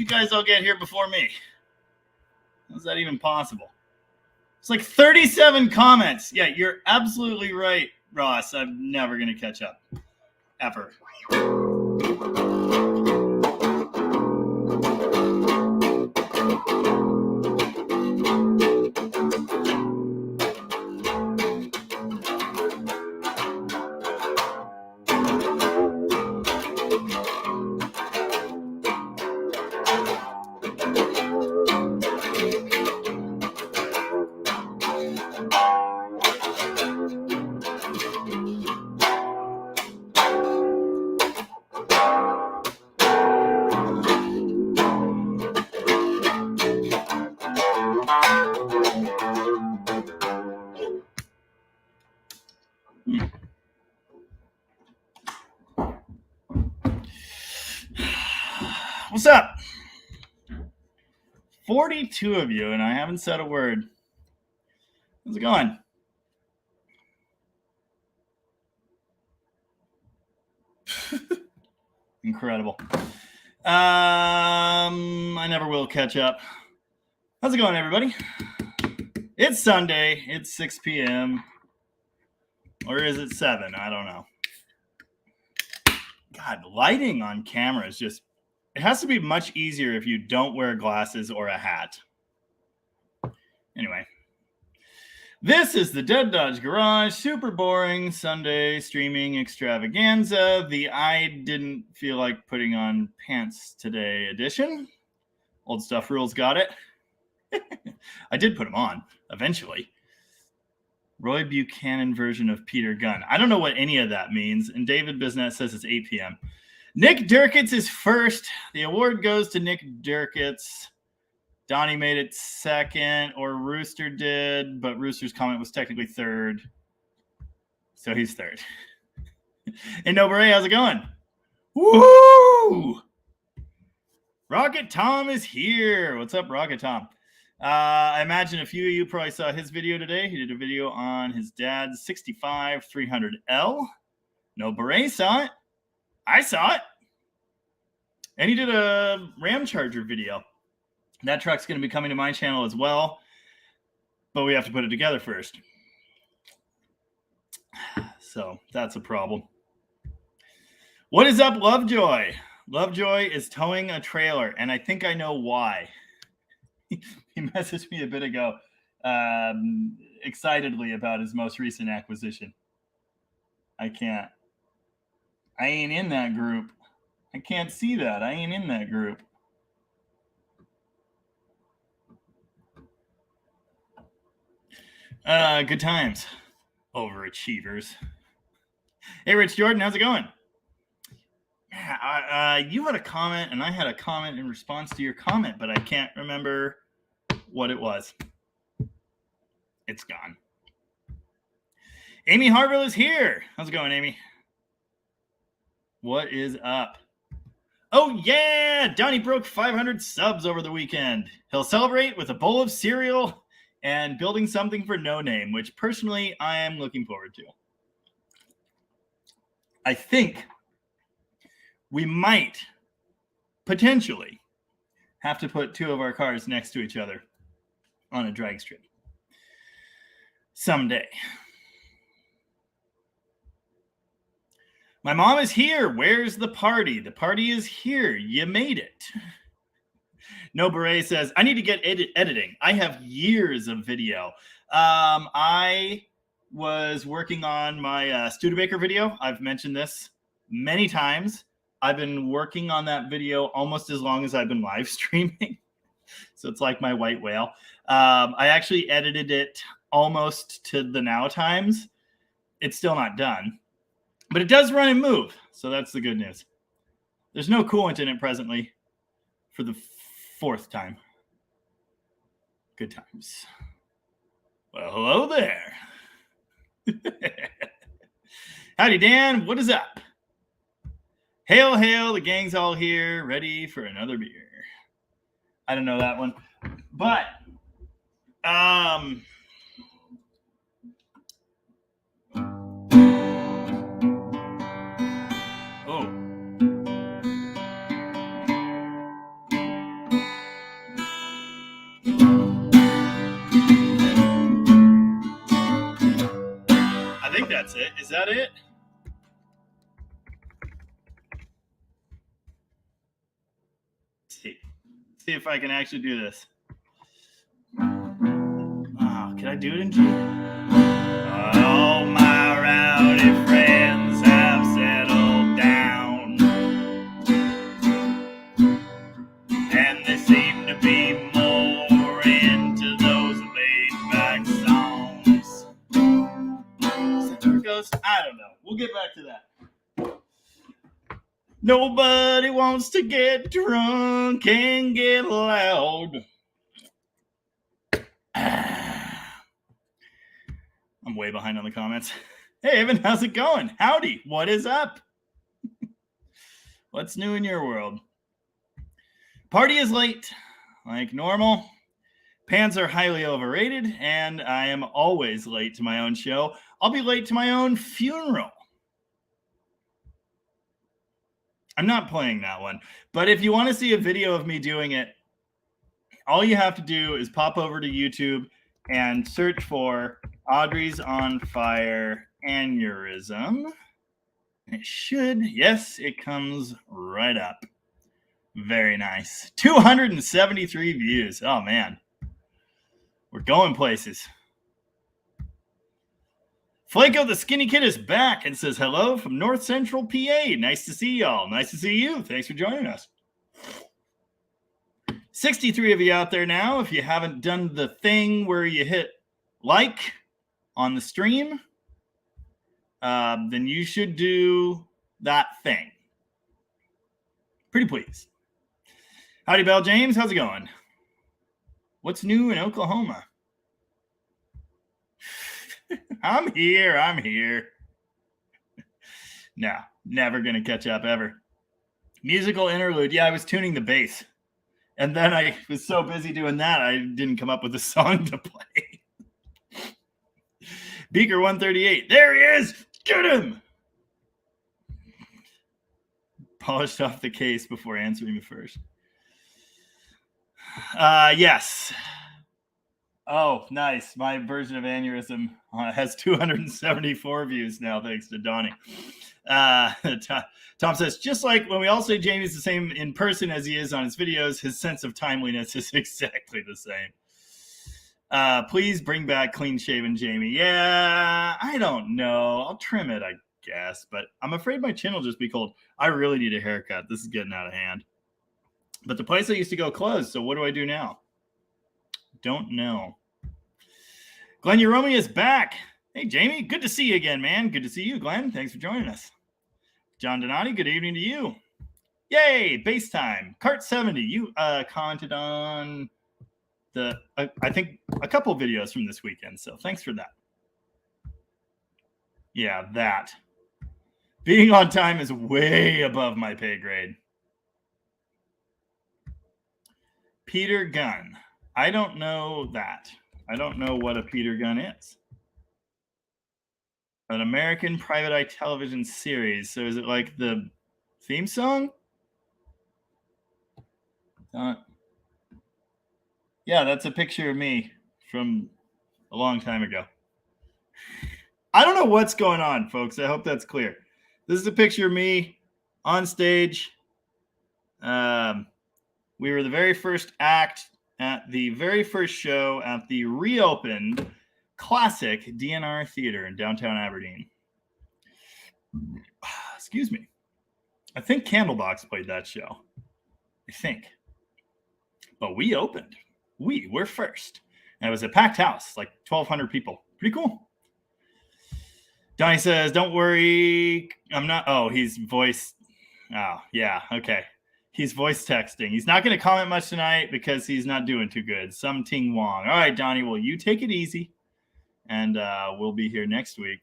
you guys all get here before me? How's that even possible? It's like 37 comments. Yeah, you're absolutely right, Ross. I'm never going to catch up. Ever. What's up? 42 of you, and I haven't said a word. How's it going? Incredible. I never will catch up. How's it going, everybody? It's Sunday. It's 6 p.m. Or is it 7? I don't know. God, lighting on camera is just... It has to be much easier if you don't wear glasses or a hat. Anyway. This is the Dead Dodge Garage, super boring Sunday streaming extravaganza, the I didn't feel like putting on pants today edition. Old Stuff Rules got it. I did put them on, eventually. Roy Buchanan version of Peter Gunn. I don't know what any of that means, and David Bisnet says it's 8 p.m. Nick Durkitz is first. The award goes to Nick Durkitz. Donnie made it second, or Rooster did, but Rooster's comment was technically third. So he's third. And No Beret, how's it going? Woo! Rocket Tom is here. What's up, Rocket Tom? I imagine a few of you probably saw his video today. He did a video on his dad's 65 300L. No Beret saw it. I saw it. And he did a Ram Charger video. That truck's going to be coming to my channel as well, but we have to put it together first. So that's a problem. What is up, Lovejoy? Lovejoy is towing a trailer, and I think I know why. He messaged me a bit ago excitedly about his most recent acquisition. I ain't in that group. I can't see that. I ain't in that group. Good times. Overachievers. Hey, Rich Jordan, how's it going? You had a comment, and I had a comment in response to your comment, but I can't remember what it was. It's gone. Amy Harville is here. How's it going, Amy? What is up? Oh, yeah! Donnie broke 500 subs over the weekend. He'll celebrate with a bowl of cereal and building something for No Name, which personally I am looking forward to. I think we might potentially have to put two of our cars next to each other on a drag strip someday. My mom is here. Where's the party? The party is here. You made it. No Beret says, I need to get editing. I have years of video. I was working on my Studebaker video. I've mentioned this many times. I've been working on that video almost as long as I've been live streaming. So it's like my white whale. I actually edited it almost to the now times. It's still not done, but it does run and move. So that's the good news. There's no coolant in it presently for the 4th time. Good times. Well, hello there. Howdy, Dan. What is up? Hail, hail. The gang's all here, ready for another beer. I don't know that one. But, that's it. Is that it? See if I can actually do this. Oh, can I do it in G? All my rowdy friends have settled down, and they seem to be more into those laid-back songs. Is that where it goes? I don't know. We'll get back to that. Nobody wants to get drunk and get loud. I'm way behind on the comments. Hey, Evan, how's it going? Howdy. What is up? What's new in your world? Party is late, like normal. Pants are highly overrated, and I am always late to my own show. I'll be late to my own funeral. I'm not playing that one. But if you want to see a video of me doing it, all you have to do is pop over to YouTube and search for Audrey's on Fire Aneurysm. It should. Yes, it comes right up. Very nice. 273 views. Oh, man. We're going places. Flaco the Skinny Kid is back and says hello from North Central PA. Nice to see y'all. Nice to see you. Thanks for joining us. 63 of you out there now. If you haven't done the thing where you hit like on the stream, then you should do that thing. Pretty please. Howdy, Bell James. How's it going? What's new in Oklahoma? I'm here. No, never going to catch up ever. Musical interlude. Yeah, I was tuning the bass. And then I was so busy doing that, I didn't come up with a song to play. Beaker 138. There he is. Get him. Polished off the case before answering the first. Yes. Oh, nice. My version of Aneurysm has 274 views now, thanks to Donnie. Tom says, just like when we all say Jamie's the same in person as he is on his videos, his sense of timeliness is exactly the same. Please bring back clean-shaven Jamie. Yeah, I don't know. I'll trim it, I guess, but I'm afraid my chin will just be cold. I really need a haircut. This is getting out of hand. But the place I used to go closed, so what do I do now? Don't know. Glenn Uromi is back. Hey, Jamie, good to see you again, man. Good to see you, Glenn. Thanks for joining us. John Donati, good evening to you. Yay, base time. Cart 70, you commented on the, I think, a couple videos from this weekend, so thanks for that. Yeah, that. Being on time is way above my pay grade. Peter Gunn. I don't know that. I don't know what a Peter Gunn is. An American private eye television series. So is it like the theme song? Yeah, that's a picture of me from a long time ago. I don't know what's going on, folks. I hope that's clear. This is a picture of me on stage. We were the very first act at the very first show at the reopened classic DNR Theater in downtown Aberdeen. Excuse me. I think Candlebox played that show. I think. But we opened. We were first. And it was a packed house, like 1,200 people. Pretty cool. Donnie says, don't worry. I'm not. Oh, he's voice. Oh, yeah. Okay. He's voice texting. He's not going to comment much tonight because he's not doing too good. Some Ting Wong. All right, Donnie, well, you take it easy. And we'll be here next week.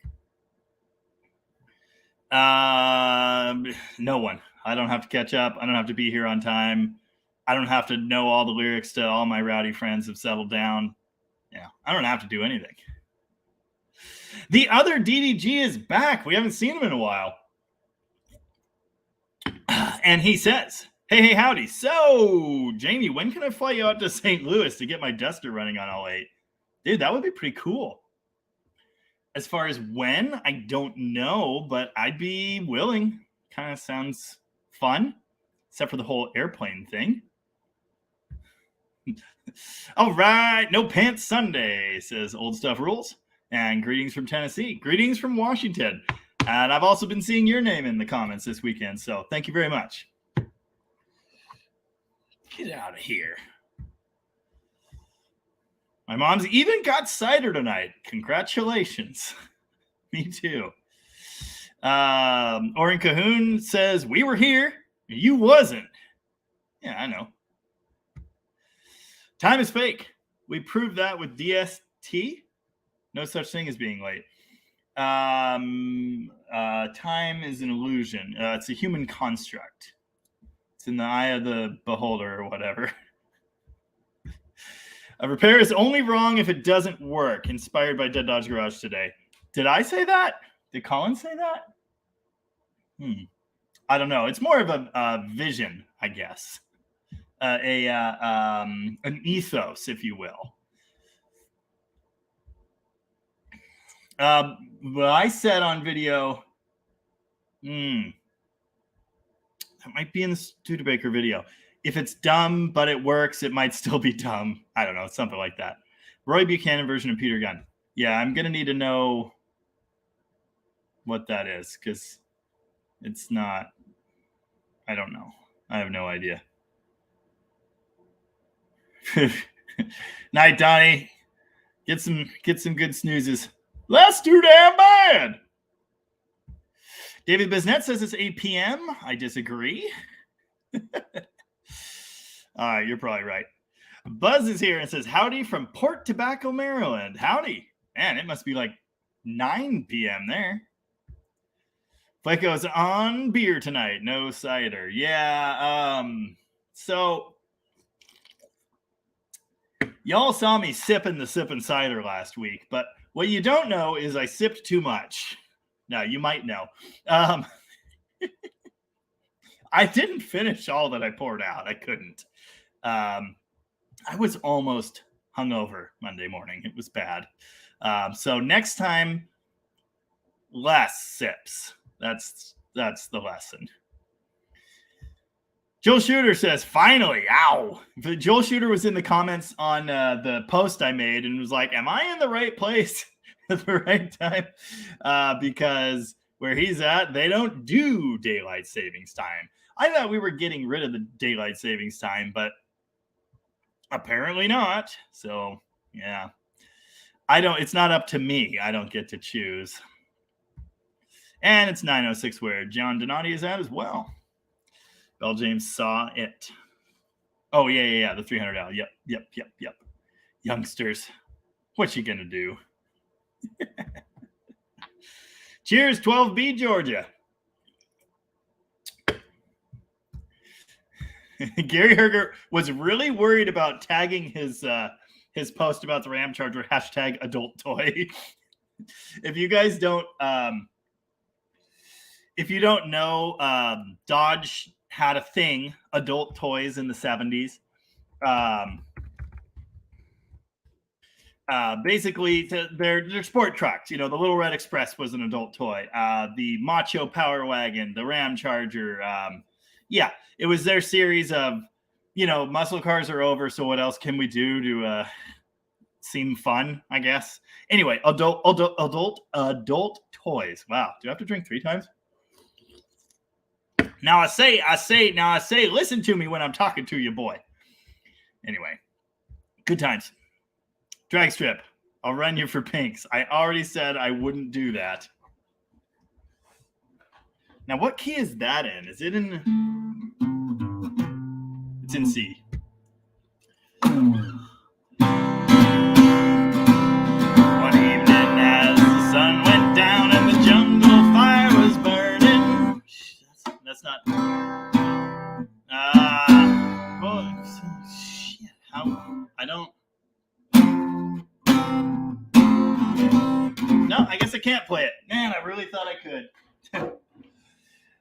No one. I don't have to catch up. I don't have to be here on time. I don't have to know all the lyrics to All My Rowdy Friends Have Settled Down. Yeah, I don't have to do anything. The other DDG is back. We haven't seen him in a while. And he says, hey, howdy. So, Jamie, when can I fly you out to St. Louis to get my duster running on all 8? Dude, that would be pretty cool. As far as when, I don't know, but I'd be willing. Kind of sounds fun, except for the whole airplane thing. All right, no pants Sunday, says Old Stuff Rules. And greetings from Tennessee. Greetings from Washington. And I've also been seeing your name in the comments this weekend, so thank you very much. Get out of here. My mom's even got cider tonight. Congratulations. Me too. Orin Cahoon says, we were here. You wasn't. Yeah, I know. Time is fake. We proved that with DST. No such thing as being late. Time is an illusion. It's a human construct. It's in the eye of the beholder or whatever. A repair is only wrong if it doesn't work. Inspired by Dead Dodge Garage today. Did I say that? Did Colin say that? I don't know. It's more of a vision, I guess. An ethos, if you will. Well, I said on video, that might be in the Studebaker video. If it's dumb, but it works, it might still be dumb. I don't know, something like that. Roy Buchanan version of Peter Gunn. Yeah, I'm going to need to know what that is, because it's not, I don't know. I have no idea. Night, Donnie. Get some good snoozes. That's too damn bad. David Bisnet says it's 8 p.m. I disagree. All right, you're probably right. Buzz is here and says, howdy from Port Tobacco, Maryland. Howdy. Man, it must be like 9 p.m. there. Flaco's on beer tonight. No cider. Yeah, so y'all saw me sipping the sipping cider last week, but what you don't know is I sipped too much. Now, you might know. I didn't finish all that I poured out. I couldn't. I was almost hungover Monday morning. It was bad. So next time, less sips. That's the lesson. Joel Shooter says, finally, ow. Joel Shooter was in the comments on the post I made and was like, am I in the right place at the right time? Because where he's at, they don't do daylight savings time. I thought we were getting rid of the daylight savings time, but apparently not. So, yeah. It's not up to me. I don't get to choose. And it's 9:06 where John Donati is at as well. Bell James saw it. Oh, yeah. The $300. Yep. Youngsters, what you gonna do? Cheers, 12B, Georgia. Gary Herger was really worried about tagging his post about the Ram Charger #adult toy. If you guys don't, if you don't know, Dodge had a thing, adult toys in the 70s. Basically, they're sport trucks. You know, the Little Red Express was an adult toy. The Macho Power Wagon, the Ram Charger. Yeah, it was their series of, muscle cars are over, so what else can we do to seem fun, I guess? Anyway, adult toys. Wow, do I have to drink 3 times? Now I say, listen to me when I'm talking to you, boy. Anyway, good times. Drag strip. I'll run you for pinks. I already said I wouldn't do that. Now, what key is that in? Is it in? It's in C. One evening as the sun went down and the jungle fire was burning. That's not. Well, shit. How? I don't. No, I guess I can't play it. Man, I really thought I could.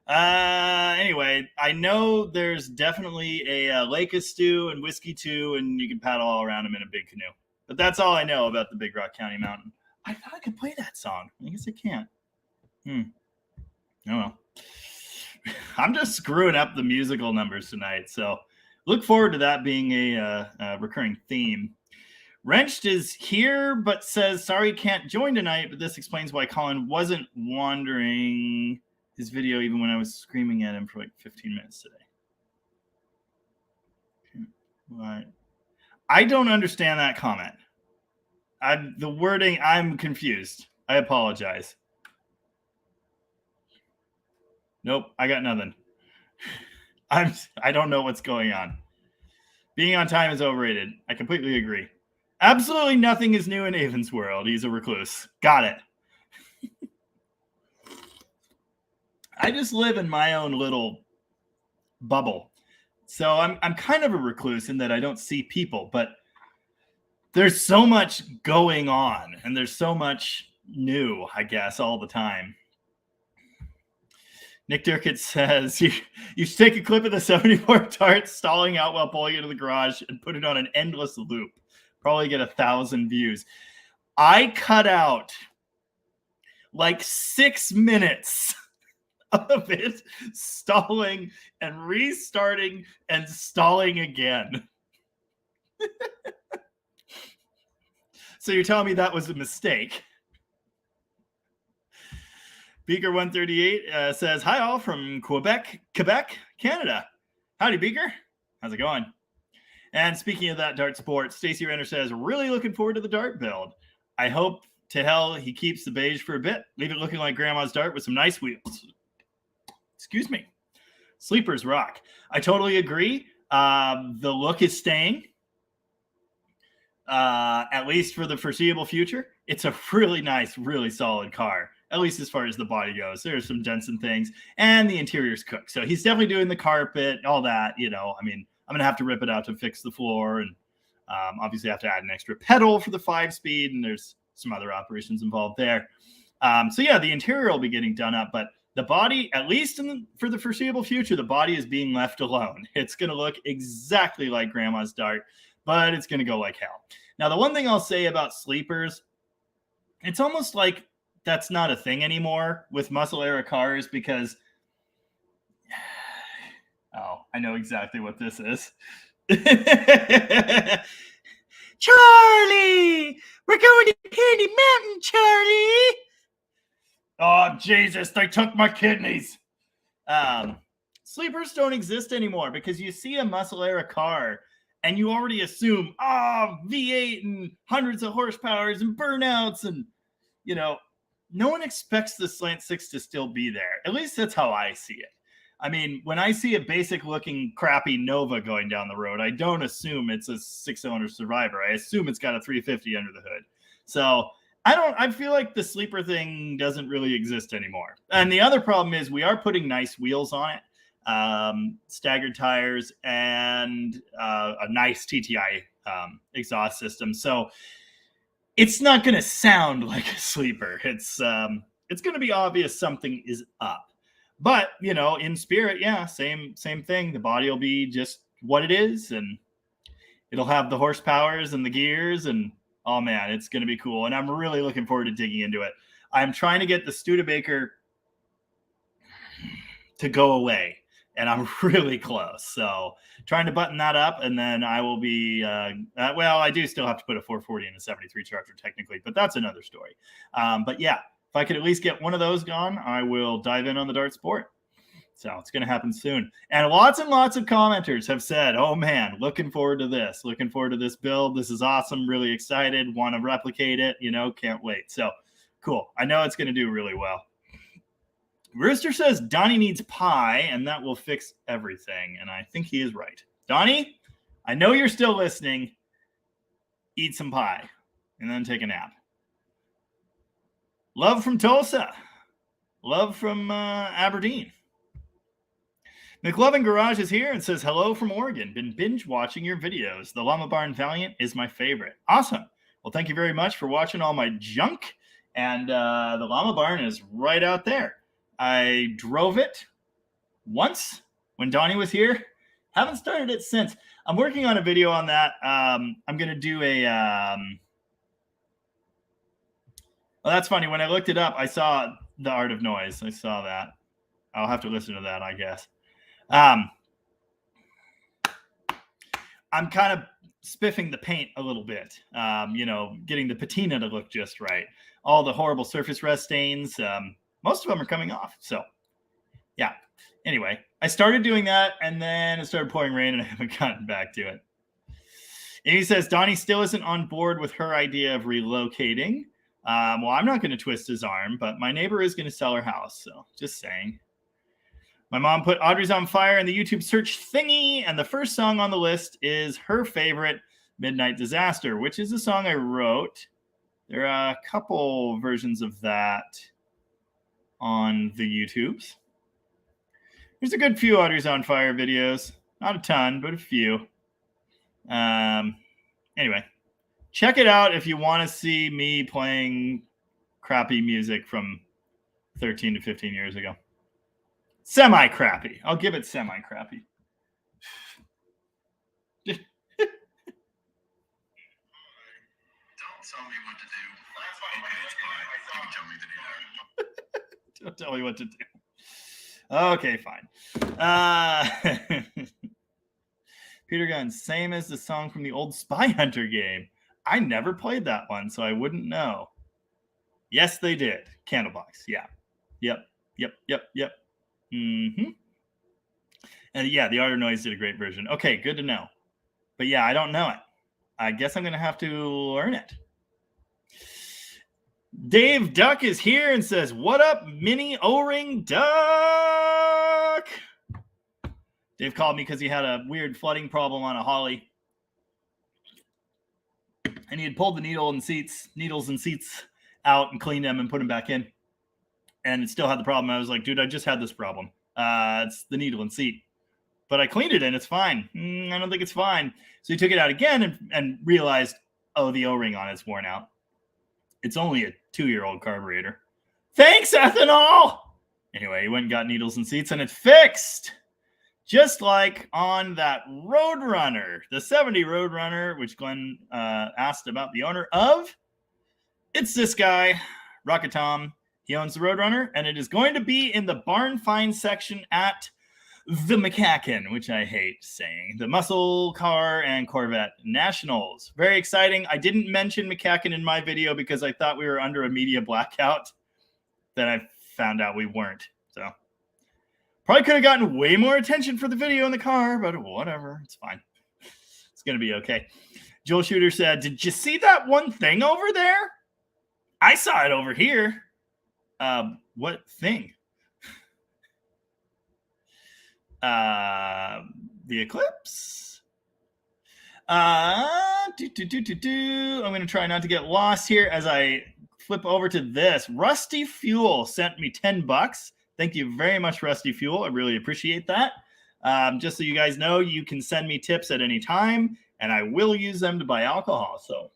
Anyway, I know there's definitely a Lake of Stew and Whiskey 2, and you can paddle all around them in a big canoe. But that's all I know about the Big Rock County Mountain. I thought I could play that song. I guess I can't. Oh well. I'm just screwing up the musical numbers tonight, so look forward to that being a recurring theme. Wrenched is here, but says sorry can't join tonight, but this explains why Colin wasn't wandering his video even when I was screaming at him for like 15 minutes today. Right. I don't understand that comment. The wording, I'm confused. I apologize. Nope, I got nothing. I don't know what's going on. Being on time is overrated. I completely agree. Absolutely nothing is new in Avon's world. He's a recluse. Got it. I just live in my own little bubble. So I'm kind of a recluse in that I don't see people, but there's so much going on and there's so much new, I guess, all the time. Nick Durkett says you should take a clip of the 74 Dart stalling out while pulling into the garage and put it on an endless loop. Probably get 1,000 views. I cut out like 6 minutes of it stalling and restarting and stalling again. So you're telling me that was a mistake? Beaker 138 says, hi all from Quebec, Canada. Howdy, Beaker. How's it going? And speaking of that dart sport, Stacy Renner says, really looking forward to the dart build. I hope to hell he keeps the beige for a bit. Leave it looking like grandma's dart with some nice wheels. Excuse me. Sleepers rock. I totally agree. The look is staying. At least for the foreseeable future. It's a really nice, really solid car. At least as far as the body goes. There's some dents and things. And the interior's cooked. So he's definitely doing the carpet, all that, you know. I mean, I'm going to have to rip it out to fix the floor. And obviously I have to add an extra pedal for the 5-speed. And there's some other operations involved there. So yeah, the interior will be getting done up. But the body, at least for the foreseeable future, the body is being left alone. It's going to look exactly like grandma's dart, but it's going to go like hell. Now, the one thing I'll say about sleepers, it's almost like that's not a thing anymore with muscle era cars because, oh, I know exactly what this is. Charlie, we're going to Candy Mountain, Charlie. Oh, Jesus, they took my kidneys. Sleepers don't exist anymore because you see a muscle era car and you already assume, V8 and hundreds of horsepowers and burnouts. And, you know, no one expects the Slant 6 to still be there. At least that's how I see it. I mean, when I see a basic looking crappy Nova going down the road, I don't assume it's a 6-cylinder Survivor. I assume it's got a 350 under the hood. So I feel like the sleeper thing doesn't really exist anymore. And the other problem is we are putting nice wheels on it, staggered tires, and a nice TTI exhaust system. So it's not going to sound like a sleeper. It's going to be obvious something is up. But, you know, in spirit, yeah, same thing. The body will be just what it is, and it'll have the horsepowers and the gears, and oh man, it's going to be cool. And I'm really looking forward to digging into it. I'm trying to get the Studebaker to go away, and I'm really close. So trying to button that up, and then I will be, well, I do still have to put a 440 and a 73 Charger technically, but that's another story. But yeah, if I could at least get one of those gone, I will dive in on the Dart Sport. So it's going to happen soon. And lots of commenters have said, oh man, looking forward to this. Looking forward to this build. This is awesome. Really excited. Want to replicate it. You know, can't wait. So cool. I know it's going to do really well. Rooster says Donnie needs pie and that will fix everything. And I think he is right. Donnie, I know you're still listening. Eat some pie and then take a nap. Love from Tulsa. Love from Aberdeen. McLovin Garage is here and says, hello from Oregon. Been binge watching your videos. The Llama Barn Valiant is my favorite. Awesome. Well, thank you very much for watching all my junk. And the Llama Barn is right out there. I drove it once when Donnie was here. Haven't started it since. I'm working on a video on that. I'm going to do Well, that's funny. When I looked it up, I saw The Art of Noise. I saw that. I'll have to listen to that, I guess. I'm kind of spiffing the paint a little bit, getting the patina to look just right. All the horrible surface rust stains, most of them are coming off. So, yeah. Anyway, I started doing that, and then it started pouring rain, and I haven't gotten back to it. And he says, Donnie still isn't on board with her idea of relocating. Well, I'm not going to twist his arm, but my neighbor is going to sell her house. So, just saying. My mom put Audrey's on Fire in the YouTube search thingy, and the first song on the list is her favorite, Midnight Disaster, which is a song I wrote. There are a couple versions of that on the YouTubes. There's a good few Audrey's on Fire videos. Not a ton, but a few. Anyway, check it out if you want to see me playing crappy music from 13 to 15 years ago. Semi-crappy. I'll give it semi-crappy. Don't tell me what to do. Okay, it's fine. You can tell me to do that. Don't tell me what to do. Okay, fine. Peter Gunn, same as the song from the old Spy Hunter game. I never played that one, so I wouldn't know. Yes, they did. Candlebox. Yeah. Yep. Mm-hmm. And yeah, The Art of Noise did a great version. Okay, good to know. But yeah, I don't know it. I guess I'm going to have to learn it. Dave Duck is here and says, what up, mini O-ring duck? Dave called me because he had a weird flooding problem on a Holly. And he had pulled the needles and seats out and cleaned them and put them back in. And it still had the problem. I was like, dude, I just had this problem. It's the needle and seat. But I cleaned it and it's fine. I don't think it's fine. So he took it out again and realized, oh, the O-ring on it's worn out. It's only a 2-year-old carburetor. Thanks, ethanol! Anyway, he went and got needles and seats and it fixed. Just like on that Roadrunner, the 70 Roadrunner, which Glenn asked about the owner of. It's this guy, Rocket Tom. He owns the Roadrunner, and it is going to be in the barn find section at the McCacken, which I hate saying. The Muscle Car and Corvette Nationals. Very exciting. I didn't mention McCacken in my video because I thought we were under a media blackout. Then I found out we weren't. So probably could have gotten way more attention for the video in the car, but whatever. It's fine. It's going to be okay. Joel Shooter said, did you see that one thing over there? I saw it over here. What thing? The eclipse. I'm going to try not to get lost here as I flip over to this. Rusty Fuel sent me $10. Thank you very much, Rusty Fuel. I really appreciate that. Just so you guys know, you can send me tips at any time, and I will use them to buy alcohol. So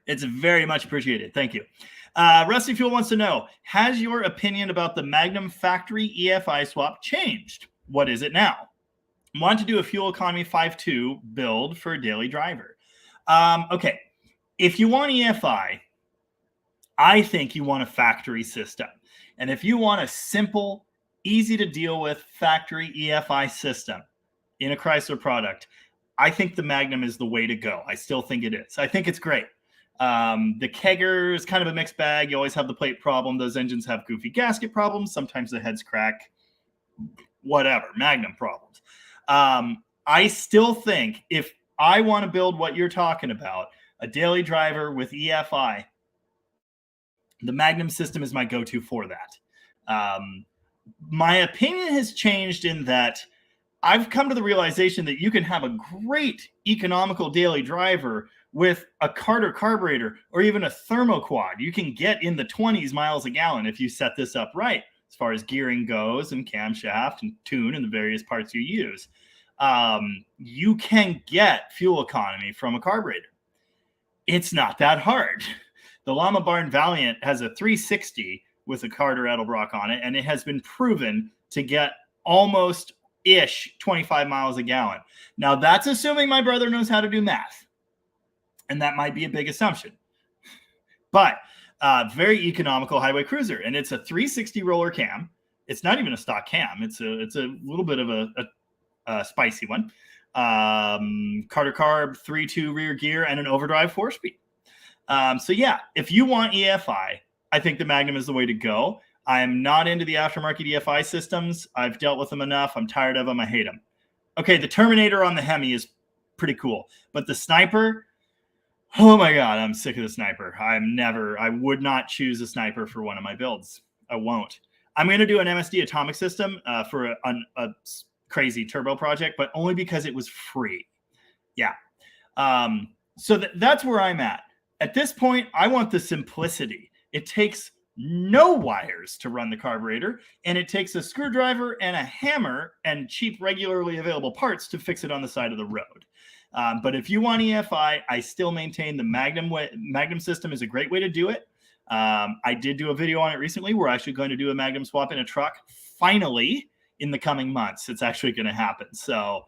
it's very much appreciated. Thank you. Rusty Fuel wants to know, has your opinion about the Magnum factory EFI swap changed? What is it now? I want to do a fuel economy 5.2 build for a daily driver. Okay. If you want EFI, I think you want a factory system. And if you want a simple, easy to deal with factory EFI system in a Chrysler product, I think the Magnum is the way to go. I still think it is. I think it's great. The kegger is kind of a mixed bag. You always have the plate problem. Those engines have goofy gasket problems. Sometimes the heads crack. Whatever. Magnum problems. I still think if I want to build what you're talking about, a daily driver with EFI, the Magnum system is my go-to for that. My opinion has changed in that I've come to the realization that you can have a great economical daily driver with a Carter carburetor or even a thermoquad. You can get in the 20s miles a gallon if you set this up right, as far as gearing goes and camshaft and tune and the various parts you use. You can get fuel economy from a carburetor. It's not that hard. The Llama Barn Valiant has a 360 with a Carter Edelbrock on it, and it has been proven to get almost-ish 25 miles a gallon. Now, that's assuming my brother knows how to do math. And that might be a big assumption. but very economical highway cruiser. And it's a 360 roller cam. It's not even a stock cam. It's a little bit of a spicy one. Carter Carb 3.2 rear gear and an overdrive 4-speed. So yeah, if you want EFI, I think the Magnum is the way to go. I'm not into the aftermarket EFI systems. I've dealt with them enough. I'm tired of them. I hate them. Okay, the Terminator on the Hemi is pretty cool, but the Sniper, oh my God, I'm sick of the Sniper. I would not choose a Sniper for one of my builds. I won't. I'm going to do an MSD atomic system for a crazy turbo project, but only because it was free. Yeah. So that's where I'm at. At this point, I want the simplicity. It takes no wires to run the carburetor, and it takes a screwdriver and a hammer and cheap, regularly available parts to fix it on the side of the road. But if you want EFI, I still maintain the Magnum system is a great way to do it. I did do a video on it recently. We're actually going to do a Magnum swap in a truck finally in the coming months. It's actually going to happen. So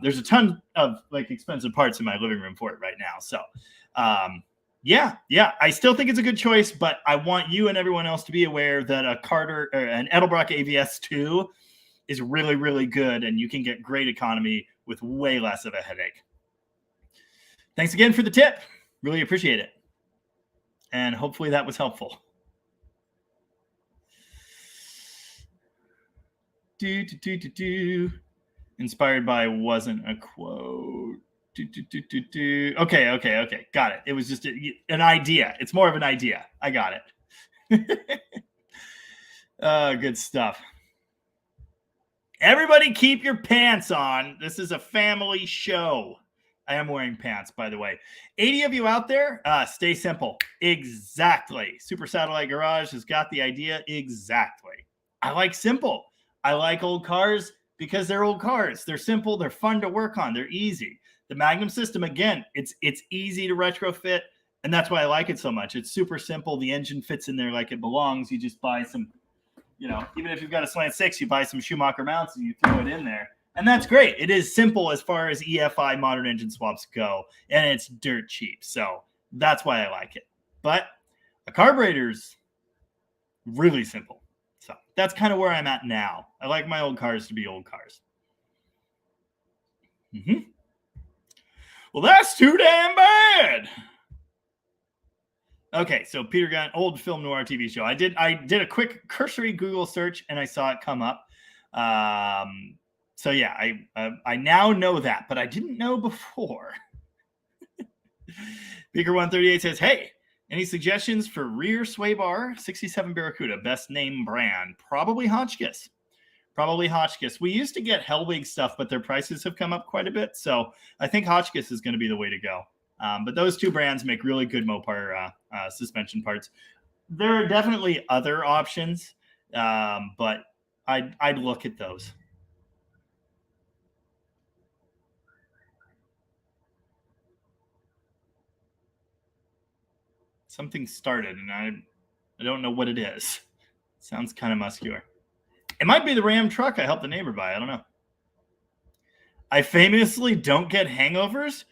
there's a ton of like expensive parts in my living room for it right now. So yeah, I still think it's a good choice, but I want you and everyone else to be aware that an Edelbrock AVS 2 is really, really good, and you can get great economy with way less of a headache. Thanks again for the tip. Really appreciate it. And hopefully that was helpful. Inspired by wasn't a quote. Okay. Got it. It was just an idea. It's more of an idea. I got it. Good stuff. Everybody keep your pants on. This is a family show. I am wearing pants, by the way. 80 of you out there, stay simple. Exactly. Super Satellite Garage has got the idea. Exactly. I like simple. I like old cars because they're old cars. They're simple. They're fun to work on. They're easy. The Magnum system, again, it's easy to retrofit, and that's why I like it so much. It's super simple. The engine fits in there like it belongs. You just buy some, even if you've got a Slant 6, you buy some Schumacher mounts and you throw it in there. And that's great. It is simple as far as EFI modern engine swaps go, and it's dirt cheap. So that's why I like it. But a carburetor's really simple. So that's kind of where I'm at now. I like my old cars to be old cars. Well, that's too damn bad. Okay, so Peter Gunn, old film noir TV show. I did a quick cursory Google search and I saw it come up. So yeah, I now know that, but I didn't know before. Beaker 138 says, "Hey, any suggestions for rear sway bar 67 Barracuda? Best name brand? Probably Hotchkiss. We used to get Hellwig stuff, but their prices have come up quite a bit. So I think Hotchkiss is going to be the way to go. But those two brands make really good Mopar suspension parts. There are definitely other options, but I'd look at those. Something started, and I don't know what it is. It sounds kind of muscular. It might be the Ram truck I helped the neighbor buy. I don't know. I famously don't get hangovers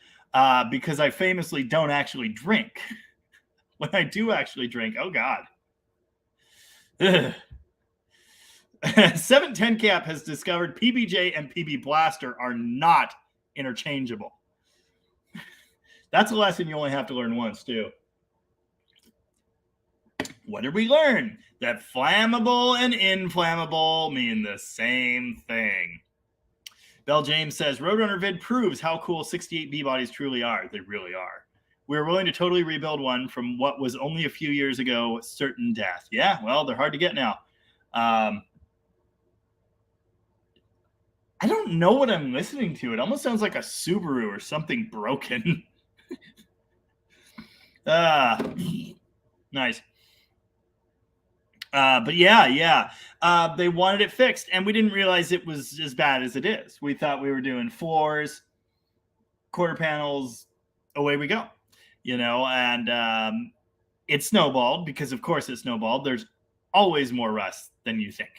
because I famously don't actually drink. When I do actually drink, oh God. 710 Cap has discovered PBJ and PB Blaster are not interchangeable. That's a lesson you only have to learn once, too. What did we learn? That flammable and inflammable mean the same thing. Bell James says, Roadrunner vid proves how cool 68 B-bodies truly are. They really are. We're willing to totally rebuild one from what was only a few years ago, certain death. Yeah, well, they're hard to get now. I don't know what I'm listening to. It almost sounds like a Subaru or something broken. Nice. But yeah. They wanted it fixed, and we didn't realize it was as bad as it is. We thought we were doing floors, quarter panels, away we go. And it snowballed because, of course, it snowballed. There's always more rust than you think.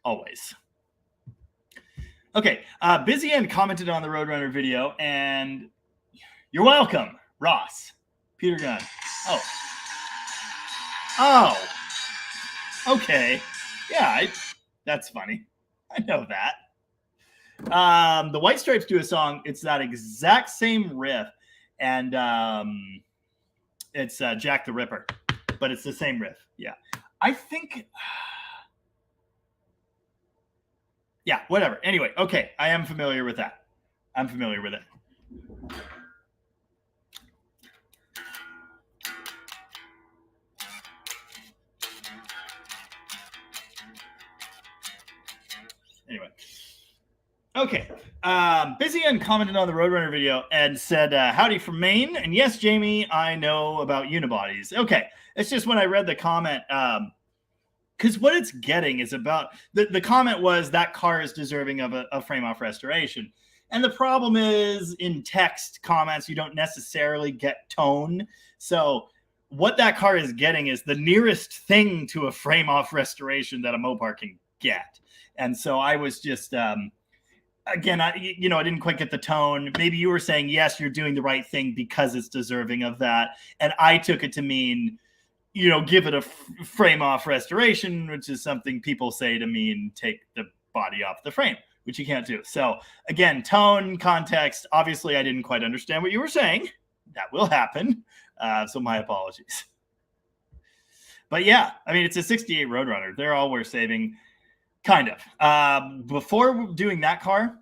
Always. Okay. Busy End commented on the Roadrunner video, and you're welcome, Ross. Peter Gunn. Oh, Oh, okay. Yeah, that's funny. I know that. The White Stripes do a song. It's that exact same riff, and it's Jack the Ripper, but it's the same riff. Yeah, I think. Yeah, whatever. Anyway, okay, I am familiar with that. I'm familiar with it. Anyway. Okay. Busy and commented on the Roadrunner video and said, howdy from Maine. And yes, Jamie, I know about unibodies. Okay. It's just when I read the comment, because what it's getting is about the comment was that car is deserving of a frame off restoration. And the problem is in text comments, you don't necessarily get tone. So what that car is getting is the nearest thing to a frame off restoration that a Mopar can get. And so I was just, again, I didn't quite get the tone. Maybe you were saying, yes, you're doing the right thing because it's deserving of that. And I took it to mean, give it a frame off restoration, which is something people say to mean take the body off the frame, which you can't do. So again, tone, context, obviously I didn't quite understand what you were saying. That will happen. So my apologies. But yeah, I mean, it's a 68 Roadrunner. They're all worth saving. Kind of. Before doing that car,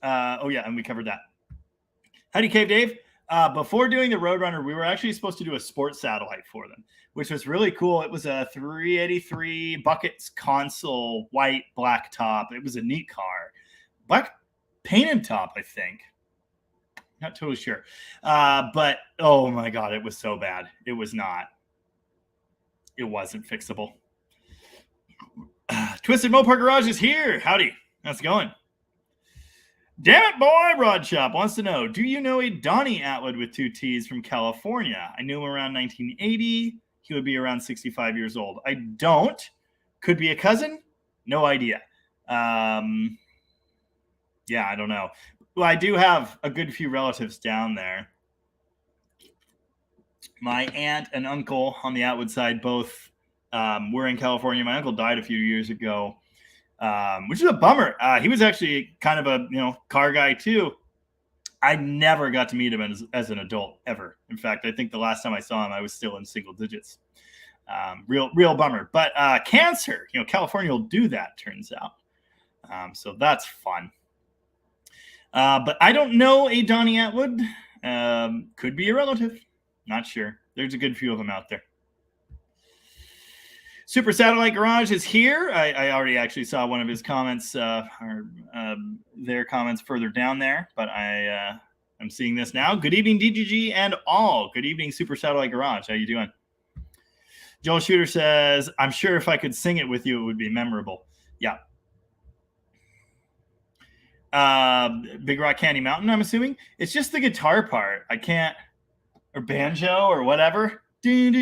and we covered that. Howdy, Cave Dave. Before doing the Roadrunner, we were actually supposed to do a sports satellite for them, which was really cool. It was a 383 buckets console, white, black top. It was a neat car. Black painted top, I think. Not totally sure. But, oh my God, it was so bad. It was not. It wasn't fixable. Twisted Mopar Garage is here. Howdy. How's it going? Damn it, boy. Rod Shop wants to know, do you know a Donnie Atwood with 2 T's from California? I knew him around 1980. He would be around 65 years old. I don't. Could be a cousin. No idea. Yeah, I don't know. Well, I do have a good few relatives down there. My aunt and uncle on the Atwood side both were in California. My uncle died a few years ago, which is a bummer. He was actually kind of a car guy too. I never got to meet him as an adult ever. In fact, I think the last time I saw him, I was still in single digits. Real bummer. But cancer, California will do that, turns out. So that's fun. But I don't know a Donnie Atwood. Could be a relative. Not sure. There's a good few of them out there. Super Satellite Garage is here. I already actually saw one of his comments, their comments further down there, but I'm seeing this now. Good evening, DDG and all. Good evening, Super Satellite Garage. How you doing? Joel Shooter says, I'm sure if I could sing it with you, it would be memorable. Yeah. Big Rock Candy Mountain, I'm assuming. It's just the guitar part. I can't, or banjo or whatever. At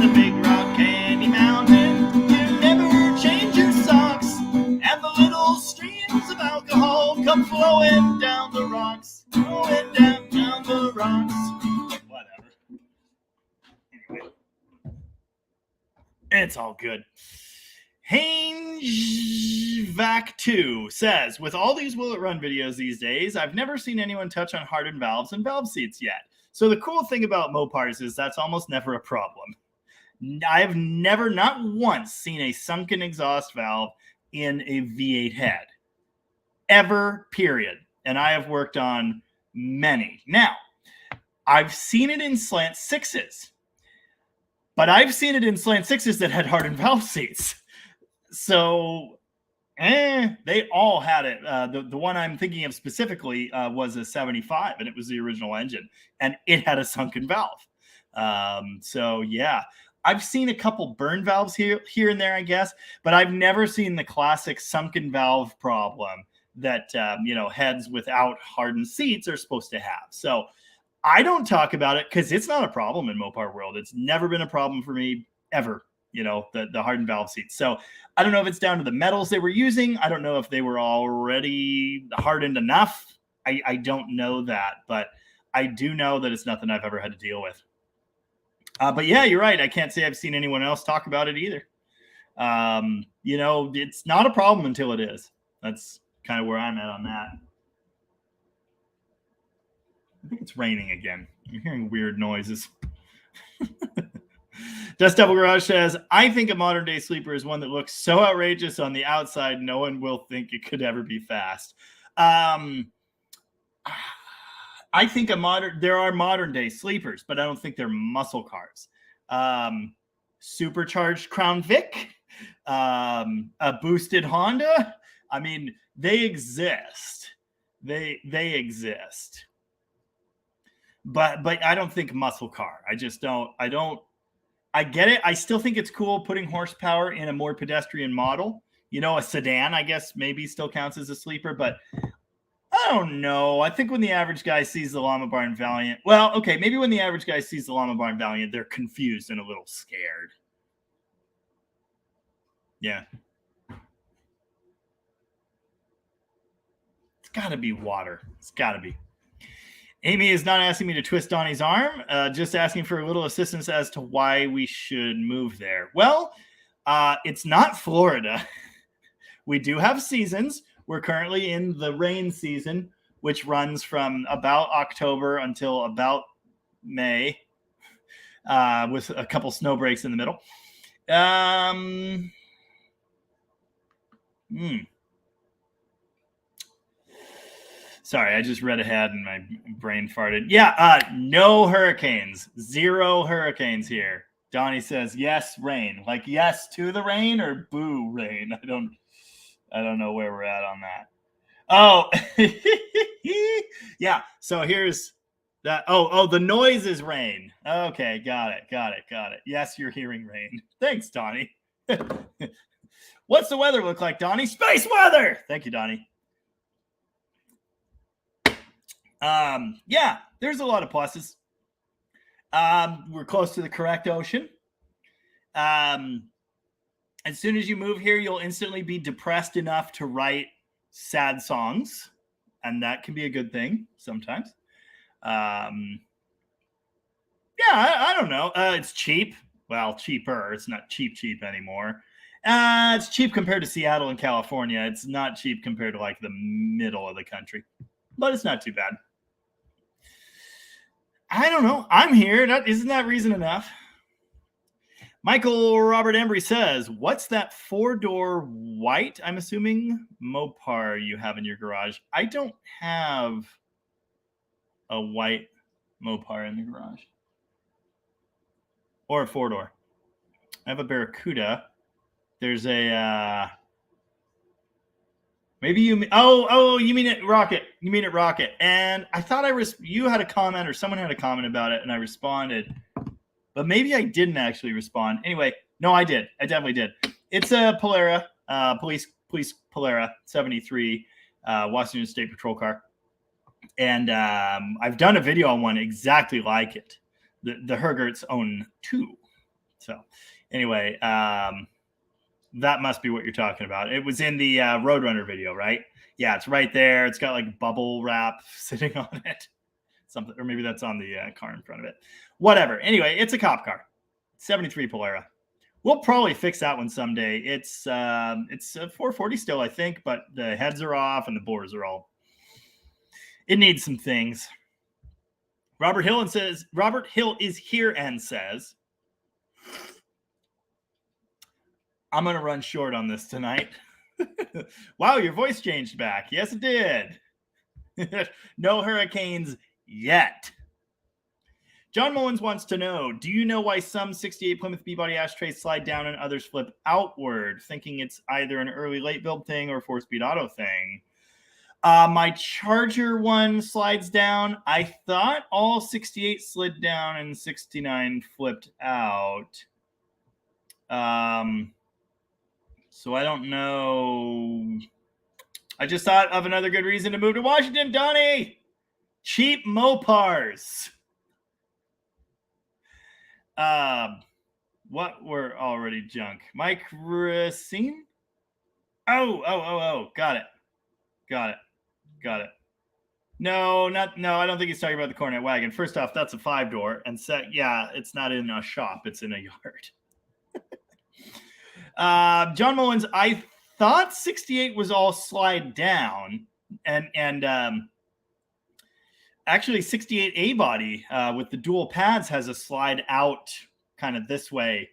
the Big Rock Candy Mountain, you never change your socks, and the little streams of alcohol come flowing down the rocks, flowing down the rocks. Whatever. Anyway, it's all good. HangeVac2 says, with all these Will It Run videos these days, I've never seen anyone touch on hardened valves and valve seats yet. So the cool thing about Mopars is that's almost never a problem. I've never, not once, seen a sunken exhaust valve in a V8 head. Ever, period. And I have worked on many. Now, I've seen it in slant sixes. But I've seen it in slant sixes that had hardened valve seats. So, they all had it. The one I'm thinking of specifically was a 75, and it was the original engine, and it had a sunken valve. So, yeah, I've seen a couple burn valves here and there, I guess, but I've never seen the classic sunken valve problem that, heads without hardened seats are supposed to have. So, I don't talk about it because it's not a problem in Mopar world. It's never been a problem for me, ever. the hardened valve seats. So I don't know if it's down to the metals they were using. I don't know if they were already hardened enough. I don't know that, but I do know that it's nothing I've ever had to deal with. But yeah, you're right. I can't say I've seen anyone else talk about it either. It's not a problem until it is. That's kind of where I'm at on that. I think it's raining again. I'm hearing weird noises. Dust Devil Garage says, I think a modern day sleeper is one that looks so outrageous on the outside, no one will think it could ever be fast. I think there are modern day sleepers, but I don't think they're muscle cars. Supercharged Crown Vic, a boosted Honda. I mean, they exist. They exist. But I don't think muscle car. I just don't. I get it. I still think it's cool putting horsepower in a more pedestrian model. A sedan, I guess, maybe still counts as a sleeper, but I don't know. I think when the average guy sees the Llama Barn Valiant, maybe when the average guy sees the Llama Barn Valiant, they're confused and a little scared. Yeah. It's got to be water. It's got to be. Amy is not asking me to twist Donnie's arm, just asking for a little assistance as to why we should move there. Well, it's not Florida. We do have seasons. We're currently in the rain season, which runs from about October until about May, with a couple snow breaks in the middle. Sorry, I just read ahead and my brain farted. Yeah, no hurricanes. 0 hurricanes here. Donnie says, yes, rain. Like yes to the rain or boo rain. I don't know where we're at on that. Oh, yeah. So here's that. Oh, the noise is rain. Okay, got it. Yes, you're hearing rain. Thanks, Donnie. What's the weather look like, Donnie? Space weather. Thank you, Donnie. Yeah, there's a lot of pluses. We're close to the correct ocean. As soon as you move here, you'll instantly be depressed enough to write sad songs, and that can be a good thing sometimes. Yeah, I don't know. It's cheap. Well, cheaper. It's not cheap anymore. It's cheap compared to Seattle and California. It's not cheap compared to like the middle of the country, but it's not too bad. I don't know. I'm here. Isn't that reason enough? Michael Robert Embry says, what's that 4-door white, I'm assuming, Mopar you have in your garage? I don't have a white Mopar in the garage. Or a 4-door. I have a Barracuda. There's a... Maybe you mean it Rocket. You mean it Rocket. And I thought you had a comment or someone had a comment about it and I responded. But maybe I didn't actually respond. Anyway, no, I did. I definitely did. It's a Polara, police Polara 73, Washington State Patrol car. And I've done a video on one exactly like it. The Hergerts own 2. So anyway, that must be what you're talking about. It was in the Roadrunner video, right? Yeah, it's right there. It's got like bubble wrap sitting on it. Something, or maybe that's on the car in front of it. Whatever. Anyway, it's a cop car. 73 Polara. We'll probably fix that one someday. It's a 440 still, I think, but the heads are off and the bores are all. It needs some things. Robert Hill is here and says, I'm going to run short on this tonight. Wow, your voice changed back. Yes, it did. No hurricanes yet. John Mullins wants to know, do you know why some 68 Plymouth B-body ashtrays slide down and others flip outward? Thinking it's either an early late build thing or 4-speed auto thing. My Charger one slides down. I thought all 68 slid down and 69 flipped out. So I don't know. I just thought of another good reason to move to Washington, Donnie. Cheap Mopars. What were already junk? Mike Racine? Oh. Got it. No, I don't think he's talking about the Cornet wagon. First off, that's a 5-door. And yeah, it's not in a shop, it's in a yard. John Mullins, I thought 68 was all slide down. And actually 68 A body with the dual pads has a slide out kind of this way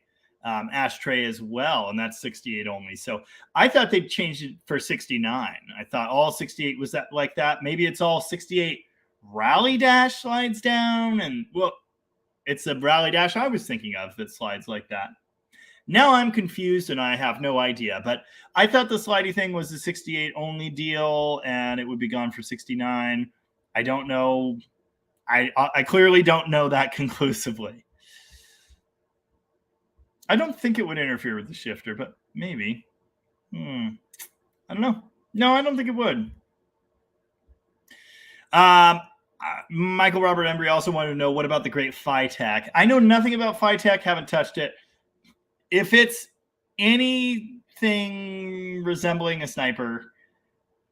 ashtray as well, and that's 68 only. So I thought they'd changed it for 69. I thought all 68 was that like that. Maybe it's all 68 rally dash slides down, and well, it's a rally dash I was thinking of that slides like that. Now I'm confused and I have no idea, but I thought the slidey thing was a 68 only deal and it would be gone for 69. I don't know. I clearly don't know that conclusively. I don't think it would interfere with the shifter, but maybe. I don't know. No, I don't think it would. Michael Robert Embry also wanted to know, what about the great Phytech? I know nothing about Phytech, haven't touched it. If it's anything resembling a sniper,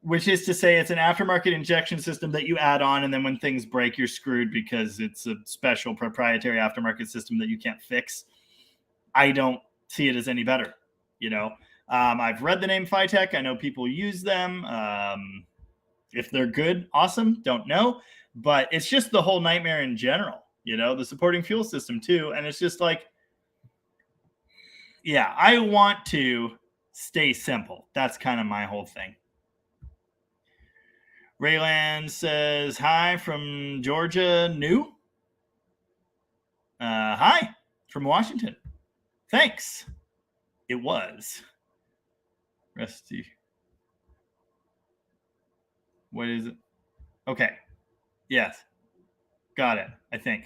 which is to say it's an aftermarket injection system that you add on, and then when things break, you're screwed because it's a special proprietary aftermarket system that you can't fix, I don't see it as any better. I've read the name Phytech. I know people use them. If they're good, awesome. Don't know. But it's just the whole nightmare in general, the supporting fuel system too. And it's just like, yeah, I want to stay simple. That's kind of my whole thing. Rayland says, hi from Georgia. New? Hi from Washington. Thanks. It was. Rusty. What is it? Okay. Yes. Got it, I think.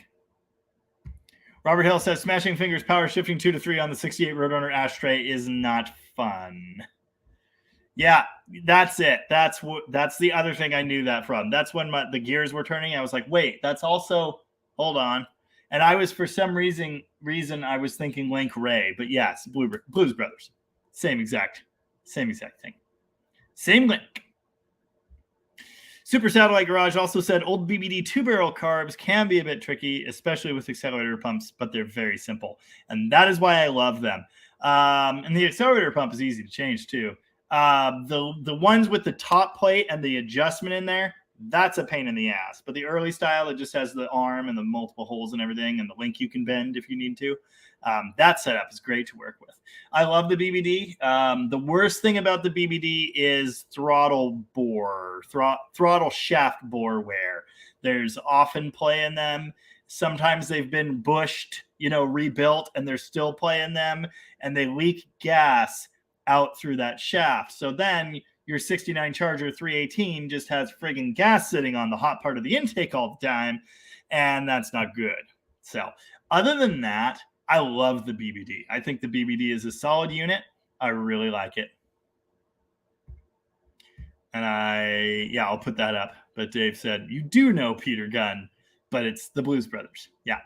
Robert Hill says, smashing fingers power shifting 2 to 3 on the 68 Roadrunner ashtray is not fun. Yeah, that's it. That's the other thing I knew that from. That's when the gears were turning. I was like, wait, that's also, hold on. And I was, for some reason, I was thinking Link Ray, but yes, Blues Brothers. Same exact thing. Same link. Super Satellite Garage also said old BBD 2-barrel carbs can be a bit tricky, especially with accelerator pumps, but they're very simple. And that is why I love them. And the accelerator pump is easy to change too. The ones with the top plate and the adjustment in there, that's a pain in the ass. But the early style, it just has the arm and the multiple holes and everything, and the link you can bend if you need to. That setup is great to work with. I love the BBD. The worst thing about the BBD is throttle shaft bore wear. There's often play in them. Sometimes they've been bushed, rebuilt, and they're still playing them, and they leak gas out through that shaft. So then your 69 Charger 318 just has friggin' gas sitting on the hot part of the intake all the time, and that's not good. So other than that, I love the BBD. I think the BBD is a solid unit. I really like it. And I'll put that up. But Dave said, you do know Peter Gunn, but it's the Blues Brothers. Yeah.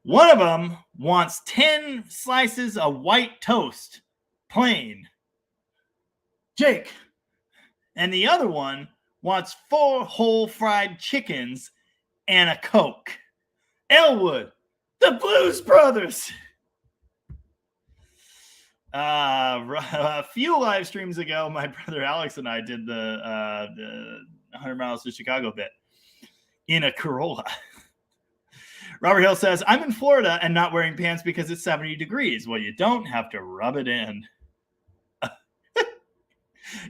One of them wants 10 slices of white toast, plain. Jake. And the other one wants 4 whole fried chickens and a Coke. Elwood, the Blues Brothers. A few live streams ago, my brother Alex and I did the 100 miles to Chicago bit in a Corolla. Robert Hill says, I'm in Florida and not wearing pants because it's 70 degrees. Well, you don't have to rub it in.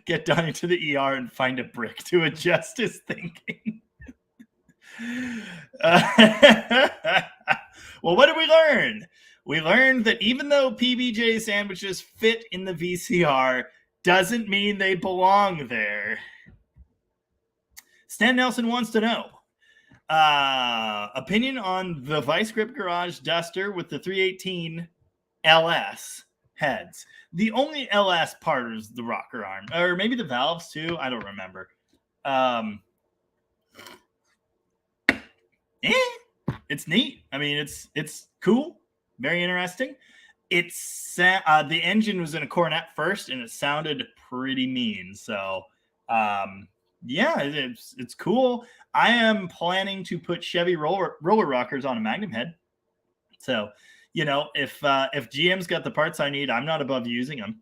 Get Donnie to the ER and find a brick to adjust his thinking. Well, what did we learn? We learned that even though PBJ sandwiches fit in the VCR, doesn't mean they belong there. Stan Nelson wants to know, opinion on the Vice Grip Garage Duster with the 318 LS heads. The only LS part is the rocker arm, or maybe the valves too. I don't remember. It's neat. I mean, it's cool. Very interesting. The engine was in a Coronet first, and it sounded pretty mean. So, yeah, it's cool. I am planning to put Chevy roller rockers on a Magnum head. So, if GM's got the parts I need, I'm not above using them.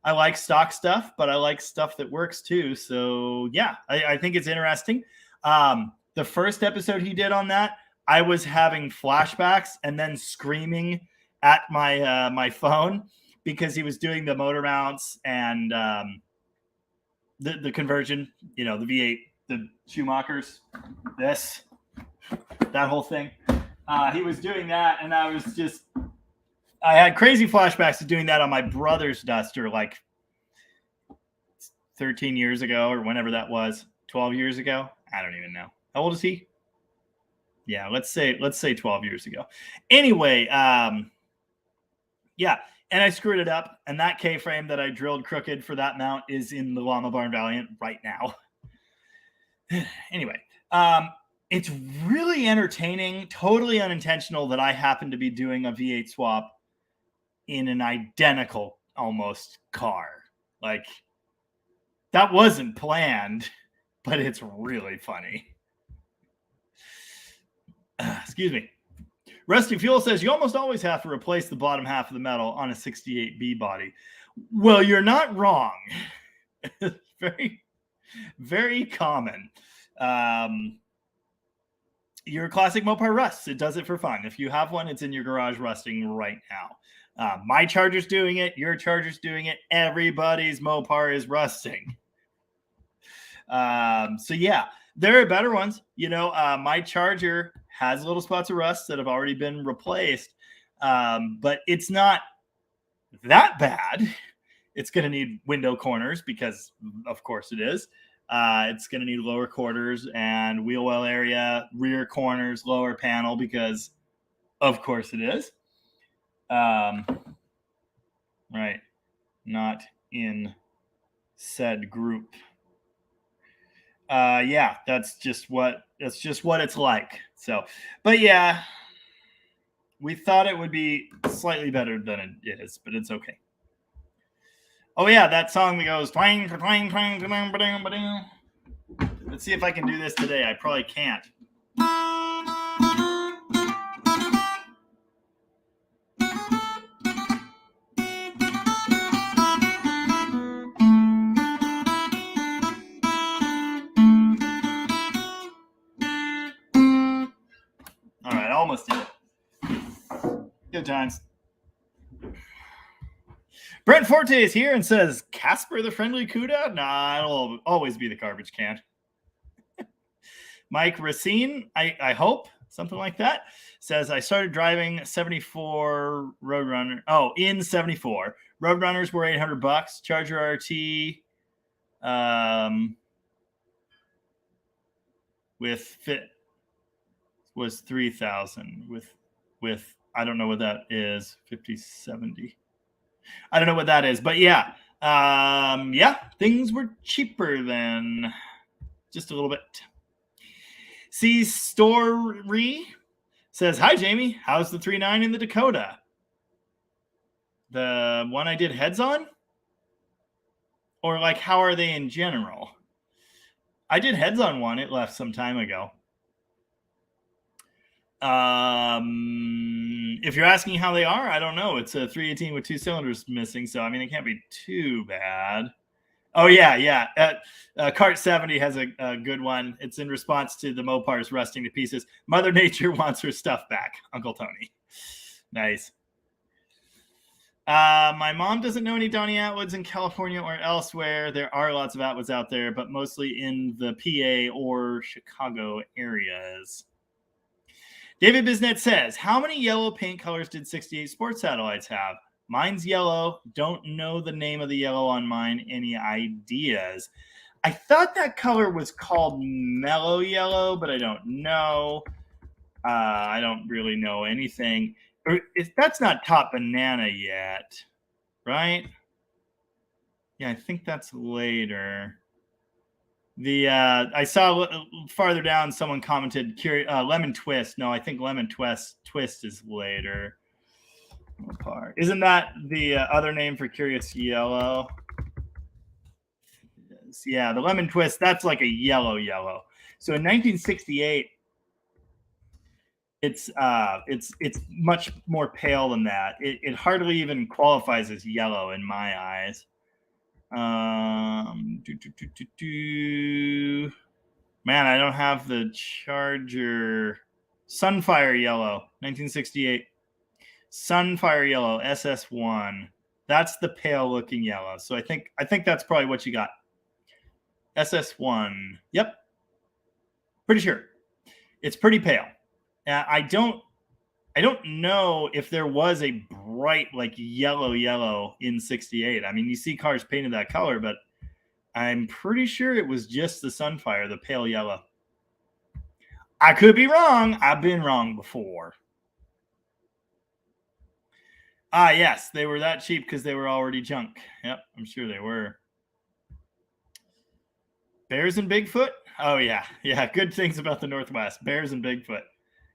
I like stock stuff, but I like stuff that works too. So yeah, I think it's interesting. The first episode he did on that, I was having flashbacks and then screaming at my phone because he was doing the motor mounts and the conversion, the V8, the Schumachers, that whole thing. He was doing that, and I had crazy flashbacks of doing that on my brother's Duster like 13 years ago or whenever that was, 12 years ago. I don't even know. How old is he? Yeah, let's say 12 years ago. Anyway, yeah, and I screwed it up, and that K-frame that I drilled crooked for that mount is in the Llama Barn Valiant right now. Anyway, it's really entertaining, totally unintentional that I happen to be doing a V8 swap in an identical almost car. Like, that wasn't planned, but it's really funny. Excuse me. Rusty Fuel says you almost always have to replace the bottom half of the metal on a 68B body. Well, you're not wrong. Very, very common. Your classic Mopar rusts. It does it for fun. If you have one, it's in your garage rusting right now. My Charger's doing it. Your Charger's doing it. Everybody's Mopar is rusting. So yeah, there are better ones. My Charger has little spots of rust that have already been replaced, but it's not that bad. It's going to need window corners because, of course, it is. It's going to need lower quarters and wheel well area, rear corners, lower panel because, of course, it is. Right. Not in said group. Yeah, that's just what it's like. So, but yeah, we thought it would be slightly better than it is, but it's okay. Oh yeah, that song that goes twang twang twang twang twang twang. Let's see if I can do this today. I probably can't. All right, almost did it. Good times. Brent Forte is here and says, Casper the Friendly Cuda? Nah, it'll always be the garbage can. Mike Racine, I hope, something like that, says, I started driving 74 Roadrunner. Oh, in 74. Roadrunners were $800. Charger RT with fit was 3,000 with I don't know what that is, 5070. I don't know what that is, but yeah. Yeah, things were cheaper than just a little bit. C Story says, hi, Jamie. How's the 3.9 in the Dakota? The one I did heads on? Or like, how are they in general? I did heads on one. It left some time ago. If you're asking how they are, I don't know. It's a 318 with 2 cylinders missing, so I mean, it can't be too bad. Oh yeah. Cart 70 has a good one. It's in response to the Mopars rusting to pieces. Mother Nature wants her stuff back, Uncle Tony. Nice. My mom doesn't know any Donnie Atwoods in California or elsewhere. There are lots of Atwoods out there, but mostly in the PA or Chicago areas. David Bisnet says, how many yellow paint colors did 68 Sports Satellites have? Mine's yellow. Don't know the name of the yellow on mine. Any ideas? I thought that color was called mellow yellow, but I don't know. I don't really know anything. That's not top banana yet, right? Yeah, I think that's later. I saw farther down someone commented lemon twist. No, I think lemon twist is later. Mopar. Isn't that the other name for Curious Yellow? Yeah, the Lemon Twist, that's like a yellow. So in 1968, it's much more pale than that. It hardly even qualifies as yellow in my eyes. Man, I don't have the Charger. Sunfire Yellow, 1968. Sunfire Yellow, SS1. That's the pale looking yellow. So I think that's probably what you got. SS1. Yep. Pretty sure. It's pretty pale. I don't know if there was a bright like yellow in 68. I mean, you see cars painted that color, but I'm pretty sure it was just the Sunfire, the pale yellow. I could be wrong. I've been wrong before. Ah, yes, they were that cheap because they were already junk. Yep, I'm sure they were. Bears and Bigfoot? Oh, yeah. Yeah, good things about the Northwest. Bears and Bigfoot.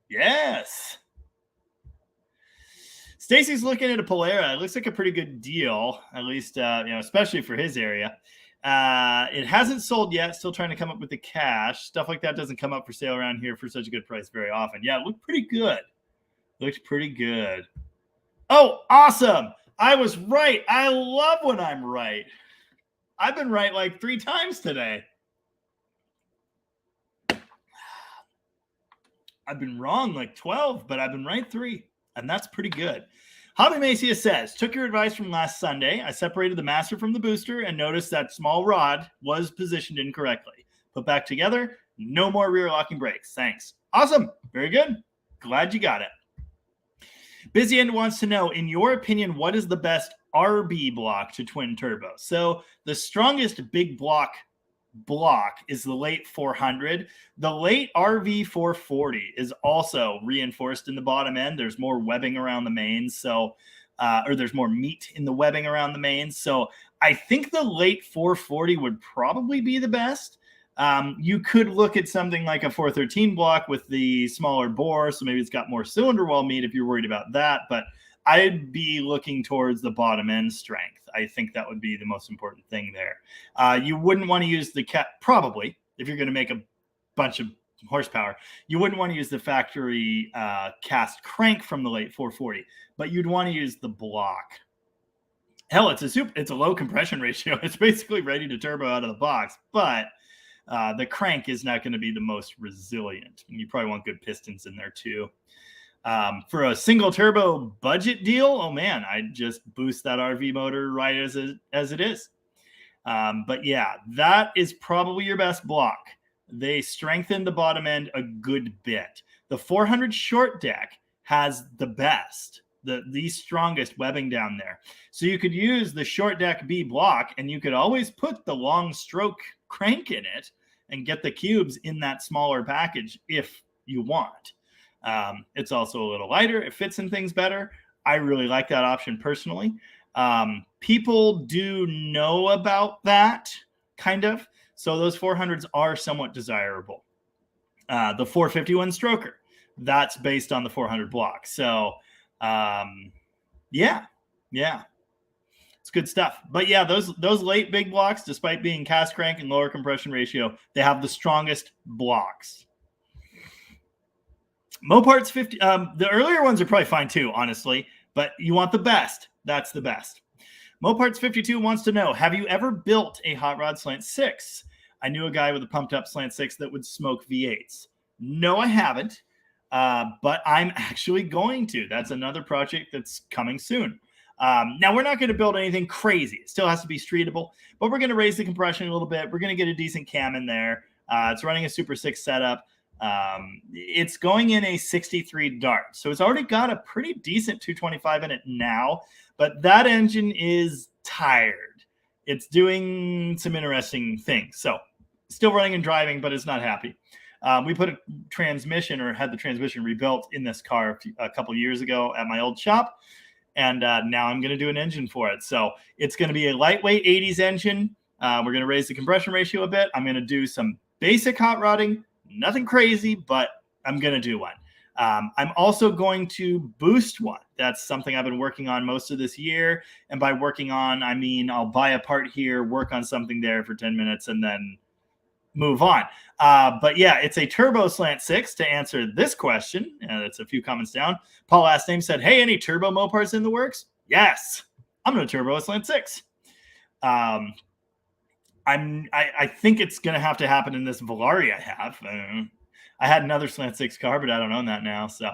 Yes. Stacy's looking at a Polera. It looks like a pretty good deal, at least, especially for his area. It hasn't sold yet. Still trying to come up with the cash. Stuff like that doesn't come up for sale around here for such a good price very often. Yeah, it looked pretty good. Looked pretty good. Oh, awesome. I was right. I love when I'm right. I've been right like 3 times today. I've been wrong like 12, but I've been right 3. And that's pretty good. Hobby Macia says, took your advice from last Sunday. I separated the master from the booster and noticed that small rod was positioned incorrectly. Put back together. No more rear locking brakes. Thanks. Awesome. Very good. Glad you got it. Busy End wants to know, in your opinion, what is the best RB block to twin turbo? So the strongest big block is the late 400. The late RV 440 is also reinforced in the bottom end. There's more webbing around the mains, so or there's more meat in the webbing around the mains. So I think the late 440 would probably be the best. You could look at something like a 413 block with the smaller bore, so maybe it's got more cylinder wall meat if you're worried about that. But I'd be looking towards the bottom end strength. I think that would be the most important thing there. You wouldn't want to use the probably, if you're going to make a bunch of horsepower, you wouldn't want to use the factory cast crank from the late 440, but you'd want to use the block. Hell, it's a low compression ratio. It's basically ready to turbo out of the box, but the crank is not going to be the most resilient. You probably want good pistons in there too. For a single turbo budget deal, oh man, I'd just boost that RV motor right as it is. But yeah, that is probably your best block. They strengthen the bottom end a good bit. The 400 short deck has the best, the strongest webbing down there. So you could use the short deck B block, and you could always put the long stroke crank in it and get the cubes in that smaller package if you want. It's also a little lighter. It fits in things better. I really like that option personally. People do know about that, kind of. So those 400s are somewhat desirable. The 451 stroker, that's based on the 400 block. So, yeah. It's good stuff. But yeah, those late big blocks, despite being cast crank and lower compression ratio, they have the strongest blocks. Mopart's 50. The earlier ones are probably fine too, honestly, but you want the best. That's the best. Mopart's 52 wants to know, have you ever built a hot rod slant 6? I knew a guy with a pumped up slant 6 that would smoke V8s. No, I haven't, but I'm actually going to. That's another project that's coming soon. Now, we're not going to build anything crazy. It still has to be streetable, but we're going to raise the compression a little bit. We're going to get a decent cam in there. It's running a Super 6 setup. It's going in a 63 Dart. So it's already got a pretty decent 225 in it now, but that engine is tired. It's doing some interesting things. So still running and driving, but it's not happy. We put a transmission, or had the transmission rebuilt in this car a couple years ago at my old shop. And now I'm going to do an engine for it. So it's going to be a lightweight 80s engine. We're going to raise the compression ratio a bit. I'm going to do some basic hot rodding. Nothing crazy, but I'm going to do one. I'm also going to boost one. That's something I've been working on most of this year. And by working on, I mean I'll buy a part here, work on something there for 10 minutes, and then move on. But yeah, it's a Turbo Slant 6 to answer this question. That's a few comments down. Paul last name said, hey, any Turbo Mopars in the works? Yes. I'm going to Turbo Slant 6. I think it's going to have to happen in this Volare I have. I had another Slant 6 car, but I don't own that now. So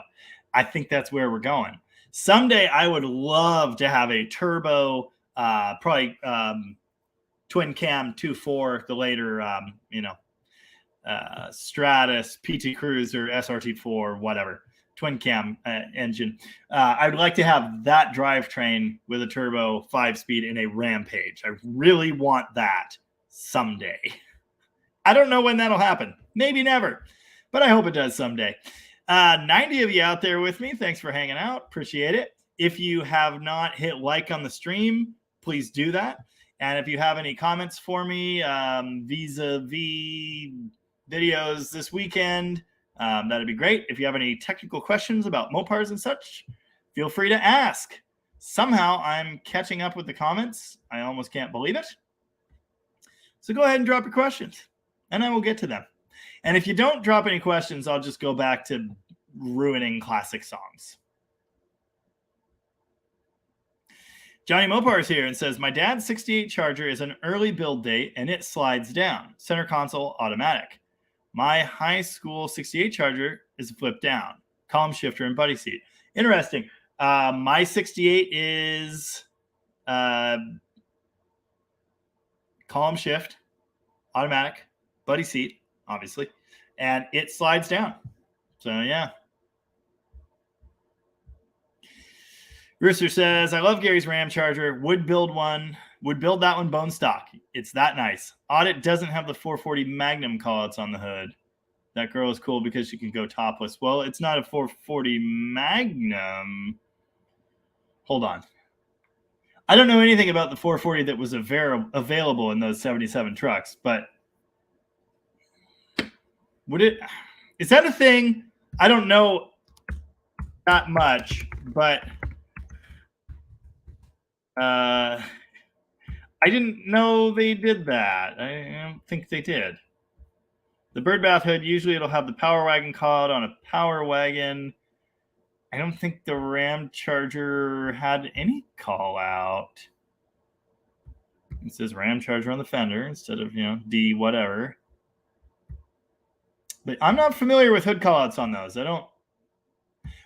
I think that's where we're going. Someday I would love to have a turbo, probably twin cam 2.4, the later, Stratus, PT Cruiser, SRT4, whatever, twin cam engine. I would like to have that drivetrain with a turbo 5-speed in a Rampage. I really want that someday. I don't know when that'll happen. Maybe never, but I hope it does someday. 90 of you out there with me. Thanks for hanging out. Appreciate it. If you have not hit like on the stream, please do that. And if you have any comments for me vis-a-vis videos this weekend, that'd be great. If you have any technical questions about Mopars and such, feel free to ask. Somehow I'm catching up with the comments. I almost can't believe it. So go ahead and drop your questions, and I will get to them. And if you don't drop any questions, I'll just go back to ruining classic songs. Johnny Mopar is here and says, my dad's 68 Charger is an early build date, and it slides down. Center console automatic. My high school 68 Charger is flipped down. Column shifter and buddy seat. Interesting. My 68 is column shift, automatic, buddy seat, obviously, and it slides down. So, yeah. Rooster says, I love Gary's Ram Charger. Would build that one bone stock. It's that nice. Audit doesn't have the 440 Magnum callouts on the hood. That girl is cool because she can go topless. Well, it's not a 440 Magnum. Hold on. I don't know anything about the 440 that was available in those 77 trucks, but is that a thing? I don't know that much, but I didn't know they did that. I don't think they did. The bird bath hood, usually it'll have the Power Wagon call on a Power Wagon. I don't think the Ram Charger had any call out. It says Ram Charger on the fender instead of, D whatever. But I'm not familiar with hood callouts on those.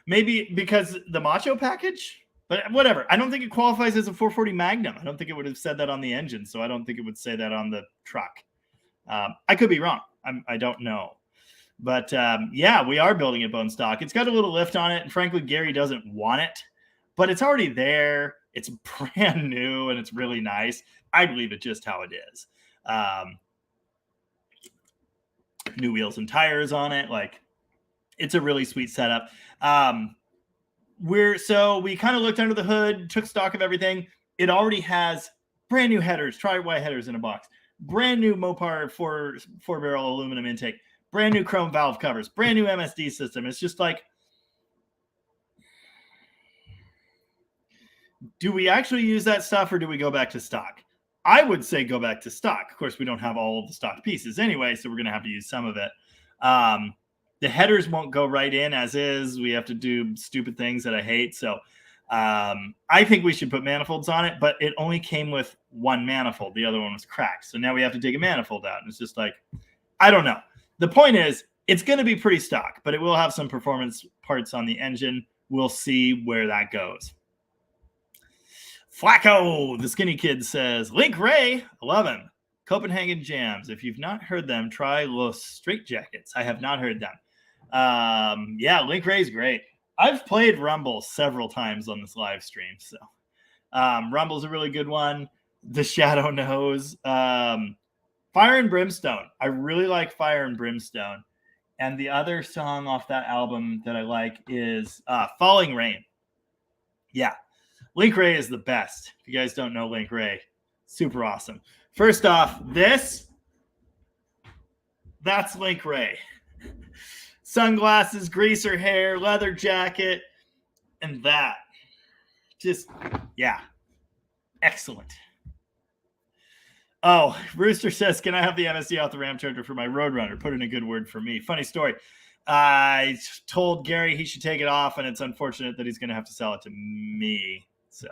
Maybe because the Macho package, but whatever. I don't think it qualifies as a 440 Magnum. I don't think it would have said that on the engine, so I don't think it would say that on the truck. I could be wrong. I don't know. But yeah, we are building it bone stock. It's got a little lift on it, and frankly, Gary doesn't want it, but it's already there. It's brand new, and it's really nice. I'd leave it just how it is. New wheels and tires on it. Like, it's a really sweet setup. We kind of looked under the hood, took stock of everything. It already has brand new headers, tri-Y headers in a box, brand new Mopar four-barrel aluminum intake, brand new chrome valve covers, brand new MSD system. It's just like, do we actually use that stuff, or do we go back to stock? I would say go back to stock. Of course, we don't have all of the stock pieces anyway, so we're going to have to use some of it. The headers won't go right in as is. We have to do stupid things that I hate. So I think we should put manifolds on it, but it only came with one manifold. The other one was cracked. So now we have to dig a manifold out. And it's just like, I don't know. The point is, it's going to be pretty stock, but it will have some performance parts on the engine. We'll see where that goes. Flacco, the skinny kid, says, Link Ray, I love him. Copenhagen Jams. If you've not heard them, try Los Straight Jackets. I have not heard them. Yeah, Link Ray's great. I've played Rumble several times on this live stream. So Rumble's a really good one. The Shadow Knows. Fire and Brimstone. I really like Fire and Brimstone. And the other song off that album that I like is Falling Rain. Yeah. Link Ray is the best. If you guys don't know Link Ray, super awesome. First off, that's Link Ray. sunglasses, greaser hair, leather jacket, and that. Just, yeah. Excellent. Oh, Rooster says, can I have the MSD off the Ram Charger for my Roadrunner? Put in a good word for me. Funny story. I told Gary he should take it off, and it's unfortunate that he's going to have to sell it to me. So,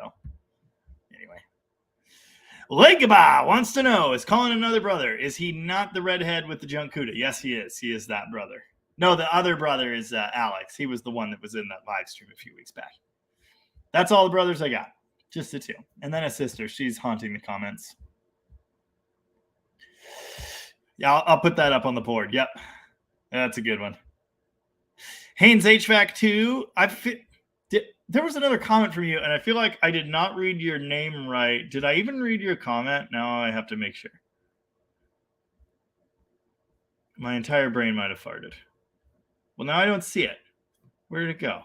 anyway. Legaba wants to know, is Colin another brother? Is he not the redhead with the Junkuda? Yes, he is. He is that brother. No, the other brother is Alex. He was the one that was in that live stream a few weeks back. That's all the brothers I got. Just the two. And then a sister. She's haunting the comments. Yeah, I'll put that up on the board. Yep. That's a good one. Haynes HVAC 2. There was another comment from you, and I feel like I did not read your name right. Did I even read your comment? Now I have to make sure. My entire brain might have farted. Well, now I don't see it. Where did it go?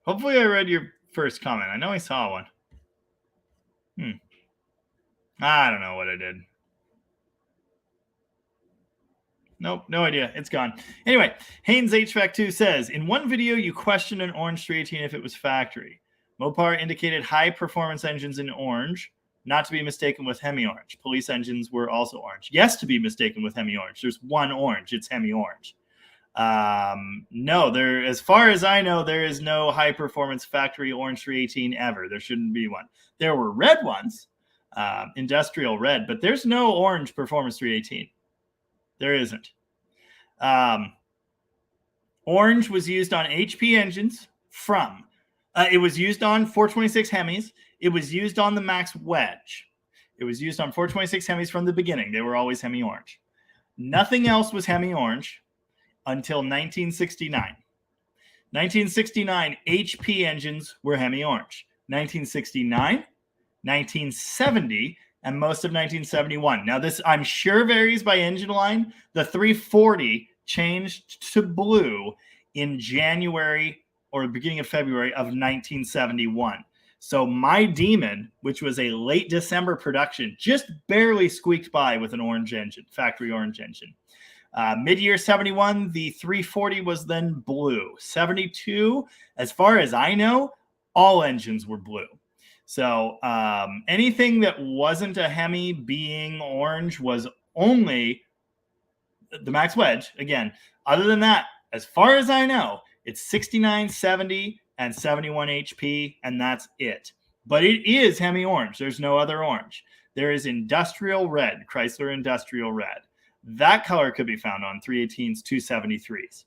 Hopefully I read your first comment. I know I saw one. I don't know what I did. Nope, no idea. It's gone. Anyway, Haynes HVAC 2 says, in one video, you questioned an Orange 318 if it was factory. Mopar indicated high-performance engines in orange, not to be mistaken with Hemi-Orange. Police engines were also orange. Yes, to be mistaken with Hemi-Orange. There's one orange. It's Hemi-Orange. No, as far as I know, there is no high-performance factory Orange 318 ever. There shouldn't be one. There were red ones, industrial red, but there's no orange performance 318. There isn't. Orange was used on HP engines from. It was used on 426 Hemis. It was used on the Max Wedge. It was used on 426 Hemis from the beginning. They were always Hemi Orange. Nothing else was Hemi Orange until 1969. 1969, HP engines were Hemi Orange. 1969, 1970, and most of 1971. Now, this, I'm sure, varies by engine line. The 340 changed to blue in January or the beginning of February of 1971. So my Demon, which was a late December production, just barely squeaked by with an orange engine, factory orange engine. Mid-year 71, the 340 was then blue. 72, as far as I know, all engines were blue. So anything that wasn't a Hemi being orange was only the Max Wedge. Again, other than that, as far as I know, it's 69, 70, and 71 HP, and that's it. But it is Hemi orange. There's no other orange. There is industrial red, Chrysler industrial red. That color could be found on 318s, 273s.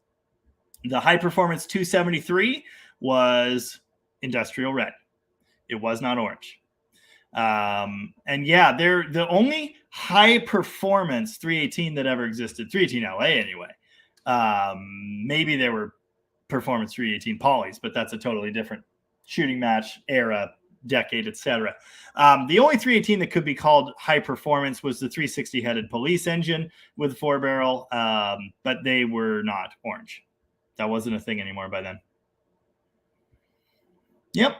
The high performance 273 was industrial red. It was not orange. And yeah, they're the only high performance 318 that ever existed, 318 LA anyway. Maybe there were performance 318 polys, but that's a totally different shooting match era, decade, etc. The only 318 that could be called high performance was the 360 headed police engine with 4-barrel, but they were not orange. That wasn't a thing anymore by then. Yep.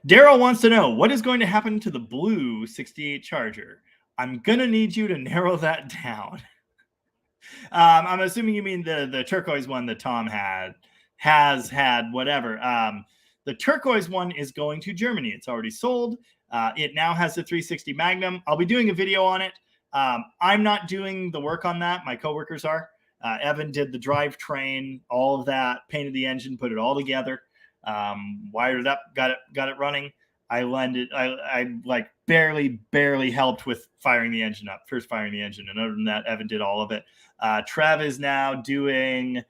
Daryl wants to know, what is going to happen to the blue 68 Charger? I'm going to need you to narrow that down. I'm assuming you mean the turquoise one that Tom has had, whatever. The turquoise one is going to Germany. It's already sold. It now has the 360 Magnum. I'll be doing a video on it. I'm not doing the work on that. My coworkers are. Evan did the drivetrain, all of that, painted the engine, put it all together. Wired it up, got it running. I like barely helped with firing the engine up, first firing the engine. And other than that, Evan did all of it. Trev is now doing,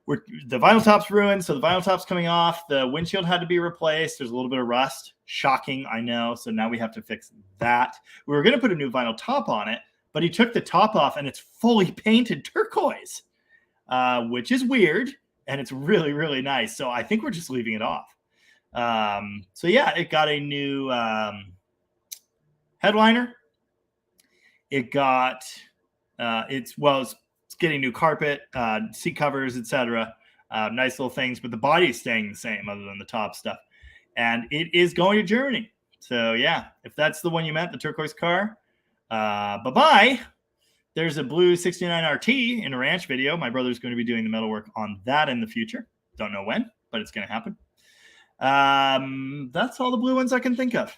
the vinyl top's ruined. So the vinyl top's coming off. The windshield had to be replaced. There's a little bit of rust. Shocking, I know. So now we have to fix that. We were going to put a new vinyl top on it, but he took the top off and it's fully painted turquoise, which is weird. And it's really, really nice. So I think we're just leaving it off. So yeah, it got a new headliner. It got it's getting new carpet, seat covers, etc. Nice little things, but the body is staying the same other than the top stuff. And it is going to Germany. So yeah, if that's the one you meant, the turquoise car, bye-bye. There's a blue 69 RT in a ranch video. My brother's going to be doing the metalwork on that in the future. Don't know when, but it's going to happen. That's all the blue ones I can think of.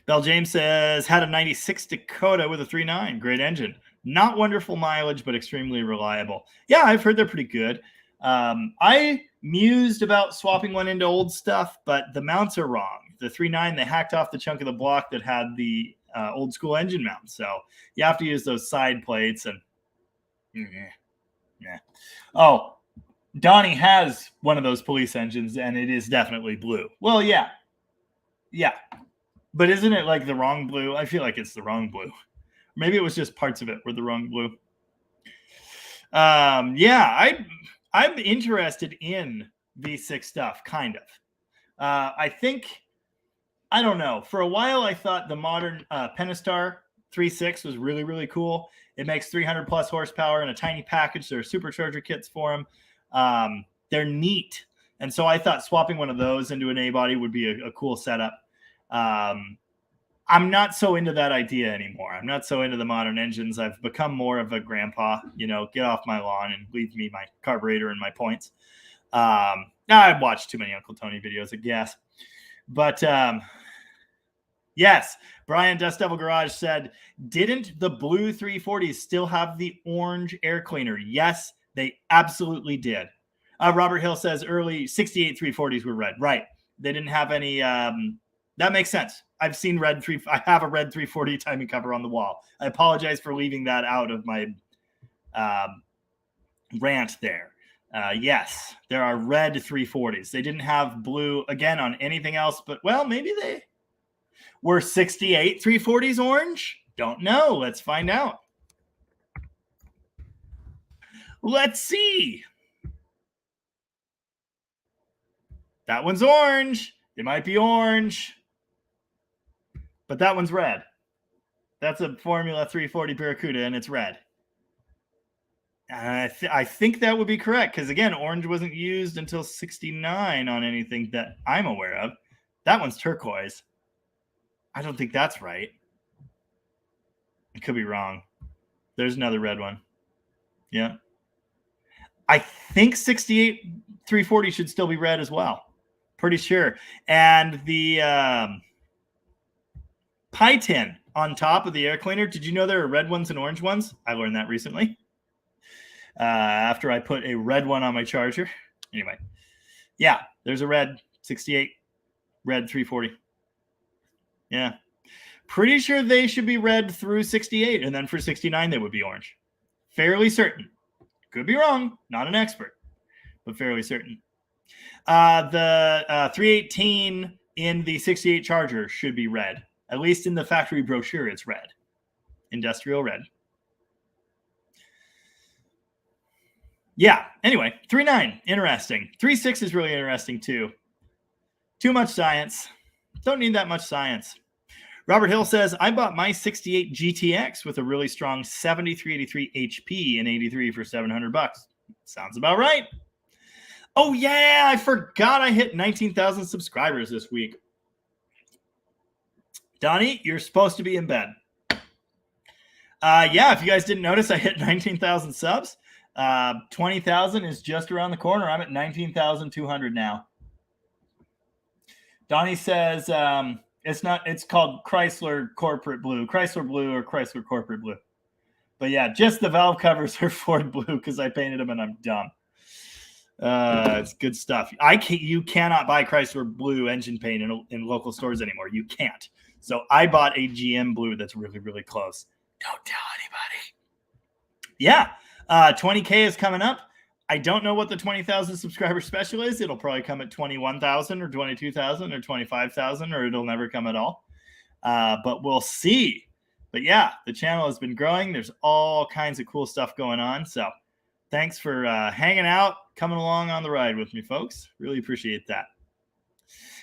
Bell James says, had a 96 Dakota with a 3.9. Great engine. Not wonderful mileage, but extremely reliable. Yeah, I've heard they're pretty good. I mused about swapping one into old stuff, but the mounts are wrong. The 3.9, they hacked off the chunk of the block that had the old school engine mount. So you have to use those side plates. And yeah. Oh, Donnie has one of those police engines, and it is definitely blue. Well, yeah. But isn't it like the wrong blue? I feel like it's the wrong blue. Maybe it was just parts of it were the wrong blue. Yeah, I'm interested in V6 stuff, kind of. I think, I don't know. For a while, I thought the modern Pentastar 3.6 was really, really cool. It makes 300 plus horsepower in a tiny package. There are supercharger kits for them. They're neat. And so I thought swapping one of those into an A-body would be a cool setup. I'm not so into that idea anymore. I'm not so into the modern engines. I've become more of a grandpa, get off my lawn and leave me my carburetor and my points. I've watched too many Uncle Tony videos, I guess. But yes, Brian Dust Devil Garage said, didn't the blue 340s still have the orange air cleaner? Yes, they absolutely did. Robert Hill says early 68 340s were red. Right. They didn't have any. That makes sense. I've seen red I have a red 340 timing cover on the wall. I apologize for leaving that out of my rant there. Yes, there are red 340s. They didn't have blue again on anything else, but well, maybe they were 68 340s orange. Don't know. Let's find out. Let's see. That one's orange. It might be orange, but that one's red. That's a Formula 340 Barracuda, and it's red. I think that would be correct, because, again, orange wasn't used until 69 on anything that I'm aware of. That one's turquoise. I don't think that's right. I could be wrong. There's another red one. Yeah. I think 68 340 should still be red as well. Pretty sure. And the pie tin on top of the air cleaner, did you know there are red ones and orange ones? I learned that recently. After I put a red one on my charger. Anyway. Yeah, there's a red 68, red 340. Yeah. Pretty sure they should be red through 68, and then for 69 they would be orange. Fairly certain. Could be wrong. Not an expert, but fairly certain. The 318 in the 68 Charger should be red. At least in the factory brochure, it's red. Industrial red. Yeah, anyway, 3.9, interesting. 3.6 is really interesting, too. Too much science. Don't need that much science. Robert Hill says, I bought my 68 GTX with a really strong 7383 HP in 83 for $700. Sounds about right. Oh, yeah, I forgot I hit 19,000 subscribers this week. Donnie, you're supposed to be in bed. Yeah, if you guys didn't notice, I hit 19,000 subs. 20,000 is just around the corner. I'm at 19,200 now. Donnie says it's called Chrysler Corporate Blue. Chrysler Blue or Chrysler Corporate Blue. But yeah, just the valve covers are Ford Blue because I painted them and I'm dumb. It's good stuff. You cannot buy Chrysler Blue engine paint in local stores anymore. You can't. So I bought a GM Blue that's really, really close. Don't tell anybody. Yeah, 20K is coming up. I don't know what the 20,000 subscriber special is. It'll probably come at 21,000 or 22,000 or 25,000, or it'll never come at all. But we'll see. But yeah, the channel has been growing. There's all kinds of cool stuff going on. So thanks for hanging out, coming along on the ride with me, folks. Really appreciate that.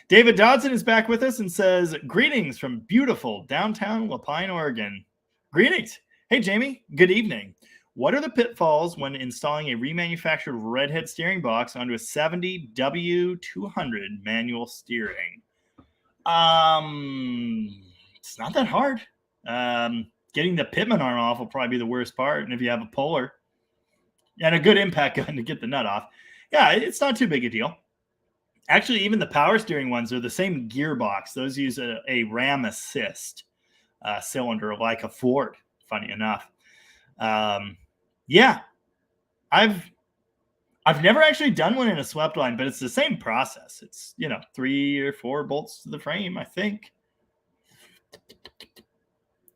David Dodson is back with us and says, greetings from beautiful downtown La Pine, Oregon. Greetings. Hey, Jamie. Good evening. What are the pitfalls when installing a remanufactured redhead steering box onto a 70 W200 manual steering? It's not that hard. Getting the pitman arm off will probably be the worst part. And if you have a puller and a good impact gun to get the nut off, yeah, it's not too big a deal. Actually, even the power steering ones are the same gearbox. Those use a ram assist cylinder like a Ford, funny enough. Yeah, I've never actually done one in a swept line, but it's the same process. It's, 3 or 4 bolts to the frame, I think.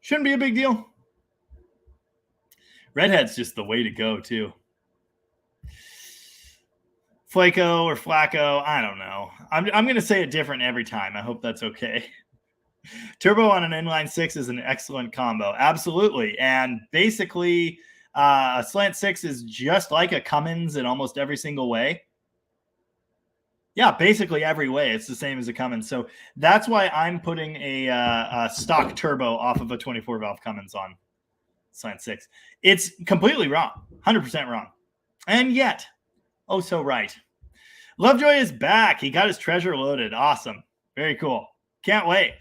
Shouldn't be a big deal. Redhead's just the way to go, too. Flaco or Flacco, I don't know. I'm going to say it different every time. I hope that's okay. Turbo on an inline 6 is an excellent combo. Absolutely. And basically, a slant 6 is just like a Cummins in almost every single way. Yeah, basically every way. It's the same as a Cummins. So that's why I'm putting a stock turbo off of a 24-valve Cummins on slant 6. It's completely wrong. 100% wrong. And yet, oh, so right. Lovejoy is back. He got his treasure loaded. Awesome. Very cool. Can't wait.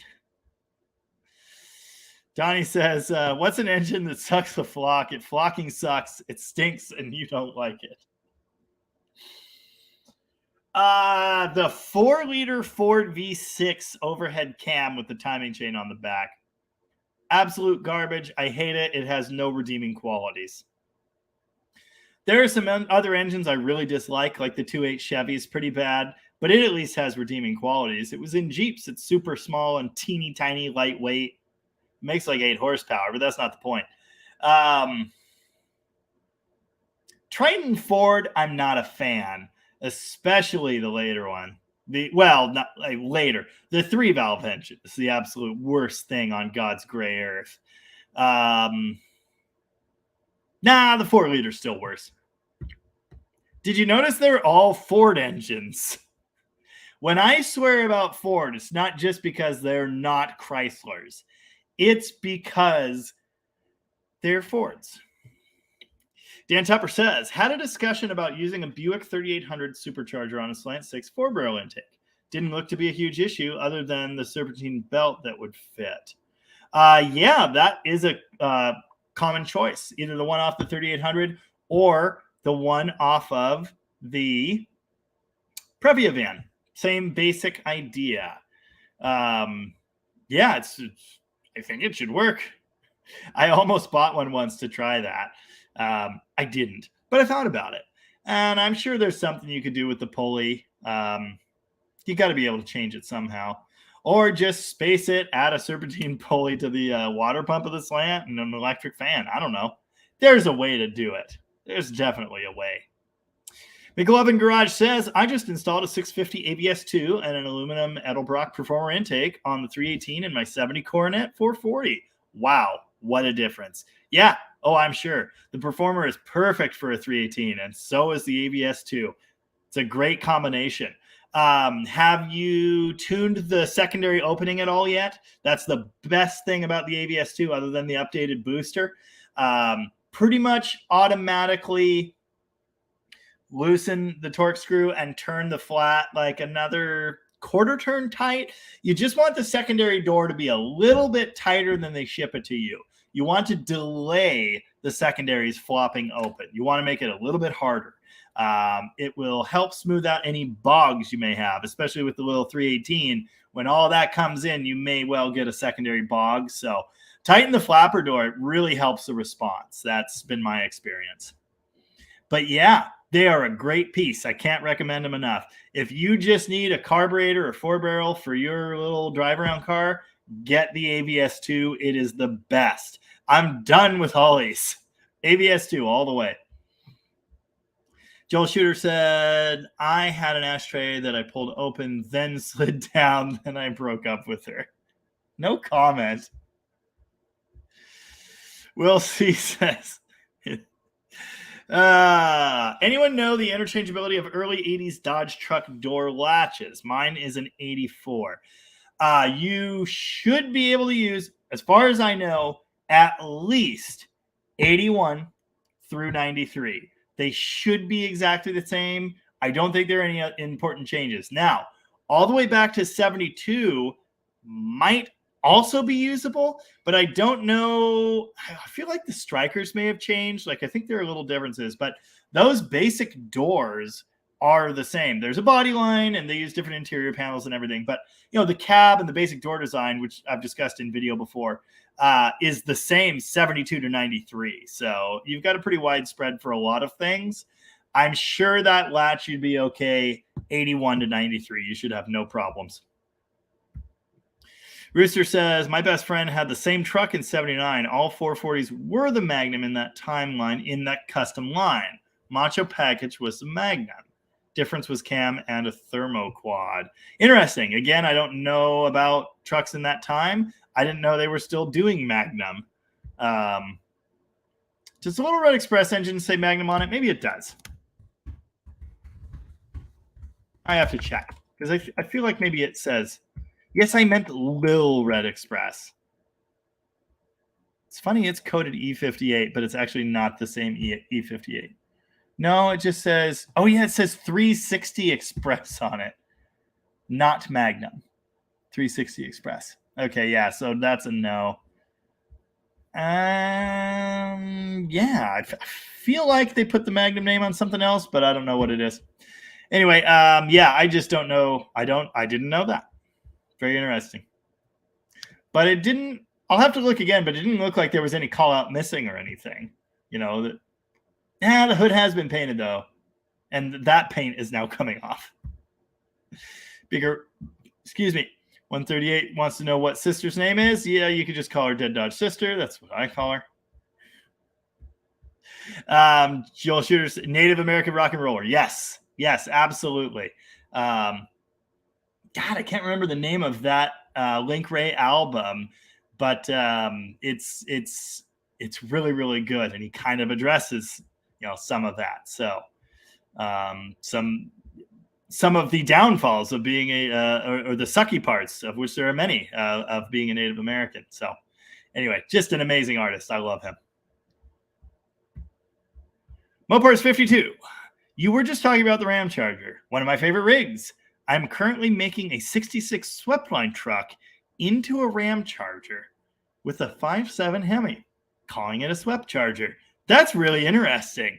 Donnie says, what's an engine that sucks the flock? It flocking sucks. It stinks and you don't like it. The 4-liter Ford V6 overhead cam with the timing chain on the back. Absolute garbage. I hate it. It has no redeeming qualities. There are some other engines I really dislike, like the 2.8 Chevy is pretty bad, but it at least has redeeming qualities. It was in Jeeps. It's super small and teeny tiny, lightweight. Makes like 8 horsepower, but that's not the point. Triton Ford, I'm not a fan, especially the later one. Not like later. The 3-valve engine is the absolute worst thing on God's gray earth. The 4-liter's still worse. Did you notice they're all Ford engines? When I swear about Ford, it's not just because they're not Chryslers. It's because they're Fords. Dan Tupper says, had a discussion about using a Buick 3800 supercharger on a slant 6 4-barrel intake. Didn't look to be a huge issue other than the serpentine belt that would fit. Yeah, that is a common choice. Either the one off the 3800 or the one off of the Previa van. Same basic idea. Yeah, I think it should work. I almost bought one once to try that. I didn't, but I thought about it. And I'm sure there's something you could do with the pulley. You got to be able to change it somehow. Or just space it, add a serpentine pulley to the water pump of the slant and an electric fan. I don't know. There's a way to do it. There's definitely a way. McLovin Garage says, I just installed a 650 ABS2 and an aluminum Edelbrock Performer intake on the 318 in my 70 Coronet 440. Wow, what a difference. Yeah, oh, I'm sure. The Performer is perfect for a 318, and so is the ABS2. It's a great combination. Have you tuned the secondary opening at all yet? That's the best thing about the ABS2 other than the updated booster. Pretty much automatically loosen the torque screw and turn the flat like another quarter turn tight. You just want the secondary door to be a little bit tighter than they ship it to you. You want to delay the secondaries flopping open. You want to make it a little bit harder. It will help smooth out any bogs you may have, especially with the little 318. When all that comes in, you may well get a secondary bog. So tighten the flapper door. It really helps the response. That's been my experience. But yeah, they are a great piece. I can't recommend them enough. If you just need a carburetor or 4-barrel for your little drive-around car, get the ABS2. It is the best. I'm done with Hollies. ABS2 all the way. Joel Shooter said, I had an ashtray that I pulled open, then slid down, then I broke up with her. No comment. Will C says, anyone know the interchangeability of early 80s Dodge truck door latches? Mine is an 84. You should be able to use, as far as I know, at least 81 through 93. They should be exactly the same. I don't think there are any important changes. Now, all the way back to 72 might also be usable, but I don't know. I feel like the strikers may have changed. Like, I think there are little differences, but those basic doors are the same. There's a body line and they use different interior panels and everything, but the cab and the basic door design, which I've discussed in video before, is the same 72 to 93. So you've got a pretty wide spread for a lot of things. I'm sure that latch you'd be okay 81 to 93. You should have no problems. Rooster says, my best friend had the same truck in 79. All 440s were the Magnum in that timeline in that custom line. Macho package was the Magnum. Difference was cam and a thermo quad. Interesting. Again, I don't know about trucks in that time. I didn't know they were still doing Magnum. Does the Little Red Express engine say Magnum on it? Maybe it does. I have to check because I feel like maybe it says. Yes, I meant Lil Red Express. It's funny, it's coded E58, but it's actually not the same E58. No, it just says, oh yeah, it says 360 Express on it. Not Magnum. 360 Express. Okay, yeah, so that's a no. Yeah, I feel like they put the Magnum name on something else, but I don't know what it is. Anyway, yeah, I just don't know. I didn't know that. Very interesting. But it didn't, I'll have to look again, but it didn't look like there was any call out missing or anything. The hood has been painted though. And that paint is now coming off. Excuse me. 138 wants to know what sister's name is. Yeah, you could just call her Dead Dodge Sister. That's what I call her. Joel Shooter's Native American rock and roller. Yes, absolutely. God, I can't remember the name of that Link Ray album, but it's really, really good, and he kind of addresses some of that. So some of the downfalls of being or the sucky parts, of which there are many, of being a Native American. So anyway, just an amazing artist. I love him. Mopars 52. You were just talking about the Ram Charger, one of my favorite rigs. I'm currently making a 66 Sweepline truck into a Ram Charger with a 5.7 Hemi, calling it a Swept Charger. That's really interesting.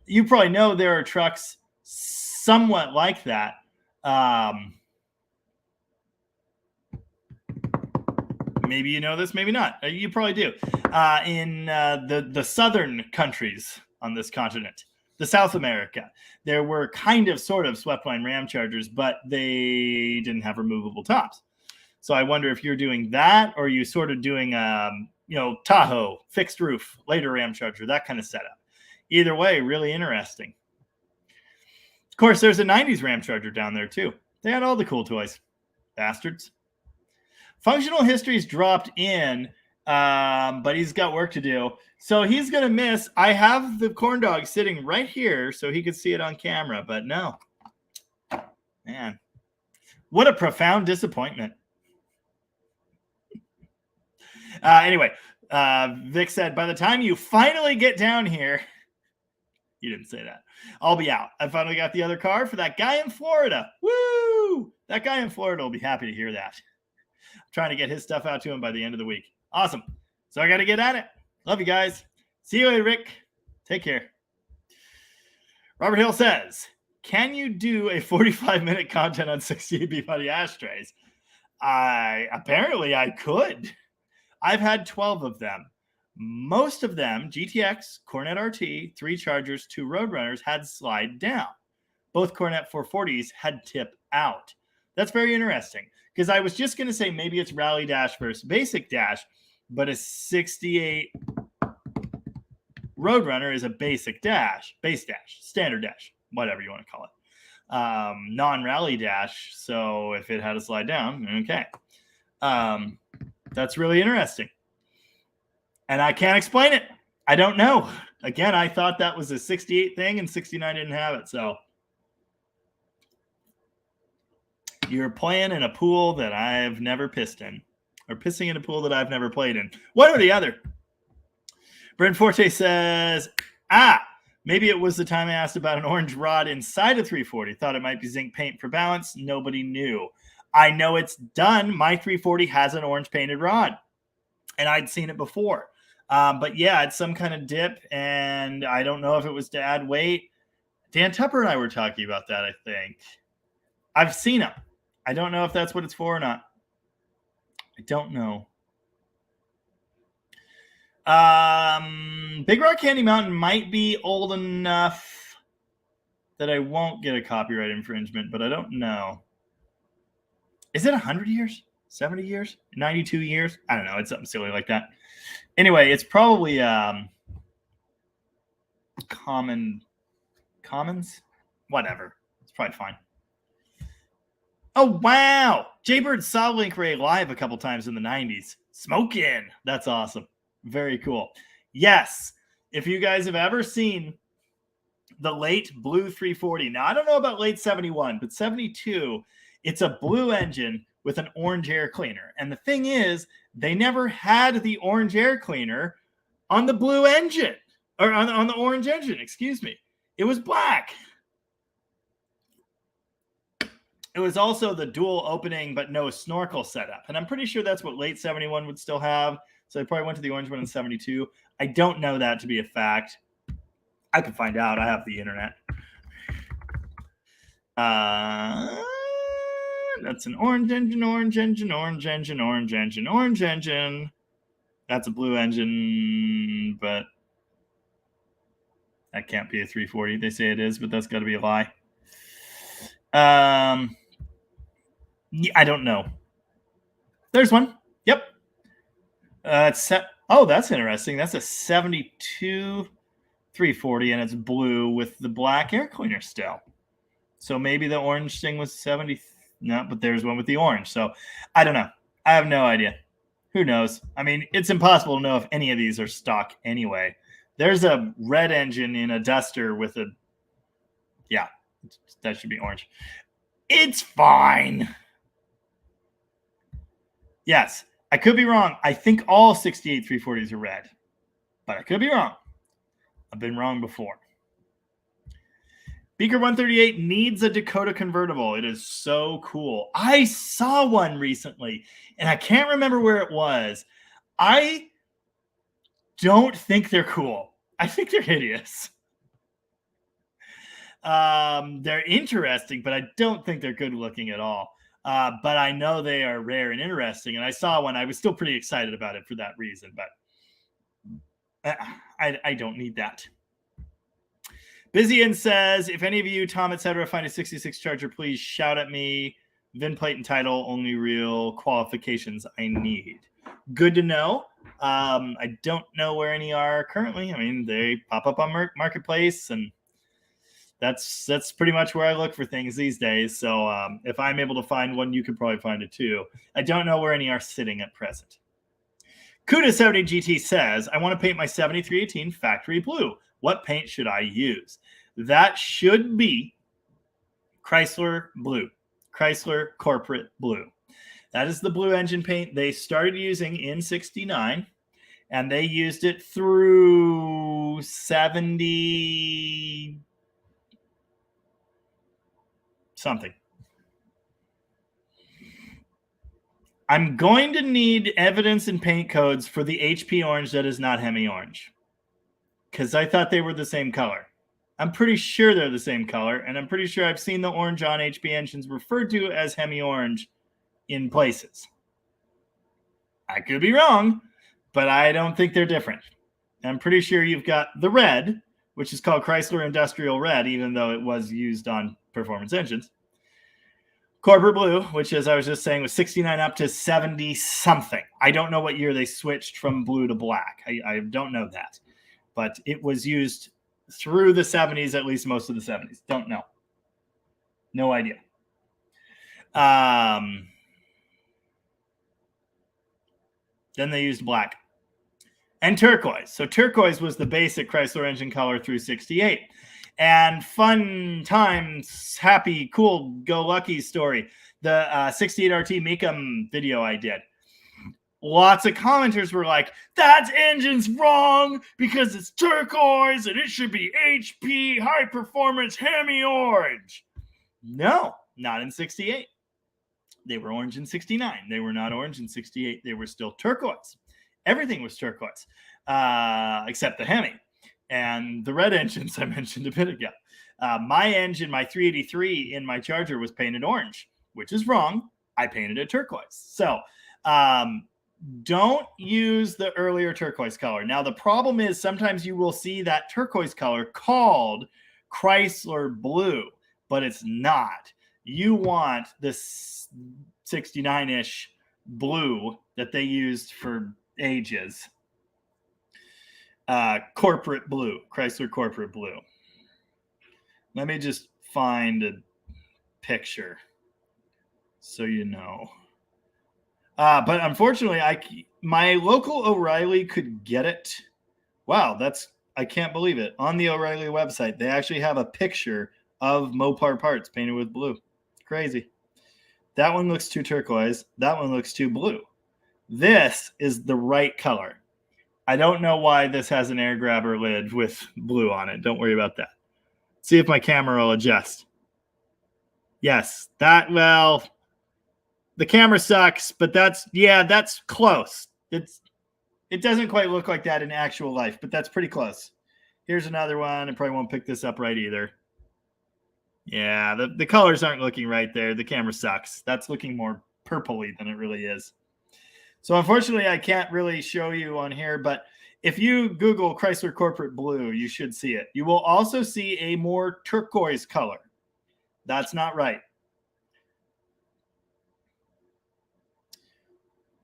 You probably know there are trucks somewhat like that. Maybe you know this, maybe not. You probably do. In the southern countries on this continent, the South America, there were kind of sort of Sweepline Ram Chargers, but they didn't have removable tops. So I wonder if you're doing that, or you sort of doing Tahoe, fixed roof, later Ram Charger, that kind of setup. Either way, really interesting. Of course, there's a 90s Ram Charger down there too. They had all the cool toys. Bastards. Functional History's dropped in, but he's got work to do. So he's going to miss. I have the corn dog sitting right here so he could see it on camera, but no. Man, what a profound disappointment. Anyway, Vic said, by the time you finally get down here, you didn't say that, I'll be out. I finally got the other car for that guy in Florida. Woo! That guy in Florida will be happy to hear that. I'm trying to get his stuff out to him by the end of the week. Awesome. So I got to get at it. Love you guys. See you later, Rick. Take care. Robert Hill says, can you do a 45-minute content on 68 Peabody ashtrays? Apparently I could. I've had 12 of them. Most of them, GTX, Cornet RT, 3 Chargers, 2 Roadrunners, had slide down. Both Cornet 440s had tip out. That's very interesting, because I was just going to say maybe it's Rally Dash versus Basic Dash, but a 68 Roadrunner is a basic dash, base dash, standard dash, whatever you want to call it. Non-rally dash, so if it had a slide down, okay. That's really interesting. And I can't explain it. I don't know. Again, I thought that was a 68 thing and 69 didn't have it. So you're playing in a pool that I've never pissed in, or pissing in a pool that I've never played in. One or the other. Brent Forte says, maybe it was the time I asked about an orange rod inside a 340. Thought it might be zinc paint for balance. Nobody knew. I know it's done. My 340 has an orange painted rod, and I'd seen it before. But yeah, it's some kind of dip, and I don't know if it was to add weight. Dan Tupper and I were talking about that, I think. I've seen them. I don't know if that's what it's for or not. I don't know. Big Rock Candy Mountain might be old enough that I won't get a copyright infringement, but I don't know. Is it 100 years? 70 years? 92 years? I don't know. It's something silly like that. Anyway, it's probably commons? Whatever. It's probably fine. Oh, wow. Jaybird saw Link Ray live a couple times in the 90s. Smokin'. That's awesome. Very cool. Yes. If you guys have ever seen the late blue 340, now I don't know about late 71, but 72, it's a blue engine with an orange air cleaner. And the thing is, they never had the orange air cleaner on the blue engine, or on the orange engine, excuse me. It was black. It was also the dual opening, but no snorkel setup. And I'm pretty sure that's what late 71 would still have. So they probably went to the orange one in 72. I don't know that to be a fact. I can find out. I have the internet. That's an orange engine, orange engine, orange engine, orange engine, orange engine. That's a blue engine, but that can't be a 340. They say it is, but that's got to be a lie. Yeah, I don't know. There's one. Yep. Oh, that's interesting. That's a 72 340, and it's blue with the black air cleaner still. So maybe the orange thing was 70. No, but there's one with the orange. So I don't know. I have no idea. Who knows? I mean, it's impossible to know if any of these are stock anyway. There's a red engine in a Duster with a, yeah, that should be orange. It's fine. Yes, I could be wrong. I think all 68 340s are red, but I could be wrong. I've been wrong before. Beaker 138 needs a Dakota convertible. It is so cool. I saw one recently, and I can't remember where it was. I don't think they're cool. I think they're hideous. They're interesting, but I don't think they're good looking at all. But I know they are rare and interesting, and I saw one. I was still pretty excited about it for that reason, but I don't need that. Busian says, if any of you, Tom, etc., find a 66 Charger, please shout at me. VIN plate and title, only real qualifications I need. Good to know. I don't know where any are currently. I mean, they pop up on Marketplace, and that's pretty much where I look for things these days. So if I'm able to find one, you could probably find it too. I don't know where any are sitting at present. Kuda70 GT says, I want to paint my 7318 factory blue. What paint should I use? That should be Chrysler Blue. Chrysler Corporate Blue. That is the blue engine paint they started using in 69, and they used it through 70 something. I'm going to need evidence and paint codes for the HP orange that is not Hemi orange, because I thought they were the same color. I'm pretty sure they're the same color, and I'm pretty sure I've seen the orange on HP engines referred to as Hemi orange in places. I could be wrong, but I don't think they're different. I'm pretty sure you've got the red, which is called Chrysler Industrial Red, even though it was used on performance engines. Corporate Blue, which, as I was just saying, was 69 up to 70 something. I don't know what year they switched from blue to black. I don't know that. But it was used through the 70s, at least most of the 70s. Don't know. No idea. Then they used black and turquoise. So turquoise was the basic Chrysler engine color through 68. And fun times, happy, cool, go lucky story. The 68 RT Meekum video I did. Lots of commenters were like, that engine's wrong because it's turquoise and it should be HP high performance Hemi orange. No, not in 68. They were orange in 69. They were not orange in 68. They were still turquoise. Everything was turquoise, except the Hemi and the red engines I mentioned a bit ago. My engine, my 383 in my Charger was painted orange, which is wrong. I painted it turquoise. So don't use the earlier turquoise color. Now, the problem is sometimes you will see that turquoise color called Chrysler blue, but it's not. You want this 69-ish blue that they used for ages. Corporate blue, Chrysler corporate blue. Let me just find a picture so you know. But unfortunately, my local O'Reilly could get it. Wow, I can't believe it. On the O'Reilly website, they actually have a picture of Mopar parts painted with blue. Crazy. That one looks too turquoise. That one looks too blue. This is the right color. I don't know why this has an air grabber lid with blue on it. Don't worry about that. See if my camera will adjust. Yes, the camera sucks, but that's close. It doesn't quite look like that in actual life, but that's pretty close. Here's another one. I probably won't pick this up right either. Yeah, the colors aren't looking right there. The camera sucks. That's looking more purpley than it really is. So unfortunately, I can't really show you on here, but if you Google Chrysler Corporate Blue, you should see it. You will also see a more turquoise color. That's not right.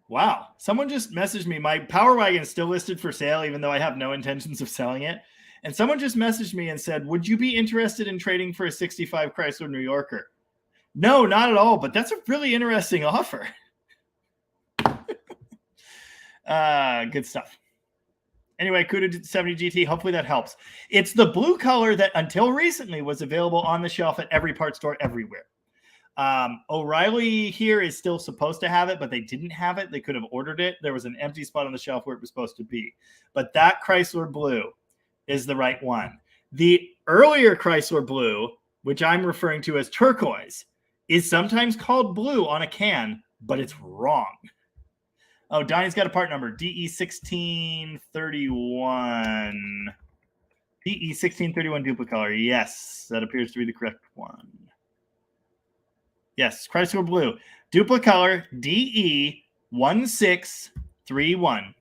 Wow. Someone just messaged me. My Power Wagon is still listed for sale, even though I have no intentions of selling it. And someone just messaged me and said, would you be interested in trading for a 65 Chrysler New Yorker? No, not at all, but that's a really interesting offer. Good stuff. Anyway, CUDA 70 GT, hopefully that helps. It's the blue color that until recently was available on the shelf at every parts store everywhere. O'Reilly here is still supposed to have it, but they didn't have it. They could have ordered it. There was an empty spot on the shelf where it was supposed to be. But that Chrysler blue is the right one. The earlier Chrysler blue, which I'm referring to as turquoise, is sometimes called blue on a can, but it's wrong. Oh, Donnie's got a part number, DE1631. DE1631 duplicolor. Yes, that appears to be the correct one. Yes, Chrysler Blue. Duplicolor DE1631.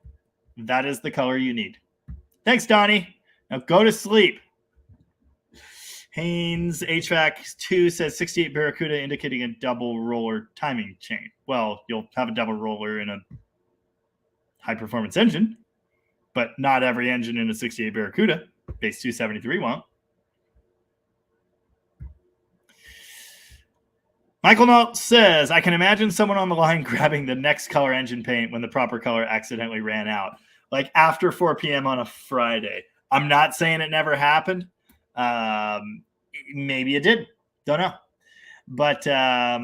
That is the color you need. Thanks, Donnie. Now go to sleep. Haynes HVAC 2 says 68 Barracuda indicating a double roller timing chain. Well, you'll have a double roller in a high-performance engine, but not every engine in a 68 Barracuda. Base 273 won't. Michael Nault says, I can imagine someone on the line grabbing the next color engine paint when the proper color accidentally ran out, like after 4 p.m. on a Friday. I'm not saying it never happened. Maybe it did. Don't know. But there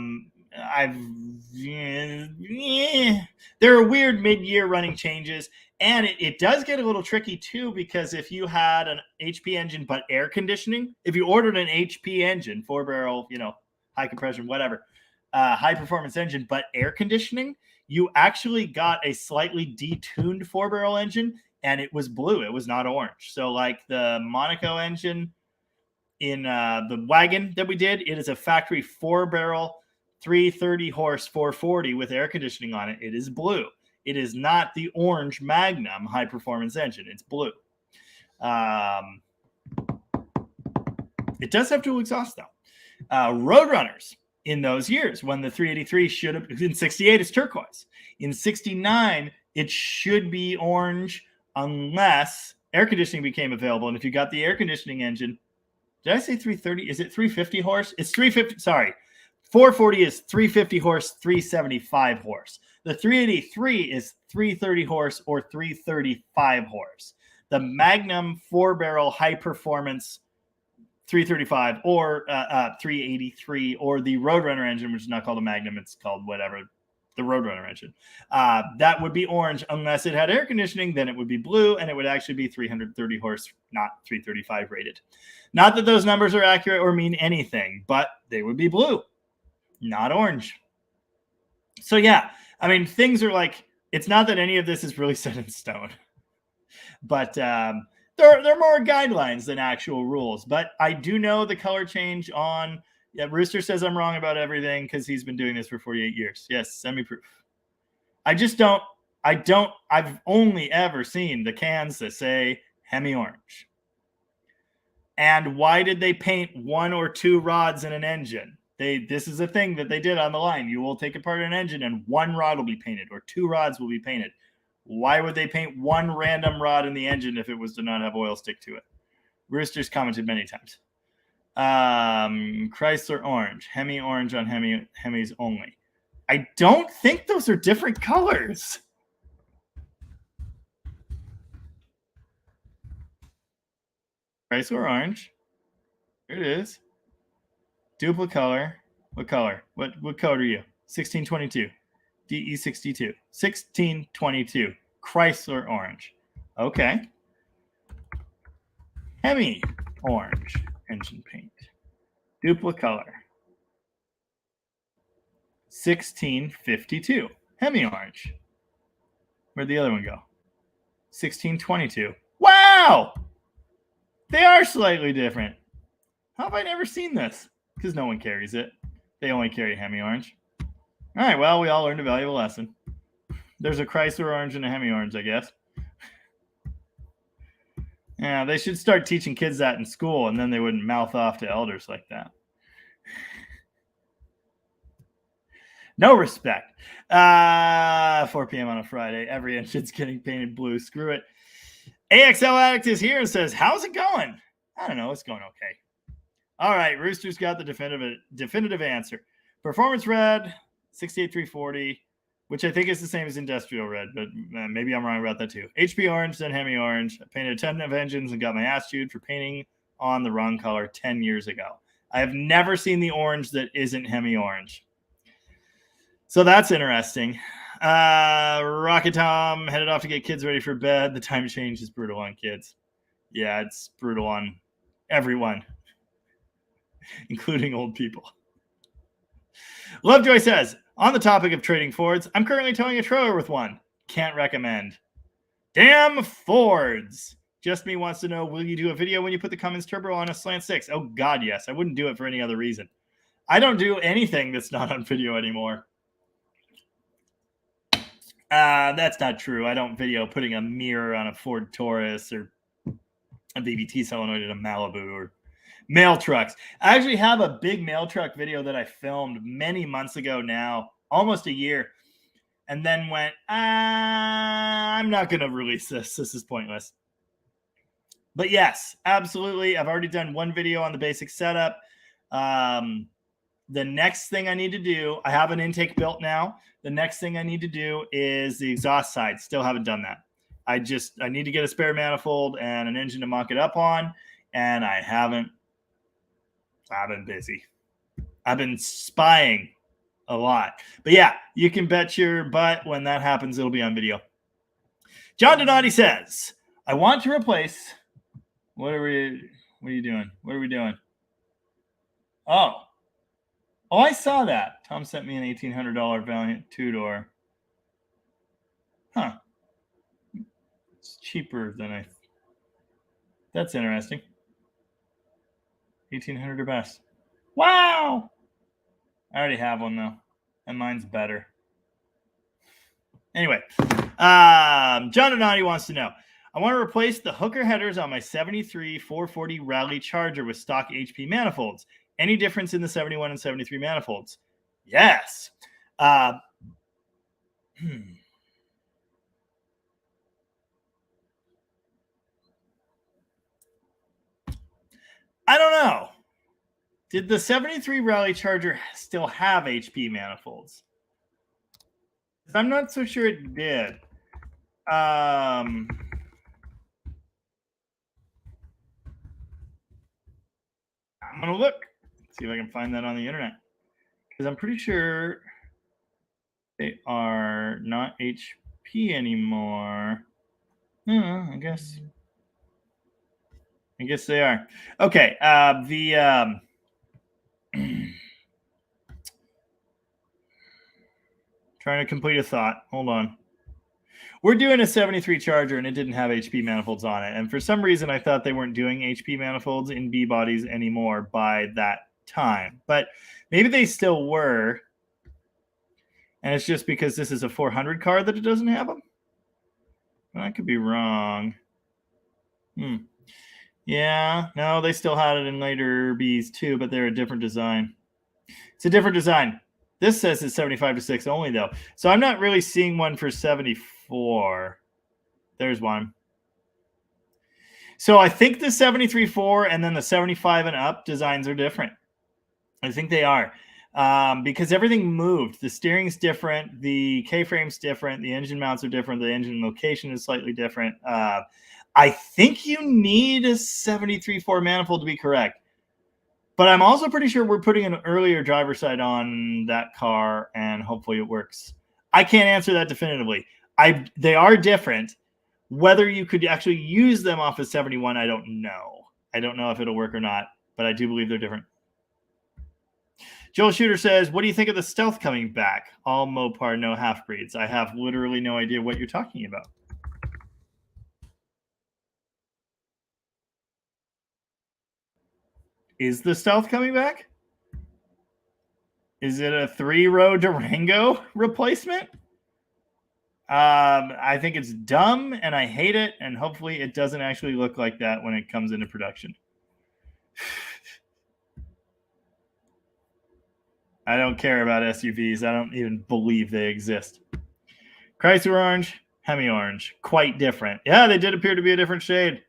are weird mid-year running changes. And it does get a little tricky, too, because if you had an HP engine but air conditioning, if you ordered an HP engine, 4-barrel, high compression, whatever, high performance engine, but air conditioning, you actually got a slightly detuned 4-barrel engine, and it was blue. It was not orange. So like the Monaco engine in the wagon that we did, it is a factory 4-barrel, 330 horse 440 with air conditioning on it. It is blue. It is not the orange Magnum high performance engine. It's blue. It does have dual exhaust though. Roadrunners in those years when the 383 should have, in 68 it's turquoise. In 69 it should be orange unless air conditioning became available. And if you got the air conditioning engine, did I say 330? Is it 350 horse? It's 350. Sorry. 440 is 350 horse, 375 horse. The 383 is 330 horse or 335 horse. The Magnum 4-barrel high performance 335 or 383 or the Roadrunner engine, which is not called a Magnum, it's called whatever, the Roadrunner engine. That would be orange unless it had air conditioning. Then it would be blue, and it would actually be 330 horse, not 335 rated. Not that those numbers are accurate or mean anything, but they would be blue, not orange. So yeah, I mean, things are like, it's not that any of this is really set in stone, but there are more guidelines than actual rules. But I do know the color change on. Yeah, Rooster says I'm wrong about everything because he's been doing this for 48 years. Yes, send me proof. I just don't. I've only ever seen the cans that say Hemi Orange. And why did they paint 1 or 2 rods in an engine? This is a thing that they did on the line. You will take apart an engine and 1 rod will be painted or 2 rods will be painted. Why would they paint 1 random rod in the engine if it was to not have oil stick to it? Rooster's commented many times. Chrysler Orange, Hemi Orange on Hemis only. I don't think those are different colors. Chrysler Orange. Here it is. Duplicate color. What color? What code are you? 1622. DE62. 1622. Chrysler Orange. Okay. Hemi Orange engine paint. Duplicate color. 1652. Hemi Orange. Where'd the other one go? 1622. Wow! They are slightly different. How have I never seen this? Because no one carries it. They only carry Hemi Orange. All right, well, we all learned a valuable lesson. There's a Chrysler Orange and a Hemi Orange, I guess. Yeah, they should start teaching kids that in school, and then they wouldn't mouth off to elders like that. No respect. 4 p.m. on a Friday. Every engine's getting painted blue. Screw it. AXL Addict is here and says, how's it going? I don't know. It's going okay. All right. Rooster's got the definitive answer. Performance red, 68340, which I think is the same as industrial red, but maybe I'm wrong about that too. HP orange, then Hemi orange. I painted a ton of engines and got my ass chewed for painting on the wrong color 10 years ago. I have never seen the orange that isn't Hemi orange. So that's interesting. Rocket Tom headed off to get kids ready for bed. The time change is brutal on kids. Yeah, it's brutal on everyone, including old people. Lovejoy says, on the topic of trading Fords, I'm currently towing a trailer with one. Can't recommend. Damn Fords. Just Me wants to know, will you do a video when you put the Cummins turbo on a slant 6? Oh, God, yes. I wouldn't do it for any other reason. I don't do anything that's not on video anymore. That's not true. I don't video putting a mirror on a Ford Taurus or a VVT solenoid in a Malibu or mail trucks. I actually have a big mail truck video that I filmed many months ago now, almost a year, and then went, I'm not going to release this. This is pointless. But yes, absolutely. I've already done one video on the basic setup. The next thing I need to do, I have an intake built now. The next thing I need to do is the exhaust side. Still haven't done that. I need to get a spare manifold and an engine to mock it up on, and I haven't. I've been busy. I've been spying a lot. But yeah, you can bet your butt when that happens, it'll be on video. John Donati says, I want to replace. What are you doing? What are we doing? Oh, I saw that. Tom sent me an $1,800 Valiant 2-door. Huh. It's cheaper than That's interesting. 1,800 or best. Wow. I already have one though, and mine's better. Anyway, John Donati wants to know, I want to replace the hooker headers on my 73 440 Rally Charger with stock HP manifolds. Any difference in the 71 and 73 manifolds? Yes. I don't know. Did the 73 Rally Charger still have HP manifolds? I'm not so sure it did. I'm going to look. See if I can find that on the internet. Because I'm pretty sure they are not HP anymore. I guess they are. Okay. Trying to complete a thought. Hold on. We're doing a 73 Charger, and it didn't have HP manifolds on it. And for some reason, I thought they weren't doing HP manifolds in B bodies anymore by that time. But maybe they still were. And it's just because this is a 400 car that it doesn't have them? I could be wrong. Yeah, no, they still had it in later Bs too, but they're a different design. It's a different design. This says it's 75-6 only, though. So I'm not really seeing one for 74. There's one. So I think the 73.4 and then the 75 and up designs are different. I think they are. Because everything moved. The steering's different. The K-frame's different. The engine mounts are different. The engine location is slightly different. I think you need a 73.4 manifold to be correct. But I'm also pretty sure we're putting an earlier driver side on that car, and hopefully it works. I can't answer that definitively. They are different. Whether you could actually use them off of 71, I don't know. I don't know if it'll work or not, but I do believe they're different. Joel Shooter says, what do you think of the Stealth coming back? All Mopar, no half-breeds. I have literally no idea what you're talking about. Is the Stealth coming back? Is it a 3-row Durango replacement? I think it's dumb and I hate it, and hopefully it doesn't actually look like that when it comes into production. I don't care about SUVs. I don't even believe they exist. Chrysler orange, Hemi orange, quite different. Yeah, they did appear to be a different shade.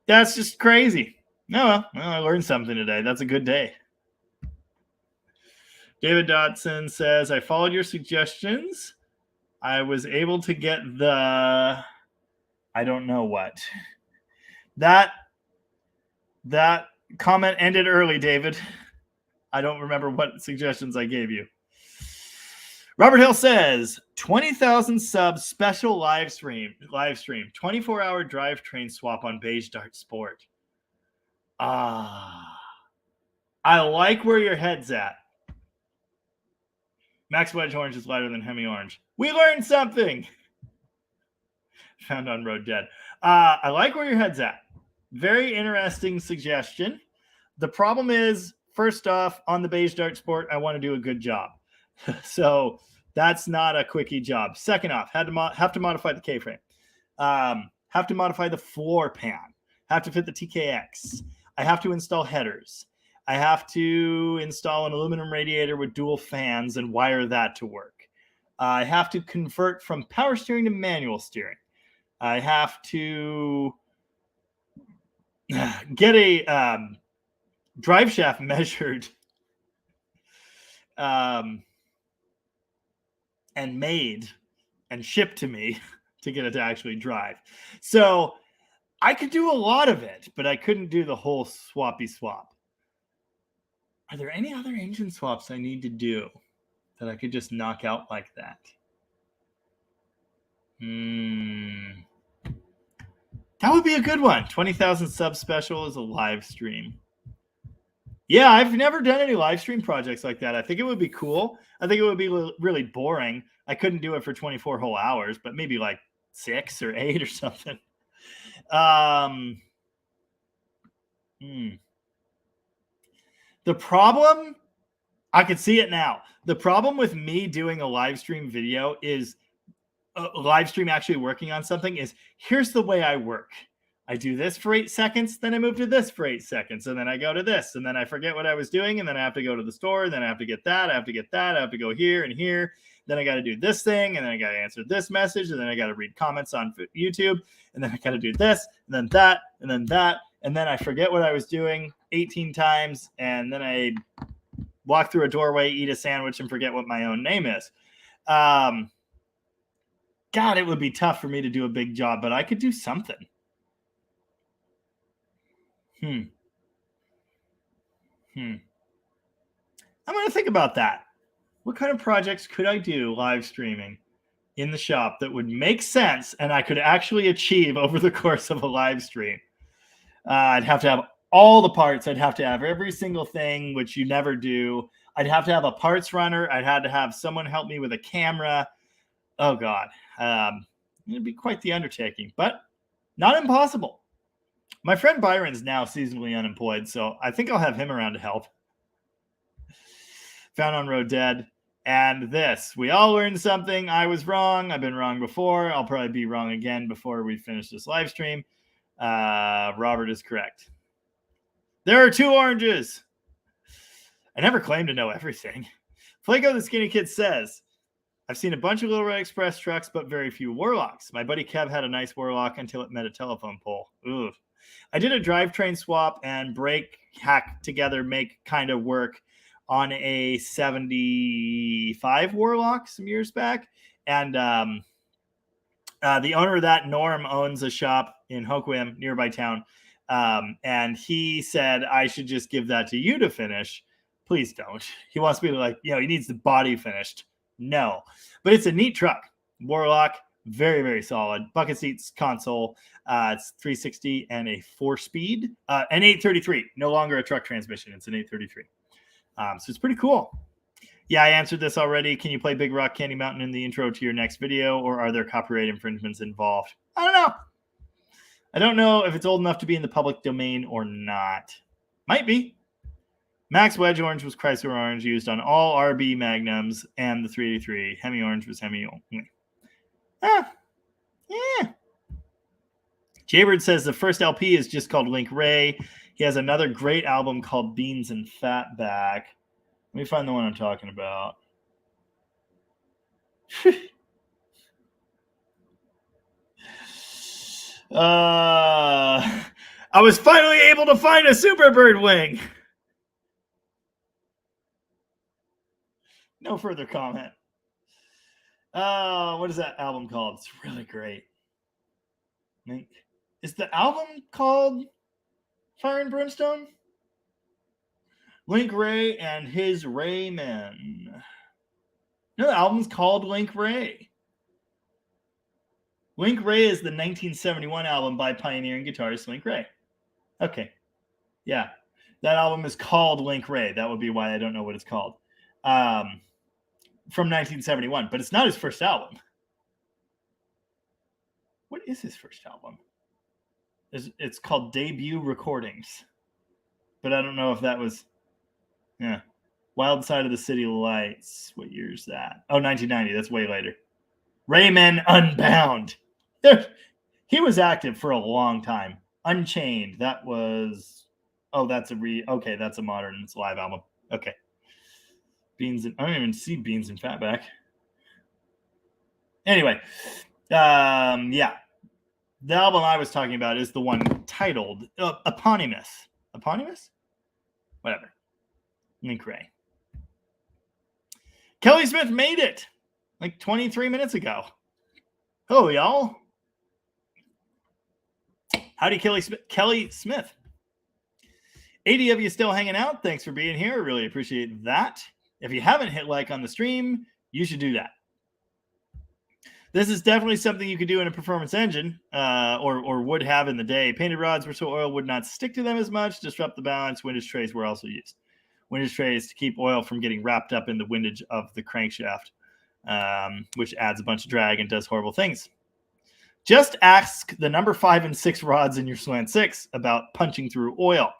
That's just crazy. No, well, I learned something today. That's a good day. David Dotson says, I followed your suggestions. I was able to get the, I don't know what. That comment ended early, David. I don't remember what suggestions I gave you. Robert Hill says, 20,000 subs special live stream, 24-hour drivetrain swap on Beige Dart Sport. I like where your head's at. Max Wedge Orange is lighter than Hemi Orange. We learned something. Found on Road Dead. I like where your head's at. Very interesting suggestion. The problem is, first off, on the Beige Dart Sport, I want to do a good job. So that's not a quickie job. Second off, have to modify the K-frame. Have to modify the floor pan. Have to fit the TKX. I have to install headers. I have to install an aluminum radiator with dual fans and wire that to work. I have to convert from power steering to manual steering. I have to get a drive shaft measured and made and shipped to me to get it to actually drive. So I could do a lot of it, but I couldn't do the whole swappy swap. Are there any other engine swaps I need to do that I could just knock out like that? That would be a good one. 20,000 sub special is a live stream. Yeah, I've never done any live stream projects like that. I think it would be cool. I think it would be really boring. I couldn't do it for 24 whole hours, but maybe like 6 or 8 or something. The problem, I could see it now. The problem with me doing a live stream video is a live stream actually working on something is, here's the way I work. I do this for 8 seconds, then I move to this for 8 seconds, and then I go to this, and then I forget what I was doing, and then I have to go to the store, then I have to get that, I have to get that, I have to go here and here, then I got to do this thing, and then I got to answer this message, and then I got to read comments on YouTube, and then I got to do this, and then that, and then that, and then I forget what I was doing 18 times, and then I walk through a doorway, eat a sandwich, and forget what my own name is. God, it would be tough for me to do a big job, but I could do something. I'm going to think about that. What kind of projects could I do live streaming in the shop that would make sense and I could actually achieve over the course of a live stream? I'd have to have all the parts. I'd have to have every single thing, which you never do. I'd have to have a parts runner. I'd have to have someone help me with a camera. Oh, God. It'd be quite the undertaking, but not impossible. My friend Byron's now seasonally unemployed, so I think I'll have him around to help. Found on Road Dead. And this, we all learned something. I was wrong. I've been wrong before. I'll probably be wrong again before we finish this live stream. Robert is correct. There are 2 oranges. I never claimed to know everything. Flaco the Skinny Kid says, I've seen a bunch of Little Red Express trucks, but very few Warlocks. My buddy Kev had a nice Warlock until it met a telephone pole. Ooh. I did a drivetrain swap and brake hack together make kind of work on a 75 Warlock some years back. And the owner of that, Norm, owns a shop in Hoquiam, nearby town. And he said, I should just give that to you to finish. Please don't. He wants me to, like, he needs the body finished. No. But it's a neat truck. Warlock, very, very solid. Bucket seats, console. It's 360 and a 4-speed. An 833. No longer a truck transmission. It's an 833. So it's pretty cool. Yeah, I answered this already. Can you play Big Rock Candy Mountain in the intro to your next video, or are there copyright infringements involved? I don't know. I don't know if it's old enough to be in the public domain or not. Might be. Max Wedge Orange was Chrysler Orange, used on all RB Magnums and the 383. Hemi Orange was Hemi only. Yeah. Jaybird says the first LP is just called Link Ray. He has another great album called Beans and Fatback. Let me find the one I'm talking about. I was finally able to find a Superbird wing. No further comment. What is that album called? It's really great. Is the album called Fire and Brimstone? Link Ray and his Raymen. No, the album's called Link Ray. Link Ray is the 1971 album by pioneering guitarist Link Ray. Okay. Yeah. That album is called Link Ray. That would be why I don't know what it's called. From 1971, but it's not his first album. What is his first album? It's called Debut Recordings. But I don't know if that was... Yeah. Wild Side of the City Lights. What year is that? Oh, 1990. That's way later. Rayman Unbound. He was active for a long time. Unchained. That was... Oh, that's okay, that's a modern. It's a live album. Okay. Beans and... I don't even see Beans and Fatback. Anyway. Yeah. The album I was talking about is the one titled Eponymous. Eponymous? Whatever. Link Ray. Kelly Smith made it like 23 minutes ago. Hello, y'all. Howdy, Kelly Smith. 80 of you still hanging out. Thanks for being here. Really appreciate that. If you haven't hit like on the stream, you should do that. This is definitely something you could do in a performance engine, or would have in the day. Painted rods were so oil would not stick to them as much, disrupt the balance. Windage trays were also used. Windage trays to keep oil from getting wrapped up in the windage of the crankshaft, which adds a bunch of drag and does horrible things. Just ask the number 5 and 6 rods in your Slant 6 about punching through oil.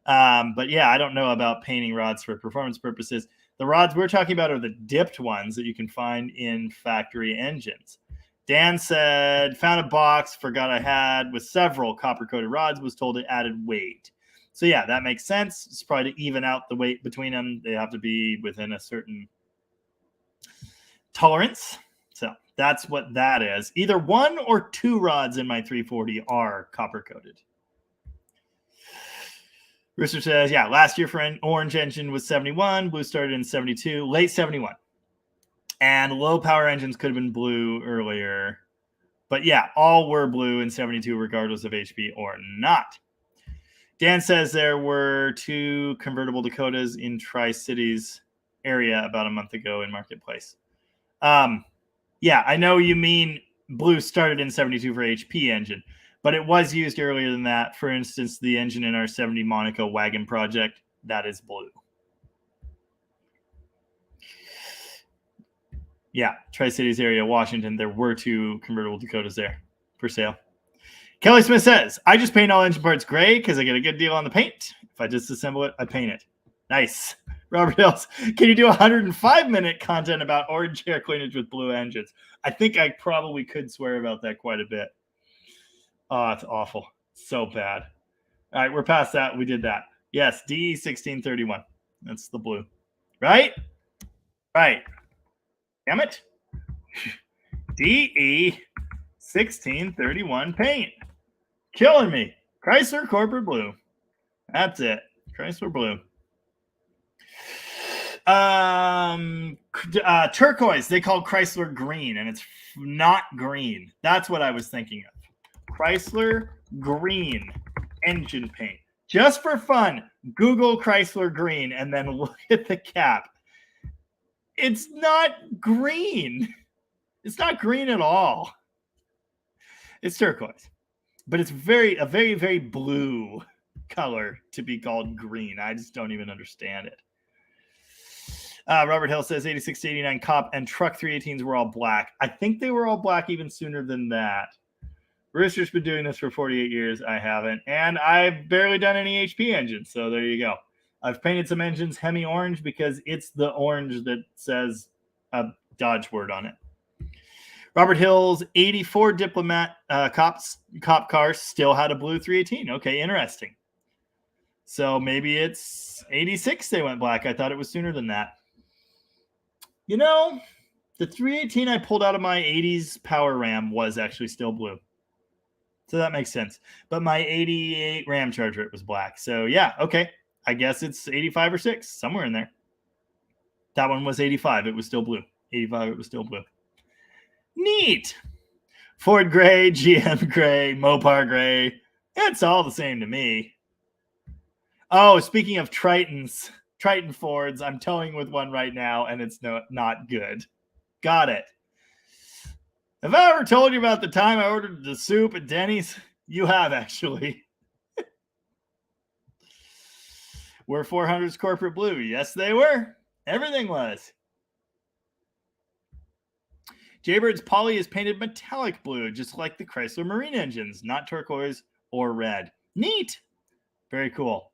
But yeah, I don't know about painting rods for performance purposes. The rods we're talking about are the dipped ones that you can find in factory engines. Dan said, found a box, forgot I had, with several copper-coated rods, was told it added weight. So yeah, that makes sense. It's probably to even out the weight between them. They have to be within a certain tolerance. So that's what that is. Either 1 or 2 rods in my 340 are copper-coated. Rooster says, yeah, last year for an orange engine was 71. Blue started in 72, late 71. And low power engines could have been blue earlier. But yeah, all were blue in 72, regardless of HP or not. Dan says there were 2 convertible Dakotas in Tri-Cities area about a month ago in Marketplace. Yeah, I know you mean blue started in 72 for HP engine. But it was used earlier than that. For instance, the engine in our 70 Monaco wagon project, that is blue. Yeah, Tri-Cities area, Washington. There were 2 convertible Dakotas there for sale. Kelly Smith says, I just paint all engine parts gray because I get a good deal on the paint. If I disassemble it, I paint it. Nice. Robert Hills, can you do 105-minute content about orange air cleaners with blue engines? I think I probably could swear about that quite a bit. Oh, it's awful. So bad. All right, we're past that. We did that. Yes, DE 1631. That's the blue. Right? Right. Damn it. DE 1631 paint. Killing me. Chrysler Corporate Blue. That's it. Chrysler Blue. Turquoise, they call Chrysler green, and it's not green. That's what I was thinking of. Chrysler green engine paint. Just for fun, Google Chrysler green and then look at the cap. It's not green. It's not green at all. It's turquoise, but it's a very, very blue color to be called green. I just don't even understand it. Robert Hill says 86 to 89 cop and truck 318s were all black. I think they were all black even sooner than that. Rooster's been doing this for 48 years. I haven't. And I've barely done any HP engines. So there you go. I've painted some engines Hemi orange because it's the orange that says a Dodge word on it. Robert Hill's 84 Diplomat cop cars still had a blue 318. Okay, interesting. So maybe it's 86 they went black. I thought it was sooner than that. You know, the 318 I pulled out of my 80s Power Ram was actually still blue. So that makes sense. But my 88 Ram Charger, it was black. So yeah, okay. I guess it's 85 or 6, somewhere in there. That one was 85. It was still blue. 85, it was still blue. Neat. Ford gray, GM gray, Mopar gray. It's all the same to me. Oh, speaking of Triton Fords, I'm towing with one right now, and it's not good. Got it. Have I ever told you about the time I ordered the soup at Denny's? You have, actually. Were 400s corporate blue? Yes, they were. Everything was. Jaybird's Poly is painted metallic blue, just like the Chrysler Marine engines, not turquoise or red. Neat. Very cool.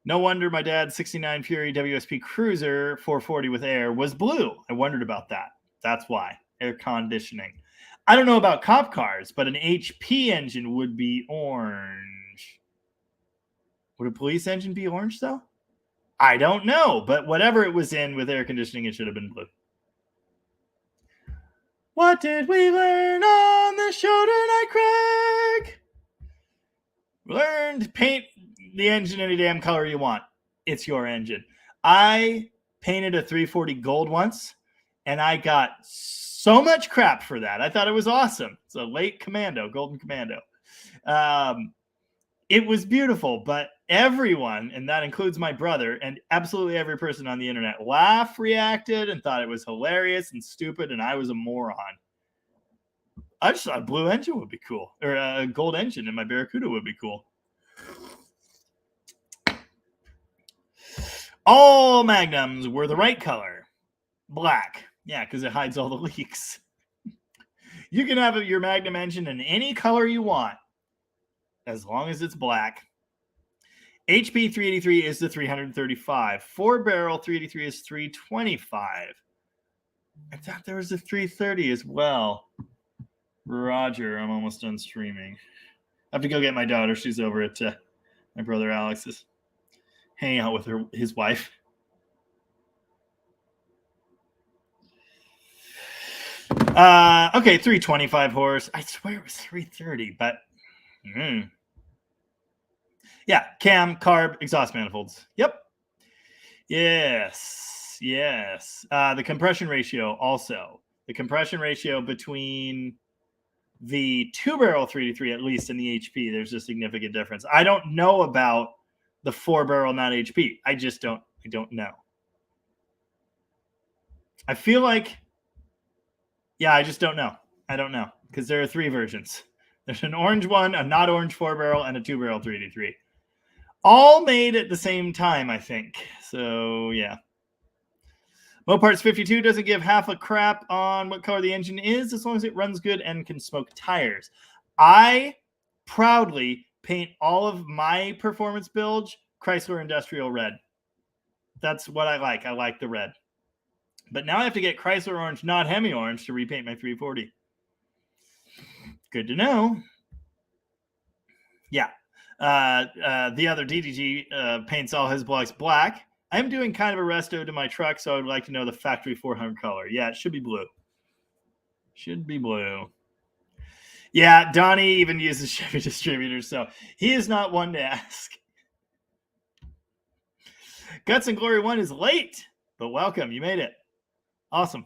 No wonder my dad's 69 Fury WSP Cruiser 440 with air was blue. I wondered about that. That's why. Air conditioning. I don't know about cop cars, but an HP engine would be orange. Would a police engine be orange, though? I don't know, but whatever it was in with air conditioning, it should have been blue. What did we learn on the show tonight, Craig? We learned to paint the engine any damn color you want. It's your engine. I painted a 340 gold once, and I got so much crap for that. I thought it was awesome. It's a late Commando, Golden Commando. It was beautiful, but everyone, and that includes my brother, and absolutely every person on the internet, reacted, and thought it was hilarious and stupid, and I was a moron. I just thought a blue engine would be cool, or a gold engine in my Barracuda would be cool. All Magnums were the right color. Black. Yeah, because it hides all the leaks. You can have your Magnum engine in any color you want, as long as it's black. HP 383 is the 335. 4-barrel 383 is 325. I thought there was a 330 as well. Roger, I'm almost done streaming. I have to go get my daughter. She's over at my brother Alex's. Hanging out with his wife. Okay, 325 horse. I swear it was 330, but yeah, cam, carb, exhaust manifolds. Yep. Yes. The compression ratio also. The compression ratio between the 2-barrel 383, at least in the HP, there's a significant difference. I don't know about the 4-barrel not HP. I don't know. I feel like, yeah, I just don't know. I don't know, because there are 3 versions. There's an orange one, a not orange 4-barrel, and a 2-barrel 383. All made at the same time, I think. So, yeah. Moparts 52 doesn't give half a crap on what color the engine is as long as it runs good and can smoke tires. I proudly paint all of my performance builds Chrysler Industrial Red. That's what I like. I like the red. But now I have to get Chrysler Orange, not Hemi Orange, to repaint my 340. Good to know. Yeah. The other DDG paints all his blocks black. I'm doing kind of a resto to my truck, so I would like to know the factory 400 color. Yeah, it should be blue. Should be blue. Yeah, Donnie even uses Chevy distributors, so he is not one to ask. Guts and Glory 1 is late, but welcome. You made it. Awesome.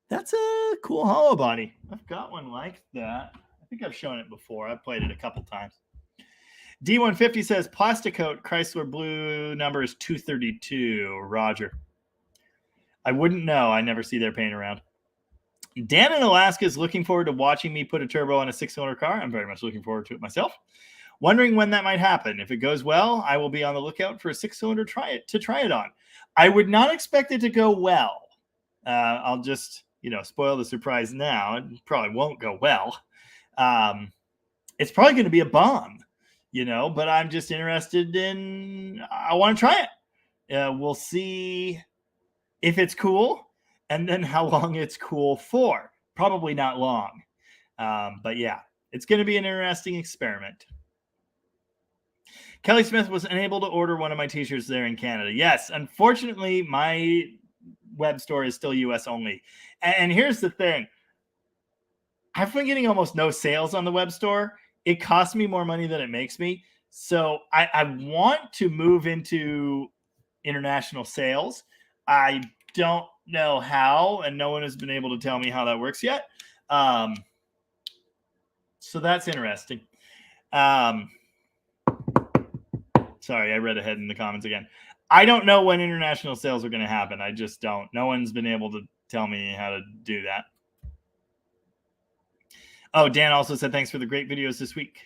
That's a cool hollow body. I've got one like that. I think I've shown it before. I've played it a couple times. D150 says Plasticoat Chrysler blue number is 232. Roger. I wouldn't know. I never see their paint around. Dan in Alaska is looking forward to watching me put a turbo on a 6-cylinder car. I'm very much looking forward to it myself. Wondering when that might happen. If it goes well, I will be on the lookout for a 6-cylinder to try it on. I would not expect it to go well. I'll just, spoil the surprise now. It probably won't go well. It's probably going to be a bomb, but I'm just interested I want to try it. We'll see if it's cool and then how long it's cool for. Probably not long. But yeah, it's going to be an interesting experiment. Kelly Smith was unable to order one of my t-shirts there in Canada. Yes, unfortunately, my web store is still US only. And here's the thing. I've been getting almost no sales on the web store. It costs me more money than it makes me. So I want to move into international sales. I don't know how, and no one has been able to tell me how that works yet. So that's interesting. Sorry, I read ahead in the comments again. I don't know when international sales are going to happen. I just don't. No one's been able to tell me how to do that. Oh, Dan also said, thanks for the great videos this week.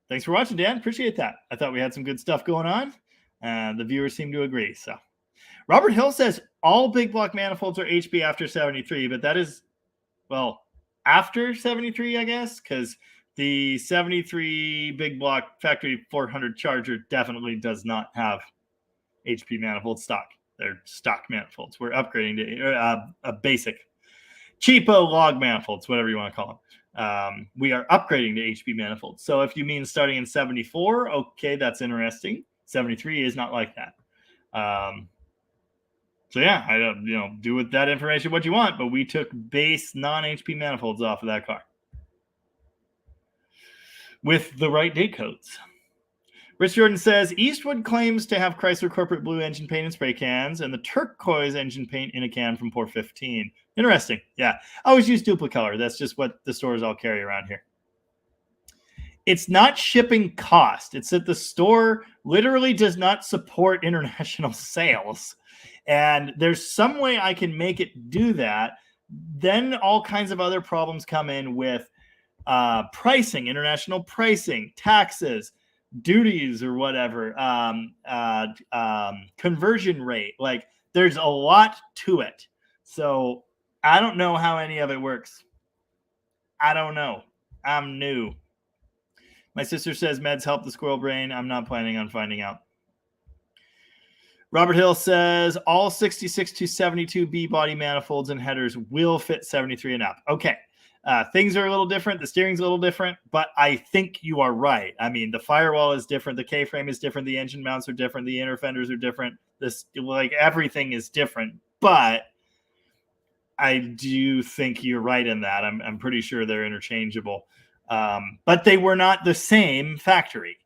Thanks for watching, Dan. Appreciate that. I thought we had some good stuff going on. The viewers seem to agree. So Robert Hill says all big block manifolds are HP after 73, but that is, well, after 73, I guess, because the 73 big block factory 400 Charger definitely does not have HP manifold stock. They're stock manifolds. We're upgrading to a basic cheapo log manifolds, whatever you want to call them. We are upgrading to HP manifolds. So if you mean starting in 74, okay, that's interesting. 73 is not like that. So yeah, I don't, do with that information what you want, but we took base non-HP manifolds off of that car with the right date codes. Rich Jordan says, Eastwood claims to have Chrysler corporate blue engine paint and spray cans and the turquoise engine paint in a can from Port 15. Interesting. Yeah. I always use duplicolor. That's just what the stores all carry around here. It's not shipping cost. It's that the store literally does not support international sales. And there's some way I can make it do that. Then all kinds of other problems come in with pricing, international pricing, taxes, duties or whatever, conversion rate. Like there's a lot to it. So I don't know how any of it works. I don't know. I'm new. My sister says meds help the squirrel brain. I'm not planning on finding out. Robert Hill says all 66 to 72 B body manifolds and headers will fit 73 and up. Okay. Things are a little different. The steering's a little different, but I think you are right. I mean, the firewall is different. The K-frame is different. The engine mounts are different. The inner fenders are different. Everything is different, but I do think you're right in that. I'm pretty sure they're interchangeable. But they were not the same factory.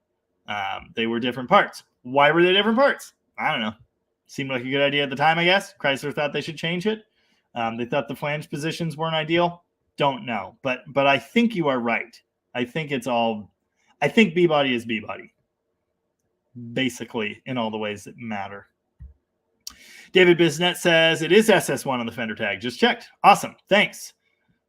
They were different parts. Why were they different parts? I don't know. Seemed like a good idea at the time, I guess. Chrysler thought they should change it. They thought the flange positions weren't ideal. Don't know. But I think you are right. I think B-body is B-body. Basically, in all the ways that matter. David Bisnet says, it is SS1 on the fender tag. Just checked. Awesome. Thanks.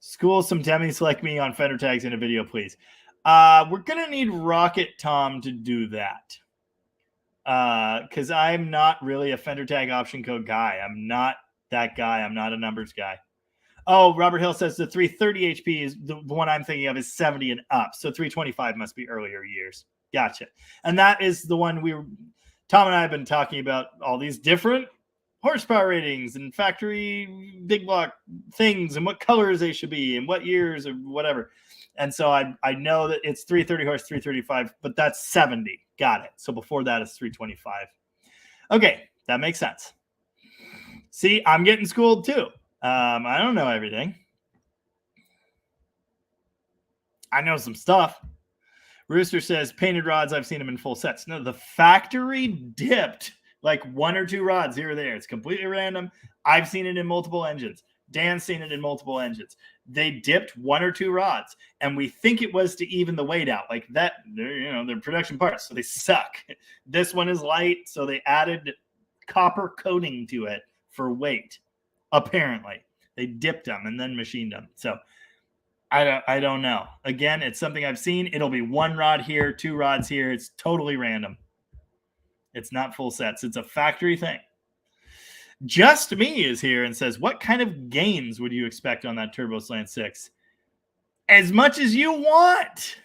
School some dummies like me on fender tags in a video, please. We're going to need Rocket Tom to do that. Because I'm not really a fender tag option code guy. I'm not that guy. I'm not a numbers guy. Oh, Robert Hill says the 330 HP is the one I'm thinking of is 70 and up. So 325 must be earlier years. Gotcha. And that is the one Tom and I have been talking about all these different horsepower ratings and factory big block things and what colors they should be and what years or whatever. And so I know that it's 330 horse, 335, but that's 70. Got it. So before that is 325. Okay, that makes sense. See, I'm getting schooled too. I don't know everything. I know some stuff. Rooster says painted rods, I've seen them in full sets. No, the factory dipped like 1 or 2 rods here or there. It's completely random. I've seen it in multiple engines. Dan's seen it in multiple engines. They dipped 1 or 2 rods, and we think it was to even the weight out. Like that, they're production parts, so they suck. This one is light, so they added copper coating to it for weight. Apparently, they dipped them and then machined them. So I don't know. Again, it's something I've seen. It'll be 1 rod here, 2 rods here. It's totally random. It's not full sets. It's a factory thing. Just Me is here and says, what kind of gains would you expect on that Turbo Slant 6? As much as you want.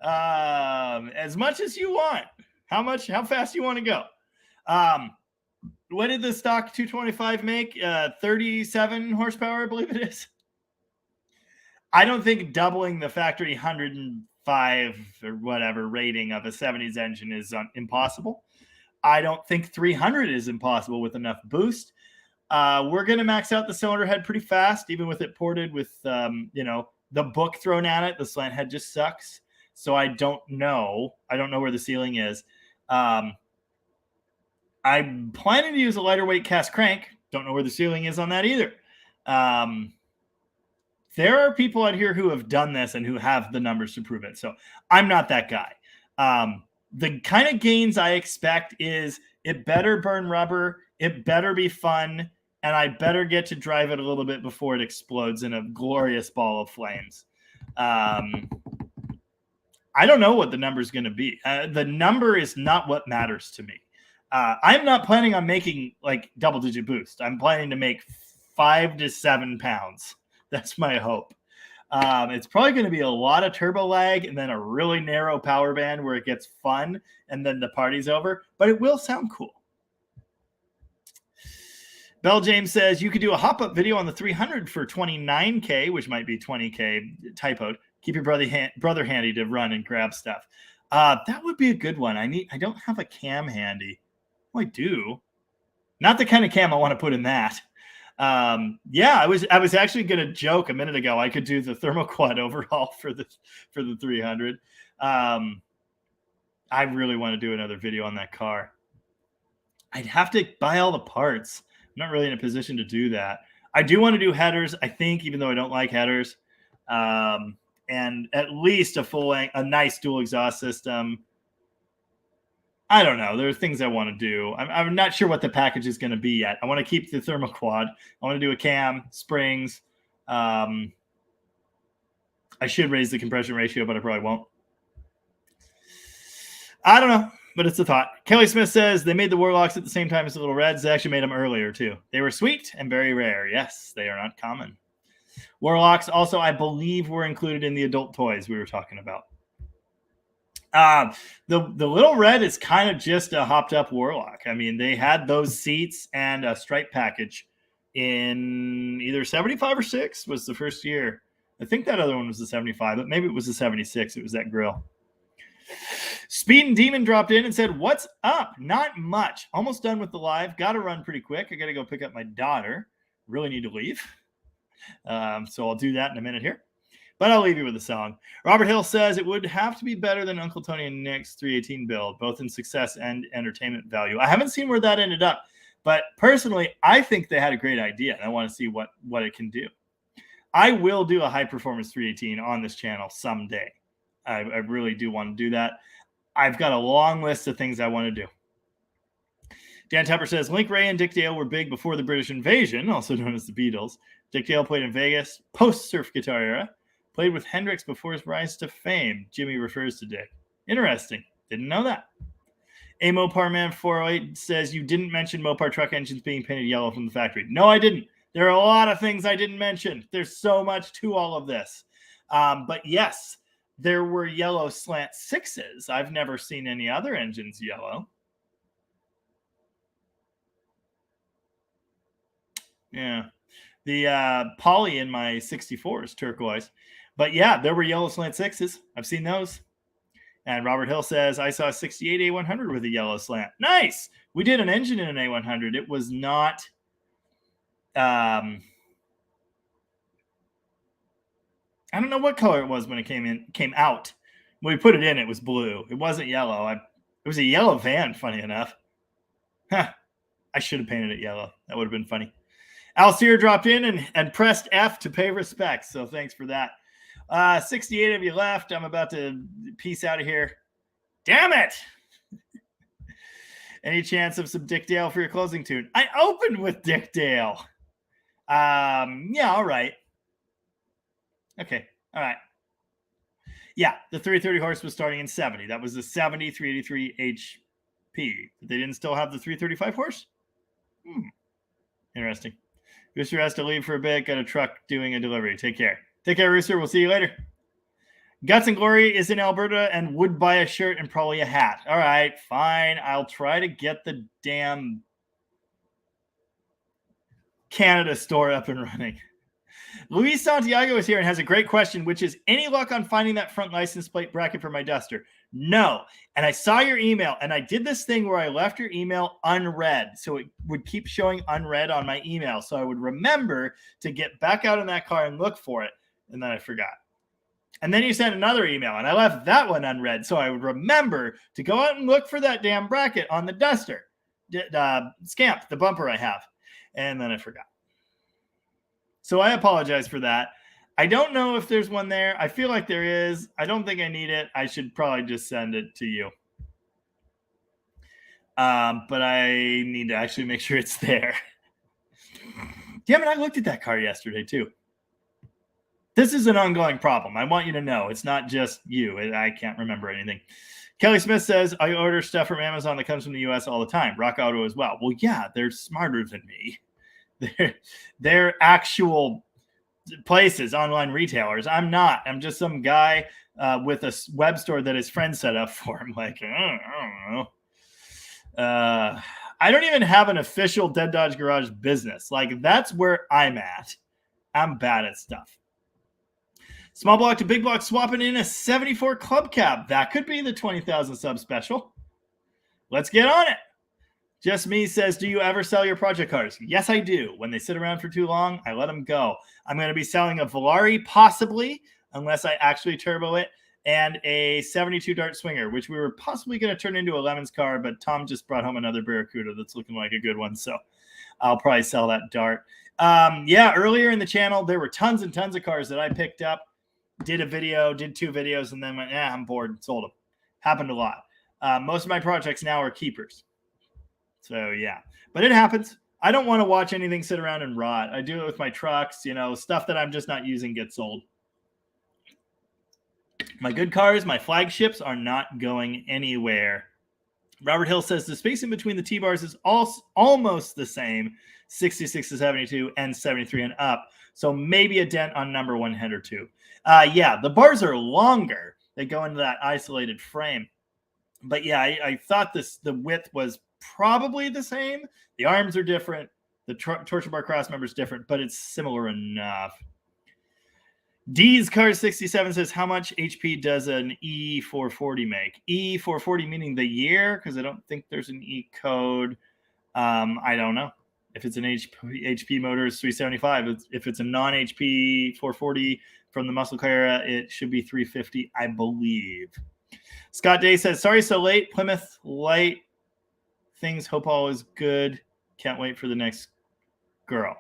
As much as you want. How fast you want to go. What did the stock 225 make? 37 horsepower, I believe it is. I don't think doubling the factory 105 or whatever rating of a 70s engine is impossible. I don't think 300 is impossible with enough boost. We're going to max out the cylinder head pretty fast, even with it ported with, the book thrown at it. The slant head just sucks. So I don't know. I don't know where the ceiling is. I'm planning to use a lighter weight cast crank. Don't know where the ceiling is on that either. There are people out here who have done this and who have the numbers to prove it. So I'm not that guy. The kind of gains I expect is it better burn rubber, it better be fun, and I better get to drive it a little bit before it explodes in a glorious ball of flames. I don't know what the number is going to be. The number is not what matters to me. I'm not planning on making like double-digit boost. I'm planning to make 5 to 7 pounds. That's my hope. It's probably going to be a lot of turbo lag and then a really narrow power band where it gets fun and then the party's over, but it will sound cool. Bell James says you could do a hop-up video on the 300 for 29K, which might be 20K, typoed. Keep your brother handy to run and grab stuff. That would be a good one. I don't have a cam handy. Oh, I do. Not the kind of cam I want to put in that. I was actually going to joke a minute ago. I could do the thermoquad overhaul for the 300. I really want to do another video on that car. I'd have to buy all the parts. I'm not really in a position to do that. I do want to do headers, I think, even though I don't like headers. And at least a nice dual exhaust system. I don't know. There are things I want to do. I'm not sure what the package is going to be yet. I want to keep the thermoquad. I want to do a cam, springs. I should raise the compression ratio, but I probably won't. I don't know, but it's a thought. Kelly Smith says they made the Warlocks at the same time as the Little Reds. They actually made them earlier, too. They were sweet and very rare. Yes, they are not common. Warlocks also, I believe, were included in the adult toys we were talking about. The Little Red is kind of just a hopped up Warlock. I mean, they had those seats and a stripe package in either 75 or 6 was the first year. I think that other one was the 75, but maybe it was the 76. It was that grill. Speed and Demon dropped in and said, what's up? Not much. Almost done with the live. Got to run pretty quick. I got to go pick up my daughter. Really need to leave. So I'll do that in a minute here. But I'll leave you with a song. Robert Hill says it would have to be better than Uncle Tony and Nick's 318 build, both in success and entertainment value. I haven't seen where that ended up, but personally, I think they had a great idea, and I want to see what it can do. I will do a high-performance 318 on this channel someday. I really do want to do that. I've got a long list of things I want to do. Dan Tupper says, Link Ray and Dick Dale were big before the British invasion, also known as the Beatles. Dick Dale played in Vegas, post-surf guitar era. Played with Hendrix before his rise to fame. Jimmy refers to Dick. Interesting. Didn't know that. A Mopar Man 408 says you didn't mention Mopar truck engines being painted yellow from the factory. No, I didn't. There are a lot of things I didn't mention. There's so much to all of this. But yes, there were yellow slant sixes. I've never seen any other engines yellow. Yeah. The poly in my 64 is turquoise. But yeah, there were yellow slant sixes. I've seen those. And Robert Hill says, I saw a 68 A100 with a yellow slant. Nice. We did an engine in an A100. It was not I don't know what color it was when it came out. When we put it in, it was blue. It wasn't yellow. It was a yellow van, funny enough. Huh. I should have painted it yellow. That would have been funny. Al Sear dropped in and pressed F to pay respects. So thanks for that. 68 of you left. I'm about to peace out of here. Damn it. Any chance of some Dick Dale for your closing tune? I opened with Dick Dale. Yeah, all right. Okay, all right. Yeah, the 330 horse was starting in 70. That was the 70 383 HP. They didn't still have the 335 horse? Interesting. Rooster has to leave for a bit. Got a truck doing a delivery. Take care. Take care, Rooster. We'll see you later. Guts and Glory is in Alberta and would buy a shirt and probably a hat. All right, fine. I'll try to get the damn Canada store up and running. Luis Santiago is here and has a great question, which is, any luck on finding that front license plate bracket for my Duster? No. And I saw your email, and I did this thing where I left your email unread. So it would keep showing unread on my email. So I would remember to get back out in that car and look for it. And then I forgot. And then you sent another email, and I left that one unread. So I would remember to go out and look for that damn bracket on the Duster. Scamp, the bumper I have. And then I forgot. So I apologize for that. I don't know if there's one there. I feel like there is. I don't think I need it. I should probably just send it to you. But I need to actually make sure it's there. Damn it, I looked at that car yesterday too. This is an ongoing problem. I want you to know. It's not just you. I can't remember anything. Kelly Smith says, I order stuff from Amazon that comes from the U.S. all the time. Rock Auto as well. Well, yeah, they're smarter than me. They're actual places, online retailers. I'm not. I'm just some guy with a web store that his friend set up for him. Like, I don't know. I don't even have an official Dead Dodge Garage business. Like, that's where I'm at. I'm bad at stuff. Small block to big block, swapping in a 74 Club Cab. That could be the 20,000 sub special. Let's get on it. Just Me says, do you ever sell your project cars? Yes, I do. When they sit around for too long, I let them go. I'm going to be selling a Volare, possibly, unless I actually turbo it, and a 72 Dart Swinger, which we were possibly going to turn into a Lemons car, but Tom just brought home another Barracuda that's looking like a good one, so I'll probably sell that Dart. Yeah, earlier in the channel, there were tons and tons of cars that I picked up, did a video, did 2 videos, and then went, I'm bored, sold them. Happened a lot. Most of my projects now are keepers. So, yeah. But it happens. I don't want to watch anything sit around and rot. I do it with my trucks. You know, stuff that I'm just not using gets sold. My good cars, my flagships, are not going anywhere. Robert Hill says the spacing between the T-bars is almost the same, 66 to 72 and 73 and up. So maybe a dent on number 1 head or 2. Yeah, the bars are longer. They go into that isolated frame. But yeah, I thought the width was probably the same. The arms are different. The torsion bar cross member is different, but it's similar enough. D's Car 67 says, how much HP does an E440 make? E440 meaning the year, because I don't think there's an E code. I don't know. If it's an HP motor, it's 375. If it's a non-HP 440 from the muscle car era, it should be 350, I believe. Scott Day says, sorry so late. Plymouth Light things. Hope all is good. Can't wait for the next girl.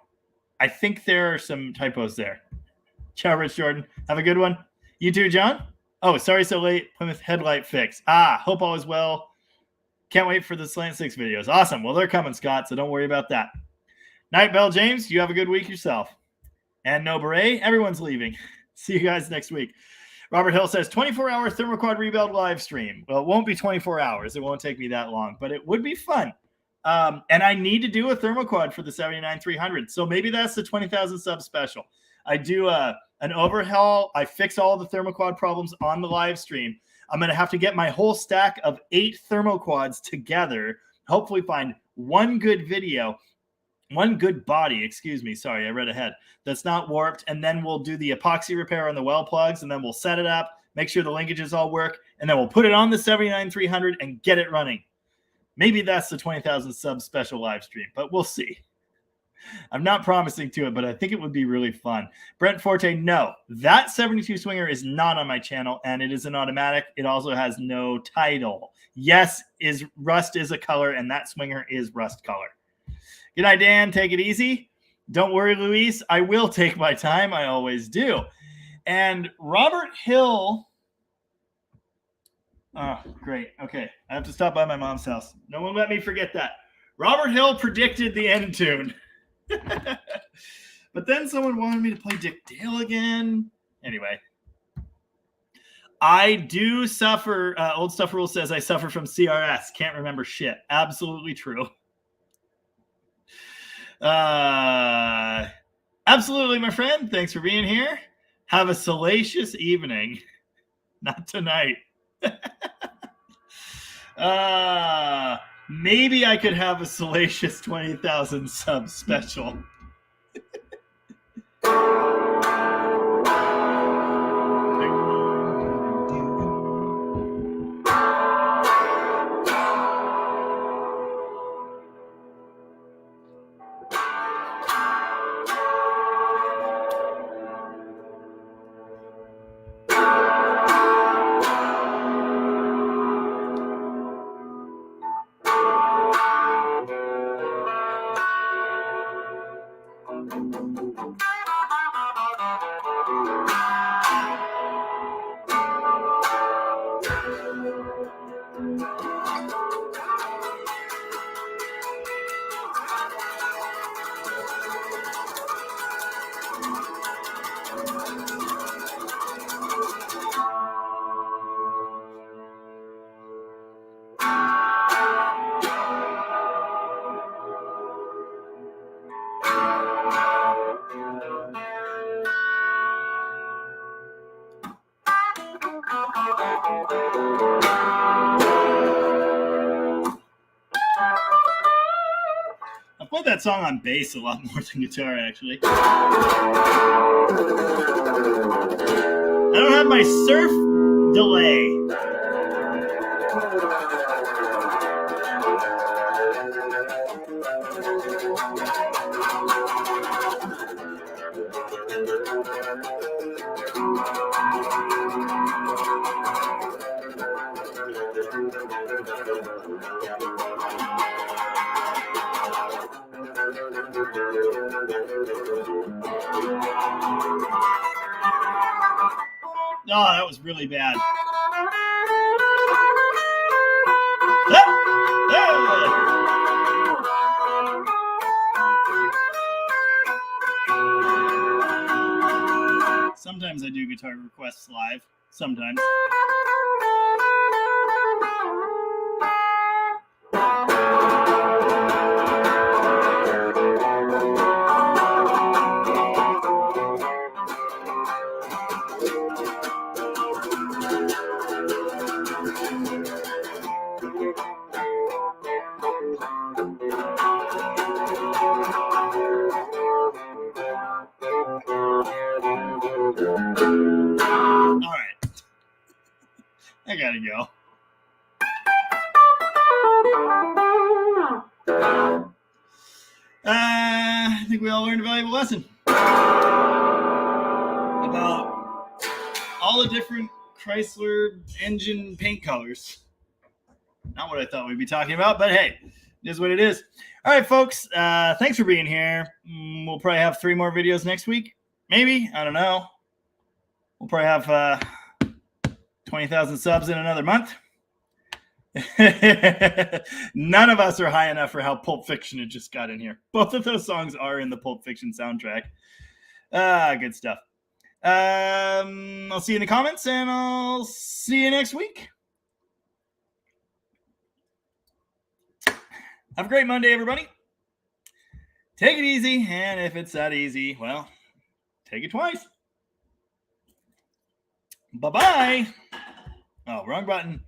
I think there are some typos there. Ciao, Rich Jordan. Have a good one. You too, John? Oh, sorry so late. Plymouth headlight fix. Hope all is well. Can't wait for the Slant 6 videos. Awesome. Well, they're coming, Scott, so don't worry about that. Night Bell James, you have a good week yourself. And No Beret, everyone's leaving. See you guys next week. Robert Hill says 24-hour thermoquad rebuild live stream. Well, it won't be 24 hours. It won't take me that long, but it would be fun. And I need to do a thermoquad for the 79-300. So maybe that's the 20,000 sub special. I do an overhaul. I fix all the thermoquad problems on the live stream. I'm going to have to get my whole stack of 8 thermoquads together, hopefully find one good video, one good body, excuse me. Sorry, I read ahead. That's not warped. And then we'll do the epoxy repair on the well plugs, and then we'll set it up, make sure the linkages all work, and then we'll put it on the 79-300 and get it running. Maybe that's the 20,000 sub special live stream, but we'll see. I'm not promising to it, but I think it would be really fun. Brent Forte, no, that 72 swinger is not on my channel, and it is an automatic. It also has no title. Yes, rust is a color, and that swinger is rust color. Good night, Dan. Take it easy. Don't worry, Luis. I will take my time. I always do. And Robert Hill. Oh, great. Okay. I have to stop by my mom's house. No one let me forget that. Robert Hill predicted the end tune. But then someone wanted me to play Dick Dale again. Anyway. I do suffer. Old Stuff Rule says I suffer from CRS. Can't remember shit. Absolutely true. Absolutely, my friend. Thanks for being here. Have a salacious evening. Not tonight. Maybe I could have a salacious 20,000 sub special. That song on bass a lot more than guitar, actually. I don't have my surf delay. Oh, that was really bad. Sometimes I do guitar requests live. Sometimes. I gotta go. I think we all learned a valuable lesson about all the different Chrysler engine paint colors. Not what I thought we'd be talking about, but hey, it is what it is. All right, folks. Thanks for being here. We'll probably have 3 more videos next week. Maybe. I don't know. We'll probably have 20,000 subs in another month. None of us are high enough for how Pulp Fiction had just got in here. Both of those songs are in the Pulp Fiction soundtrack. Good stuff. I'll see you in the comments, and I'll see you next week. Have a great Monday, everybody. Take it easy, and if it's that easy, well, take it twice. Bye-bye. Oh, wrong button.